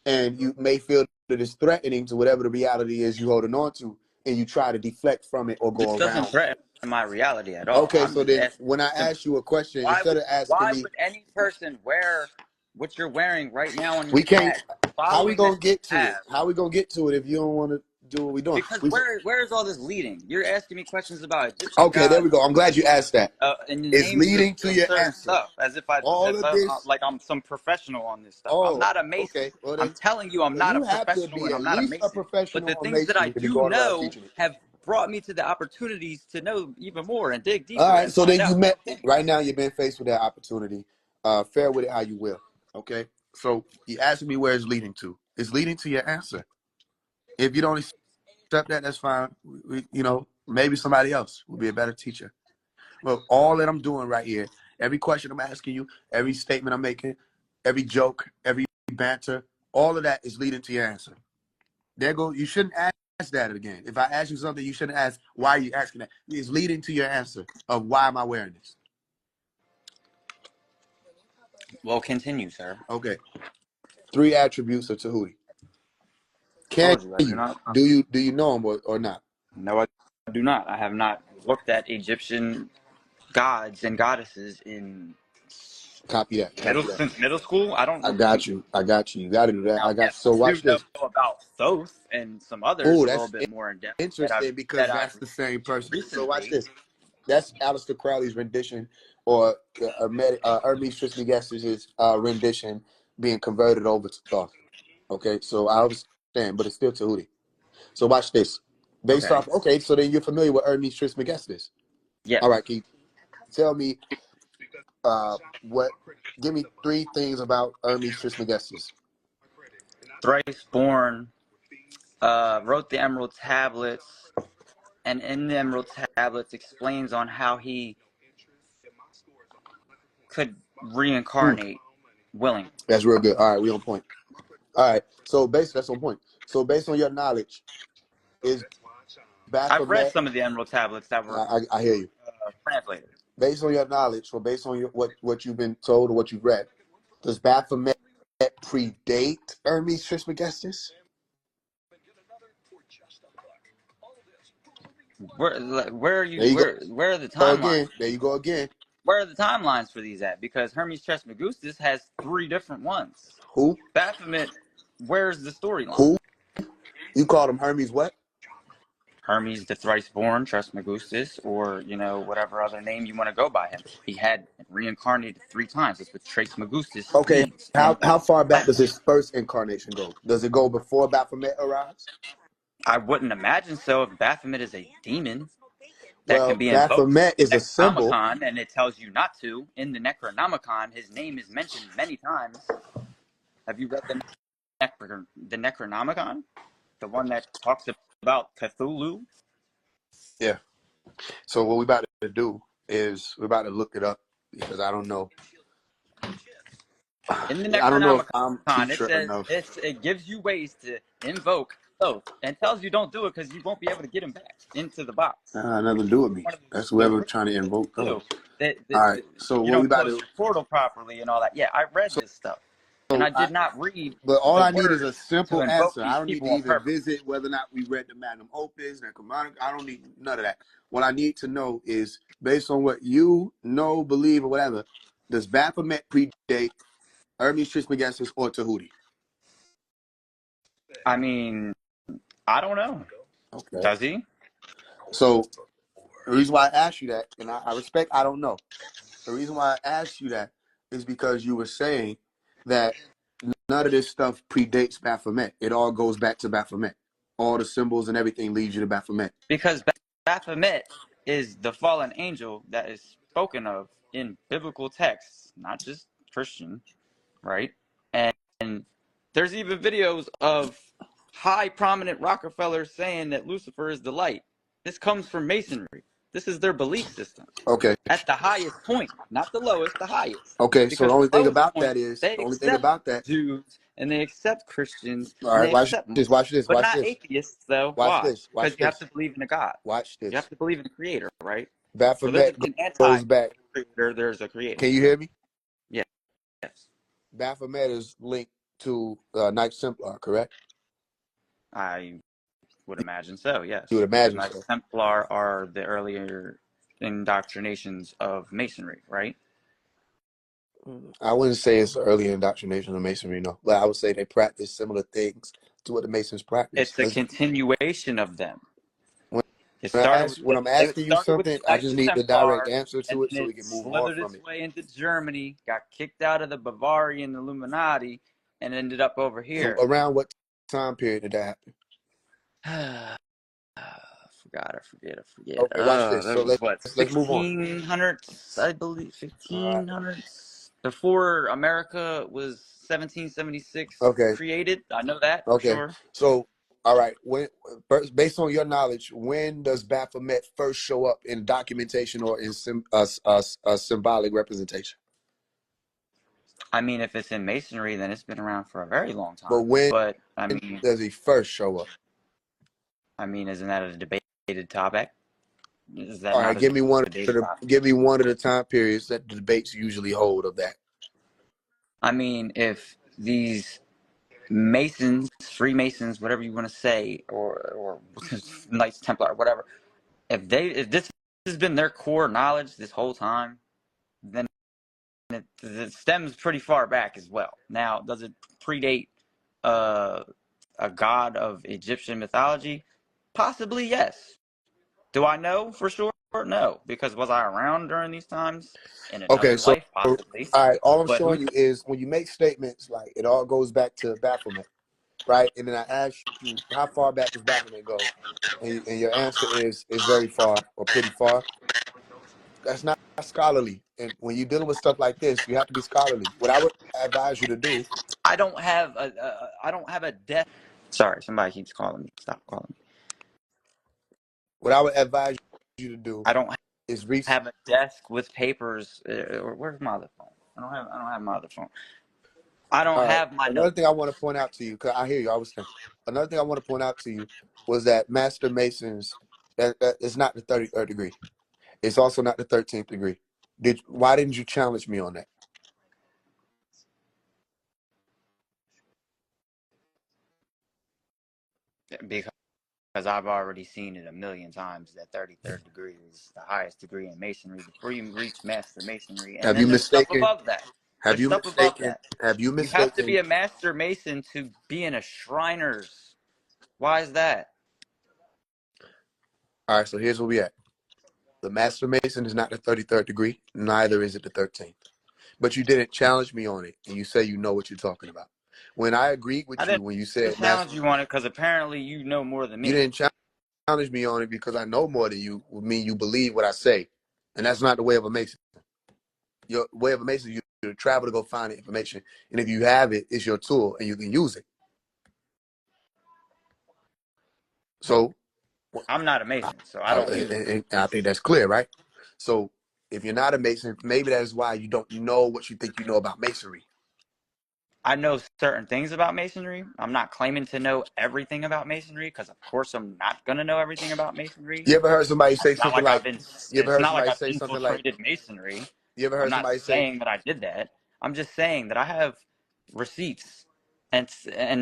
and you may feel that it's threatening to whatever the reality is you holding on to, and you try to deflect from it or This go doesn't around it. threaten. my reality at all. Okay, I'm so just then asking when I simple. ask you a question, instead of asking Why me, would any person wear what you're wearing right now on your we can't. back, How we following the gonna get to it? path? How we gonna get to it if you don't want to do what we doing? Because where is all this leading? You're asking me questions about Egyptian Okay, there we gods go. I'm glad you asked that. and the It's names leading to of your certain answer. stuff, as if All of this. like I'm some professional on this stuff. I'm Oh, not a mason. okay. Well I'm then, telling you, I'm well, not a you have to professional, be and I'm at not a least a mason. But the professional on things that I masonry to be do going around know teaching it. have brought me to the opportunities to know even more and dig All deeper right. and So find then you out met more things. right now. You've been faced with that opportunity. Fare with it how you will. Okay. So you asked me where it's leading to. It's leading to your answer. If you don't accept that, that's fine. Maybe somebody else will be a better teacher. Well, all that I'm doing right here, every question I'm asking you, every statement I'm making, every joke, every banter, all of that is leading to your answer. There go. You shouldn't ask that again. If I ask you something, you shouldn't ask why are you asking that. It's leading to your answer of why am I wearing this. Well, continue, sir. Okay. 3 attributes of Tahuti. Can Told you, I do you? not. Do you know them or not? No, I do not. I have not looked at Egyptian gods and goddesses in Copy that. since middle school. I don't I look got into. you. I got you. You got to do that. Now, I got you. yes, So I do watch know this. about Thoth and some others Oh, a little that's bit more in depth interesting because that I've that's the same person. So watch recently. this. That's Aleister Crowley's rendition, or Hermes Trismegistus's rendition being converted over to Thoth. Okay, so I understand, but it's still Tahuti. So watch this. Based Okay. off, okay, so then you're familiar with Hermes Trismegistus. Yes. All right, can you tell me what? Give me 3 things about Hermes Trismegistus. Thrice born. Wrote the Emerald Tablets, and in the Emerald Tablets explains on how he could reincarnate willingly. That's real good. All right, we on point. All right, so based that's on point. So based on your knowledge, is I've read Baphomet? some of the Emerald Tablets that were I hear you. translated. Based on your knowledge, or based on what you've been told or what you've read, does Baphomet predate Hermes Trismegistus? Where are There you? you Where are the go timelines? again. There you go again. Where are the timelines for these at? Because Hermes Trismegistus has 3 different ones. Who? Baphomet, where's the storyline? Who? You called him Hermes what? Hermes the thrice born, Trismegistus, or whatever other name you want to go by him. He had reincarnated 3 times. That's what Trismegistus Okay. means in How far back does Latin. his first incarnation go? Does it go before Baphomet arrives? I wouldn't imagine so if Baphomet is a demon that Well, can be invoked Baphomet in is the a symbol. Necronomicon, and it tells you not to. In the Necronomicon, his name is mentioned many times. Have you read the Necronomicon? The one that talks about Cthulhu? Yeah. So what we about to do is we're about to look it up because I don't know. In the I don't know if I'm Necronomicon, it teacher says enough. it gives you ways to invoke Thoth and tells you don't do it because you won't be able to get him back into the box. Nothing to do with me. One of That's the whoever rules trying to invoke too. those. All right. So You what we don't about close to? your portal properly and all that. Yeah, I read this stuff, and So I did not read but all the I need is a words to simple invoke answer. I these don't need to people on even purpose. visit whether or not we read the Magnum Opus, Necromantic. I don't need none of that. What I need to know is based on what you know, believe, or whatever. Does Baphomet predate Hermes Trismegistus or Tahuti? I mean, I don't know. Okay. Does he? So the reason why I asked you that, and I respect, I don't know. The reason why I asked you that is because you were saying that none of this stuff predates Baphomet. It all goes back to Baphomet. All the symbols and everything leads you to Baphomet. Because Baphomet is the fallen angel that is spoken of in biblical texts, not just Christian, right? And there's even videos of high prominent Rockefellers saying that Lucifer is the light. This comes from Masonry. This is their belief system. Okay. At the highest point, not the lowest, the highest. Okay. So Because the the only thing lowest about point, that is they the only thing accept about that. Jews and they accept Christians All and right. they Watch accept this. Muslims, Watch this. but Watch not this. atheists, though. Watch Why? this. Because Watch you have this. to believe in a God. Watch You have this. to believe in a creator, right? So there's Baphomet an goes back. anti-creator, there's a creator. Can you hear me? Yes. Baphomet is linked to Knights Templar, correct? I would imagine so, You yes. would Because imagine Knights so. Templar are the earlier. indoctrinations of Masonry, right? I wouldn't say it's early indoctrination of Masonry, no, but I would say they practice similar things to what the Masons practice. It's a continuation of them. When It when I started ask, with when the, I'm it asking you started with something, the I Knights just need the direct Templar, answer and to it then so we it can move on slithered from its it. way into Germany, got kicked out of the Bavarian Illuminati, and ended up over And here. around what time period did that happen? I forget. Okay, watch this. That So was what, let's move on. 1600s, I believe, All right. 1500s. Before America was 1776 Okay. created. I know that for Okay. sure. So, all right. When based on your knowledge, when does Baphomet first show up in documentation or in symbolic representation? I mean, if it's in Masonry, then it's been around for a very long But time. when But does he first show up? isn't that a debated topic? Is that All not right. a debated topic? Give me one of the time periods that the debates usually hold of that. I mean, if these Masons, Freemasons, whatever you want to say, or Knights Templar, whatever, if this has been their core knowledge this whole time, then it stems pretty far back as well. Now, does it predate uh, a god of Egyptian mythology? Possibly, yes. Do I know for sure? No, because was I around during these times in Okay. another So, life? all Possibly. right. All I'm But who showing you is when you make statements like it all goes back to Baphomet, right? And then I ask you, how far back does Baphomet go? And your answer is very far or pretty far. That's not scholarly. And when you're dealing with stuff like this, you have to be scholarly. What I would advise you to do, I don't have a death. Sorry, somebody keeps calling me. Stop calling me. what I would advise you to do I don't is reach. have a desk with papers. Where's my other phone? I don't have my other phone. I don't All right. have my Another thing I want to notebooks. point out to you, because I hear you, I was saying. Another thing I want to point out to you was that Master Masons, that is not the 33rd degree. It's also not the 13th degree. Why didn't you challenge me on that? Because I've already seen it a million times that 33rd degree is the highest degree in masonry before you reach master masonry. And Have then you there's stuff mistaken? above that. Have There's you stuff above mistaken? that. Have you You have to mistaken? be a master mason to be in a Shriners. Why is that? All right, so here's where we at. The Master Mason is not the 33rd degree, neither is it the 13th. But you didn't challenge me on it, and you say you know what you're talking about. When I agreed I with you, didn't when you said Master, challenge you on it because apparently you know more than you me. didn't challenge me on it because I know more than you, would mean you believe what I say. And that's not the way of a Mason. Your way of a Mason is you to travel to go find the information. And if you have it, it's your tool, and you can use it. So, I'm not a mason, so I don't use and I think this. that's clear, right? So, if you're not a Mason, maybe that's why you don't know what you think you know about Masonry. I know certain things about masonry. I'm not claiming to know everything about masonry because, of course, I'm not gonna know everything about masonry. You ever heard somebody say It's not something like like, you ever It's heard not like somebody I've say something like, infiltrated masonry. you ever I'm heard not somebody say, saying that I did that. I'm just saying that I have receipts and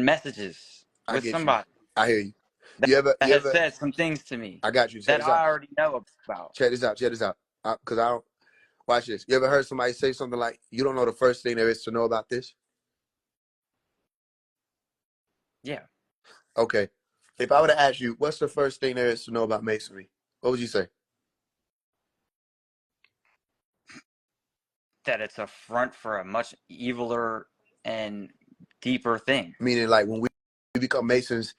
messages I with get you. somebody I hear you. that, You has ever, said some things to me I got you. Check that this out. I already know about. Check this out. Check this out. Because I don't, watch this. You ever heard somebody say something like, you don't know the first thing there is to know about this? Yeah, Okay. If I were to ask you, what's the first thing there is to know about Masonry? What would you say? that it's a front for a much eviler and deeper thing. Meaning, like, when we become Masons,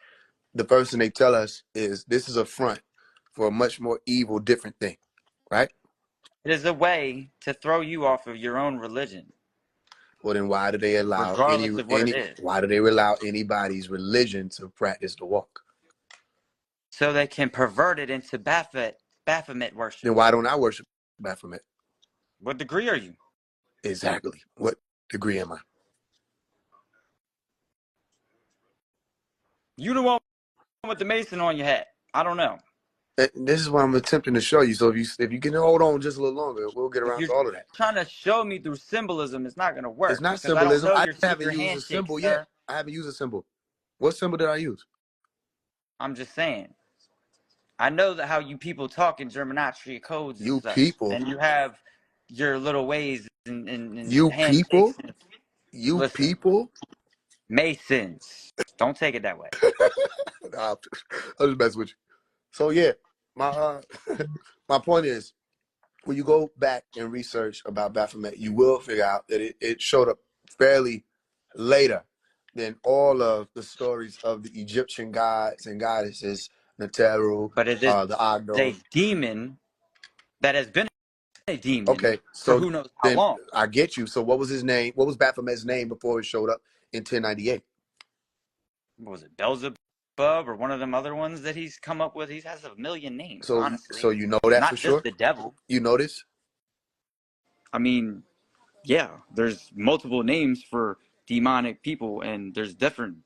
the first thing they tell us is this is a front for a much more evil, different thing, right? It is a way to throw you off of your own religion, Well, then why do they allow regardless of what it is. why do they allow anybody's religion to practice the walk? So they can pervert it into Baphomet worship. Then why don't I worship Baphomet? What degree are you? Exactly. What degree am I? You the one with the mason on your hat. I don't know. This is what I'm attempting to show you. So if you can hold on just a little longer, we'll get If around you're to all of that. trying to show me through symbolism, it's not going to It's work not because I don't symbolism. know I your haven't secret used a handshake, symbol yet. sir. I haven't used a symbol. What symbol did I use? I'm just saying. I know that how you people talk in gematria codes and You such, people, and you have your little ways and you handshakes. people, And, you listen, people. Masons, don't take it that way. Nah, I'm just messing with you. So yeah, my my point is, when you go back and research about Baphomet, you will figure out that it showed up fairly later than all of the stories of the Egyptian gods and goddesses, Neteru, But it is the a Agdor. demon that has been a demon Okay, for so who knows how then long. I get you. So what was his name? What was Baphomet's name before it showed up in 1098? What was it, Beelzebub or one of them other ones that he's come up with? He has a million names, So honestly. you know that for Not just sure. the devil. You know this. I mean, yeah, there's multiple names for demonic people, and there's different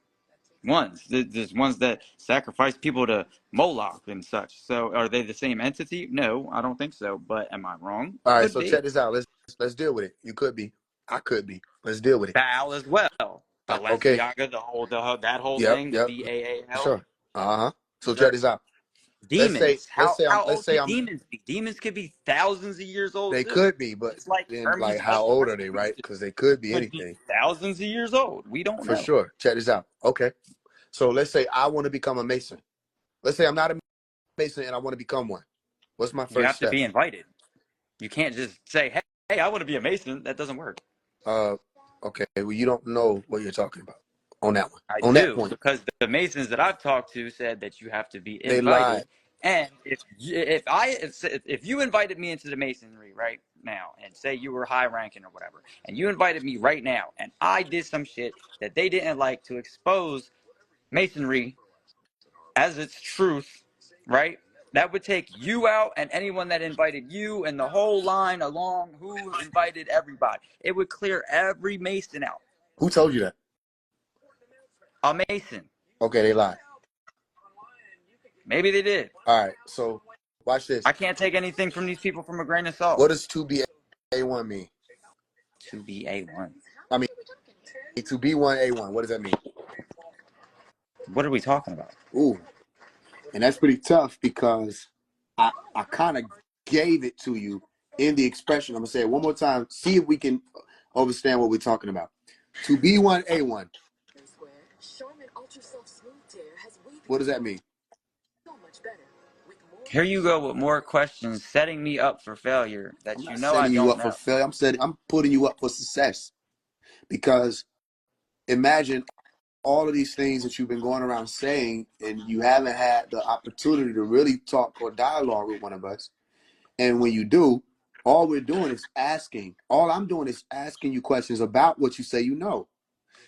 ones. There's ones that sacrifice people to Moloch and such. So are they the same entity? No, I don't think so. But am I wrong? All right, Could so be. check this out. Let's deal with it. You could be. I could be. Let's deal with it. Baal as well. Okay. Balenciaga, that whole Yep. thing, the Yep. For Baal. sure. Uh-huh. So check Sure. this out. Demons. How Let's old say could I'm demons be? Demons could be thousands of years old they too. could be, but Just like then like Hermes how old are they, Restoration right? Because they could be could be anything. thousands of years old. We don't For know. sure. Check this out. Okay. So let's say I want to become a Mason. Let's say I'm not a Mason and I want to become one. What's my You first have to step? be invited. You can't just say, hey, I want to be a Mason. That doesn't work. Uh okay. Well, you don't know what you're talking about on that one. I On that do, point. because the Masons that I've talked to said that you have to be They lied. invited. And if you invited me into the Masonry right now, and say you were high ranking or whatever, and you invited me right now, and I did some shit that they didn't like to expose Masonry as its truth, right? That would take you out and anyone that invited you and the whole line along who invited everybody. It would clear every Mason out. Who told you that? A Mason. Okay, they lied. Maybe they did. All right. So watch this. I can't take anything from these people from a grain of What salt. does 2B A1 mean? To be A1. I mean, to be 1A1. What does that mean? What are we talking about? Ooh, and that's pretty tough because I kind of gave it to you in the expression. I'm gonna say it one more time. See if we can understand what we're talking about. To be 1A1. What does that mean? Here you go with more questions, setting me up for failure I'm that you not know I setting you don't up for know. failure. I'm putting you up for success because imagine all of these things that you've been going around saying, and you haven't had the opportunity to really talk or dialogue with one of us. And when you do, all we're doing is asking. All I'm doing is asking you questions about what you say you know.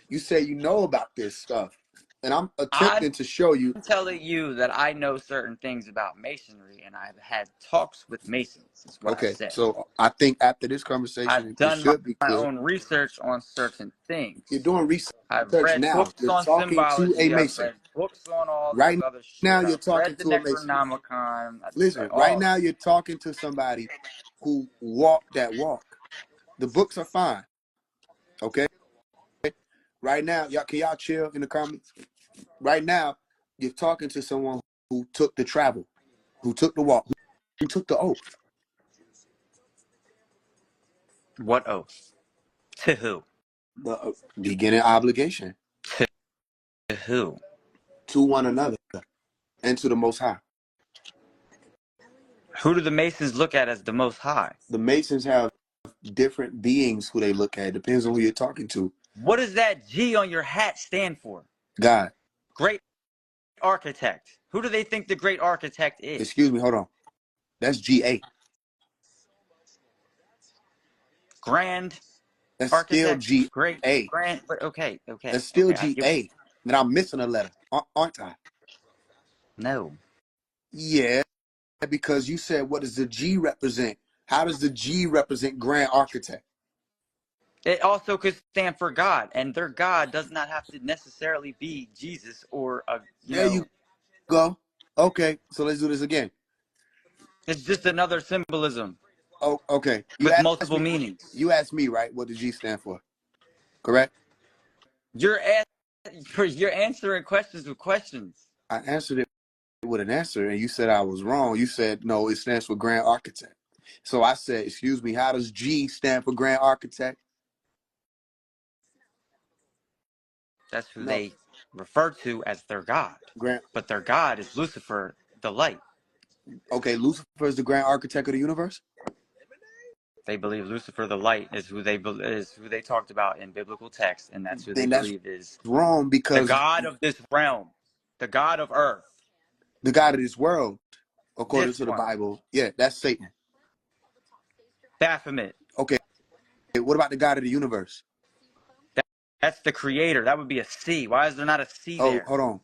You say you know about this stuff. And I'm I'm attempting to show you. telling you that I know certain things about Masonry, and I've had talks with Masons, is what I've Okay, said. so I think after this I've conversation, it done should be my clear. own research on certain You're things. doing I've research read now. books You're on talking to a symbology. I've Mason. read books on all this Right other now, shit. you're I've talking read the to a Mason. Necronomicon. I've read Listen, right all now, this. you're talking to somebody who walked that walk. The books are fine. Okay? Right now, y'all can y'all chill in the comments? Right now, you're talking to someone who took the travel, who took the walk, who took the oath. What oath? To who? The beginning obligation To who? to one another and to the Most High. Who do the Masons look at as the most high? The Masons have different beings who they look at. It depends on who you're talking to. What does that G on your hat stand for? God, Great architect. Who do they think the great architect is? excuse me, hold on. That's GA. Grand That's still architect? Great, GA. grand. Okay, That's still I get. GA. Then I'm missing a letter, aren't I? No. Yeah, because you said, what does the G represent? How does the G represent Grand Architect? It also could stand for God, and their God does not have to necessarily be Jesus or There you go. Okay, so let's do this again. it's just another symbolism Oh, okay. with multiple meanings. You asked me, right? What the G stand for? Correct? You're you're answering questions with questions. I answered it with an answer, and you said I was wrong. You said no, it stands for Grand Architect. So I said, excuse me, how does G stand for Grand Architect? That's who No, they refer to as their God. Grand. But their God is Lucifer, the light. Okay, Lucifer is the Grand Architect of the universe. They believe Lucifer, the light, is who they talked about in biblical text, and that's who they Then that's believe is wrong the because God of this realm, the God of earth. the God of this world, according This to the one, Bible, yeah, that's Satan. Baphomet. Okay, what about the God of the universe? That's the creator. That would be a C. Why is there not a C Oh, there? hold on.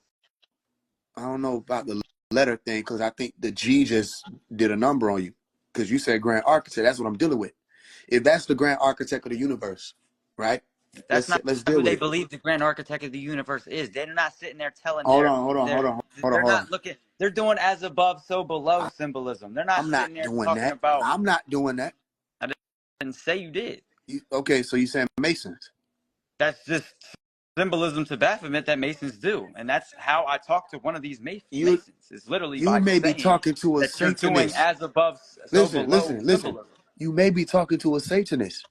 I don't know about the letter thing because I think the G just did a number on you because you said Grand Architect. That's what I'm dealing with. If that's the Grand Architect of the universe, right? That's not Let's who deal with they it. believe the grand architect of the universe is. They're not sitting there telling Hold on, hold on, hold on, hold on, they're hold on. not looking, they're doing as above, so below symbolism. They're not I'm not sitting there doing talking that. about, I'm not doing that. I didn't say you did. Okay, so you saying Masons? That's just symbolism to Baphomet that Masons do. And that's how I talk to one of these You Masons, is literally you by may be saying talking to a that you're doing Satanist. as above, so Listen, below listen, listen. symbolism. You may be talking to a Satanist.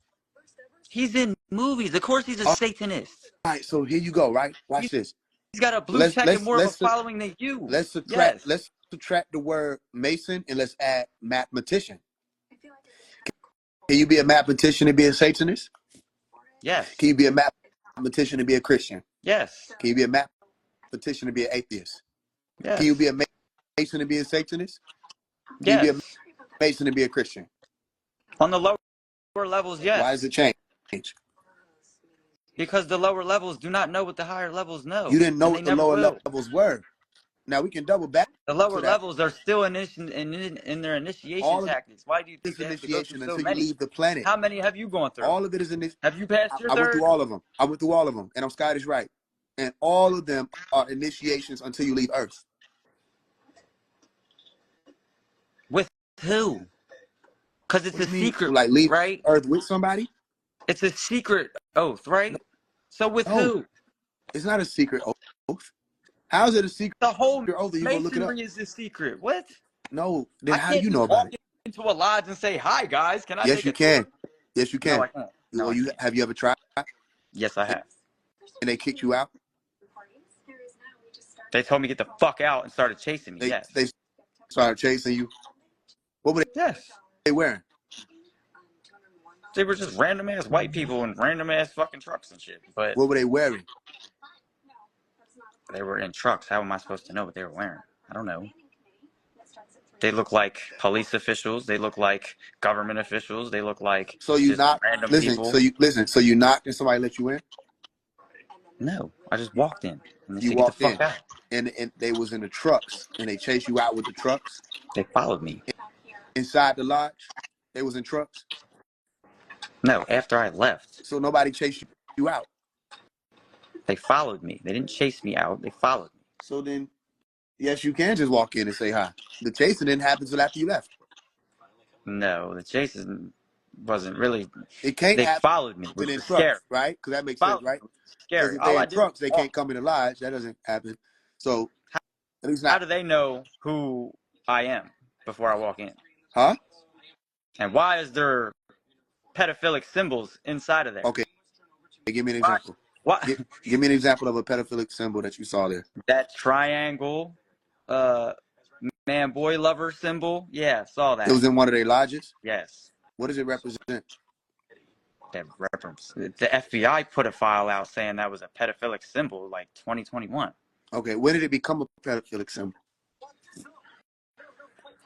He's in movies. Of course he's a All Satanist. right, so here you go, right? Watch He's this. got a blue Let's check and let's more of a let's following than you. let's subtract Yes. let's subtract the word Mason and let's add mathematician. Can you be a mathematician and be a Satanist? Yes. Can you be a mathematician and be a Christian? Yes. Can you be a mathematician and be an atheist? Can you Yes. be a Mason and be a Satanist? Can you be a Yes. Mason and be a Christian? On the lower levels, Why does yes. it change? Because the lower levels do not know what the higher levels You know. didn't know And they what the never lower will. levels were. Now we can double back The to lower that. levels are still in their initiation All of tactics. Why do you it think is they have to go through initiation so until you many? leave the planet. How many have you gone through? All of it is in. Have you passed your I went through third? all of them. I went through all of them, and I'm Scottish right. And all of them are initiations until you leave Earth. With who? Because What it's do a you mean, secret, like leave right? Earth with somebody? It's a secret oath, right? So with No, who? it's not a secret oath. How is it a secret The whole oath that you go look it up? masonry is a secret. What? No, then I how do can't you know just about walk it? into a lodge and say, "Hi guys, can I Yes, take you a tour?" can. Yes, you No, can. I can't. No, Or I you can't. have you ever tried and Yes, I have. they kicked you out? They told me to get the fuck out and started chasing me. Yes. They started chasing you. What were Yes. they wearing? They were just random ass white people in random ass fucking trucks and shit. But What were they wearing? they were in trucks. How am I supposed to know what they were wearing? I don't know. They look like police officials. They look like government officials. They look like So you just knock. random Listen. people. So you knocked and somebody let you in. No, I just walked in and they You said, "Get the walked fuck in, out." and they was in the trucks, and they chased you out with the trucks. They followed me. Inside the lodge, they was in trucks. No, after I left, So nobody chased you out. they followed me. They didn't chase me out. They followed me. So then, yes, you can just walk in and say hi. The chasing didn't happen until after you left. No, the chase wasn't really. It can't They happen followed me, which in was scary. trucks, right? Because that makes sense, Followed me, right? which was Because scary. if All they I in did was trucks, they walk. can't come in the lodge. That doesn't happen. So at least How not, do they know who I am before I walk in? huh? And why is there pedophilic symbols inside of there? Okay, give me an Why? example. What? Give me an example of a pedophilic symbol that you saw there. That triangle, uh, man, boy, lover symbol. Yeah, saw It that. was in one of their lodges. Yes. What does it represent? That reference. The FBI put a file out saying that was a pedophilic symbol, like 2021. Okay, when did it become a pedophilic symbol?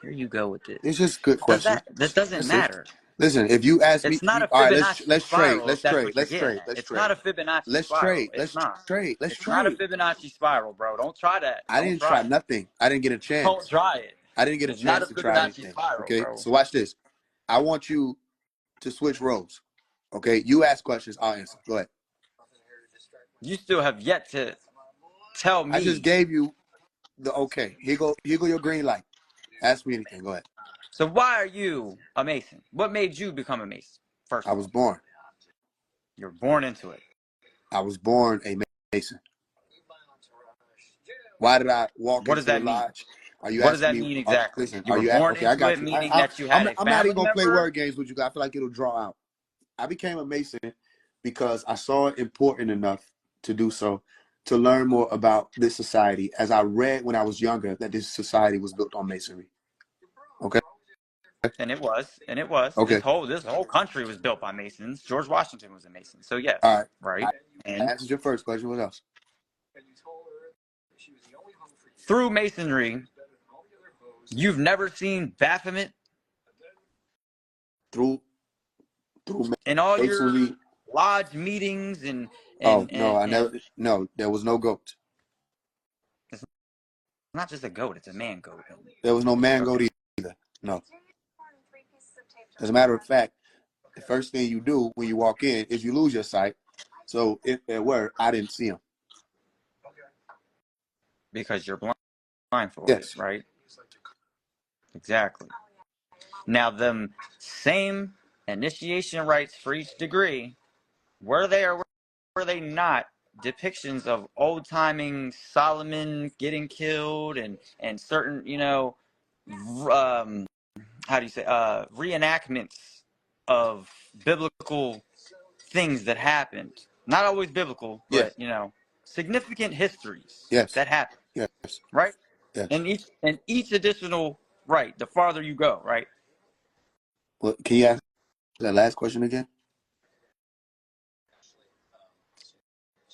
Here you go with this. It's just good Does questions. that? That doesn't That's it. matter. Listen, if you ask me, It's not a all right, Fibonacci let's trade, spiral, let's if that's trade, what you're let's getting trade, at. let's It's trade, not a Fibonacci let's spiral. trade, It's not. let's It's not a trade. Fibonacci spiral, bro. Don't try that. I Don't didn't try try it. nothing. I didn't get a Don't chance. try it. I didn't get a It's not a chance to try Fibonacci anything. spiral, Okay, bro. so watch this. I want you to switch roles. Okay, you ask questions, I'll answer. Go ahead. You still have yet to tell I just me. gave you the okay. Here go your green light. Ask me anything. Go ahead. So why are you a Mason? What made you become a Mason? First I of was all, born. you're born into it. I was born a Mason. Why did I walk What does into the that mean? lodge? Are you What does asking that me? mean exactly? Listen, You are were you born okay? I into got it, you. meaning that you had a I'm not even family gonna play member? word games with you, guys. I feel like it'll draw out. I became a Mason because I saw it important enough to do so, to learn more about this society, as I read when I was younger that this society was built on masonry. Okay. And it was, and it was. Okay. This whole country was built by Masons. George Washington was a Mason. So All yes, right. right. I And answered your first question. What else? through Masonry, you've never seen Baphomet Through in all your masonry. lodge meetings and Oh and no, and, I and never. No, there was no goat. it's not just a goat; it's a man goat. There was no man goat Okay. either. No. As a matter of fact, the first thing you do when you walk in is you lose your sight. So if there were, I didn't see him. Because you're blindfolded, Yes. right? Exactly. Now, them same initiation rites for each degree, were they or were they not depictions of old timing Solomon getting killed and certain, how do you say, reenactments of biblical things that happened? Not always biblical, Yes. but significant histories Yes. that happened, Yes. right? Yes. And each additional right, the farther you go, right? Well, can you ask that last question again?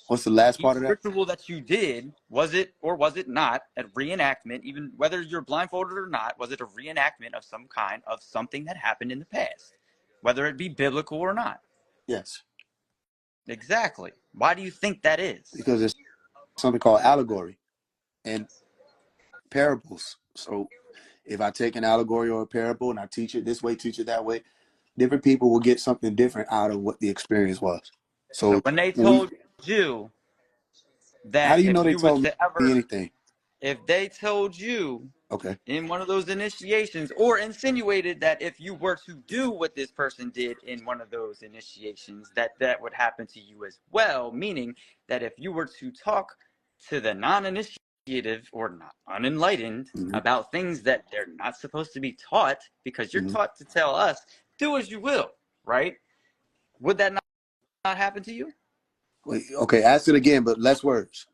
What's the last Each part of that? ritual that you did, was it or was it not a reenactment, even whether you're blindfolded or not, was it a reenactment of some kind of something that happened in the past, whether it be biblical or not? Yes. Exactly. Why do you think that is? Because there's something called allegory and parables. So if I take an allegory or a parable and I teach it this way, teach it that way, different people will get something different out of what the experience was. So So when they when we, told you how that do you know they told me anything? if they told you Okay. in one of those initiations, or insinuated that if you were to do what this person did in one of those initiations, that would happen to you as well, meaning that if you were to talk to the non-initiative or not unenlightened Mm-hmm. about things that they're not supposed to be taught, because you're Mm-hmm. taught to tell us, do as you will, right? Would that not happen to you? Wait, okay, ask it again, but less words.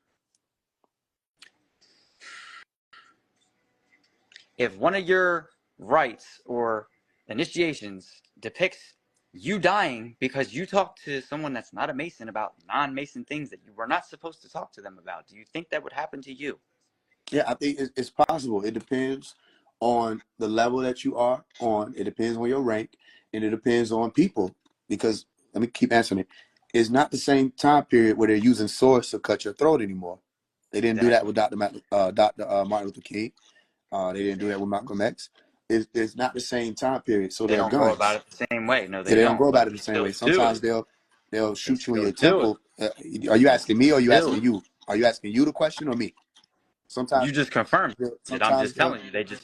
If one of your rites or initiations depicts you dying because you talked to someone that's not a Mason about non-Mason things that you were not supposed to talk to them about, do you think that would happen to you? Yeah, I think it's possible. It depends on the level that you are on. It depends on your rank, and it depends on people. Because let me keep answering it. It's not the same time period where they're using swords to cut your throat anymore. They didn't do that Exactly. with Dr. Martin Luther King. They didn't do that with Malcolm X. It's not the same time period. So They they're don't go about guns. it the same way. No, Yeah, they they don't go don't. about But it they the same still way. do Sometimes it. they'll They shoot you in still your do it. temple. Are you They asking me or are you still. asking you? Are you asking you the question or me? Sometimes You just confirmed it. I'm sometimes just they'll telling you. They just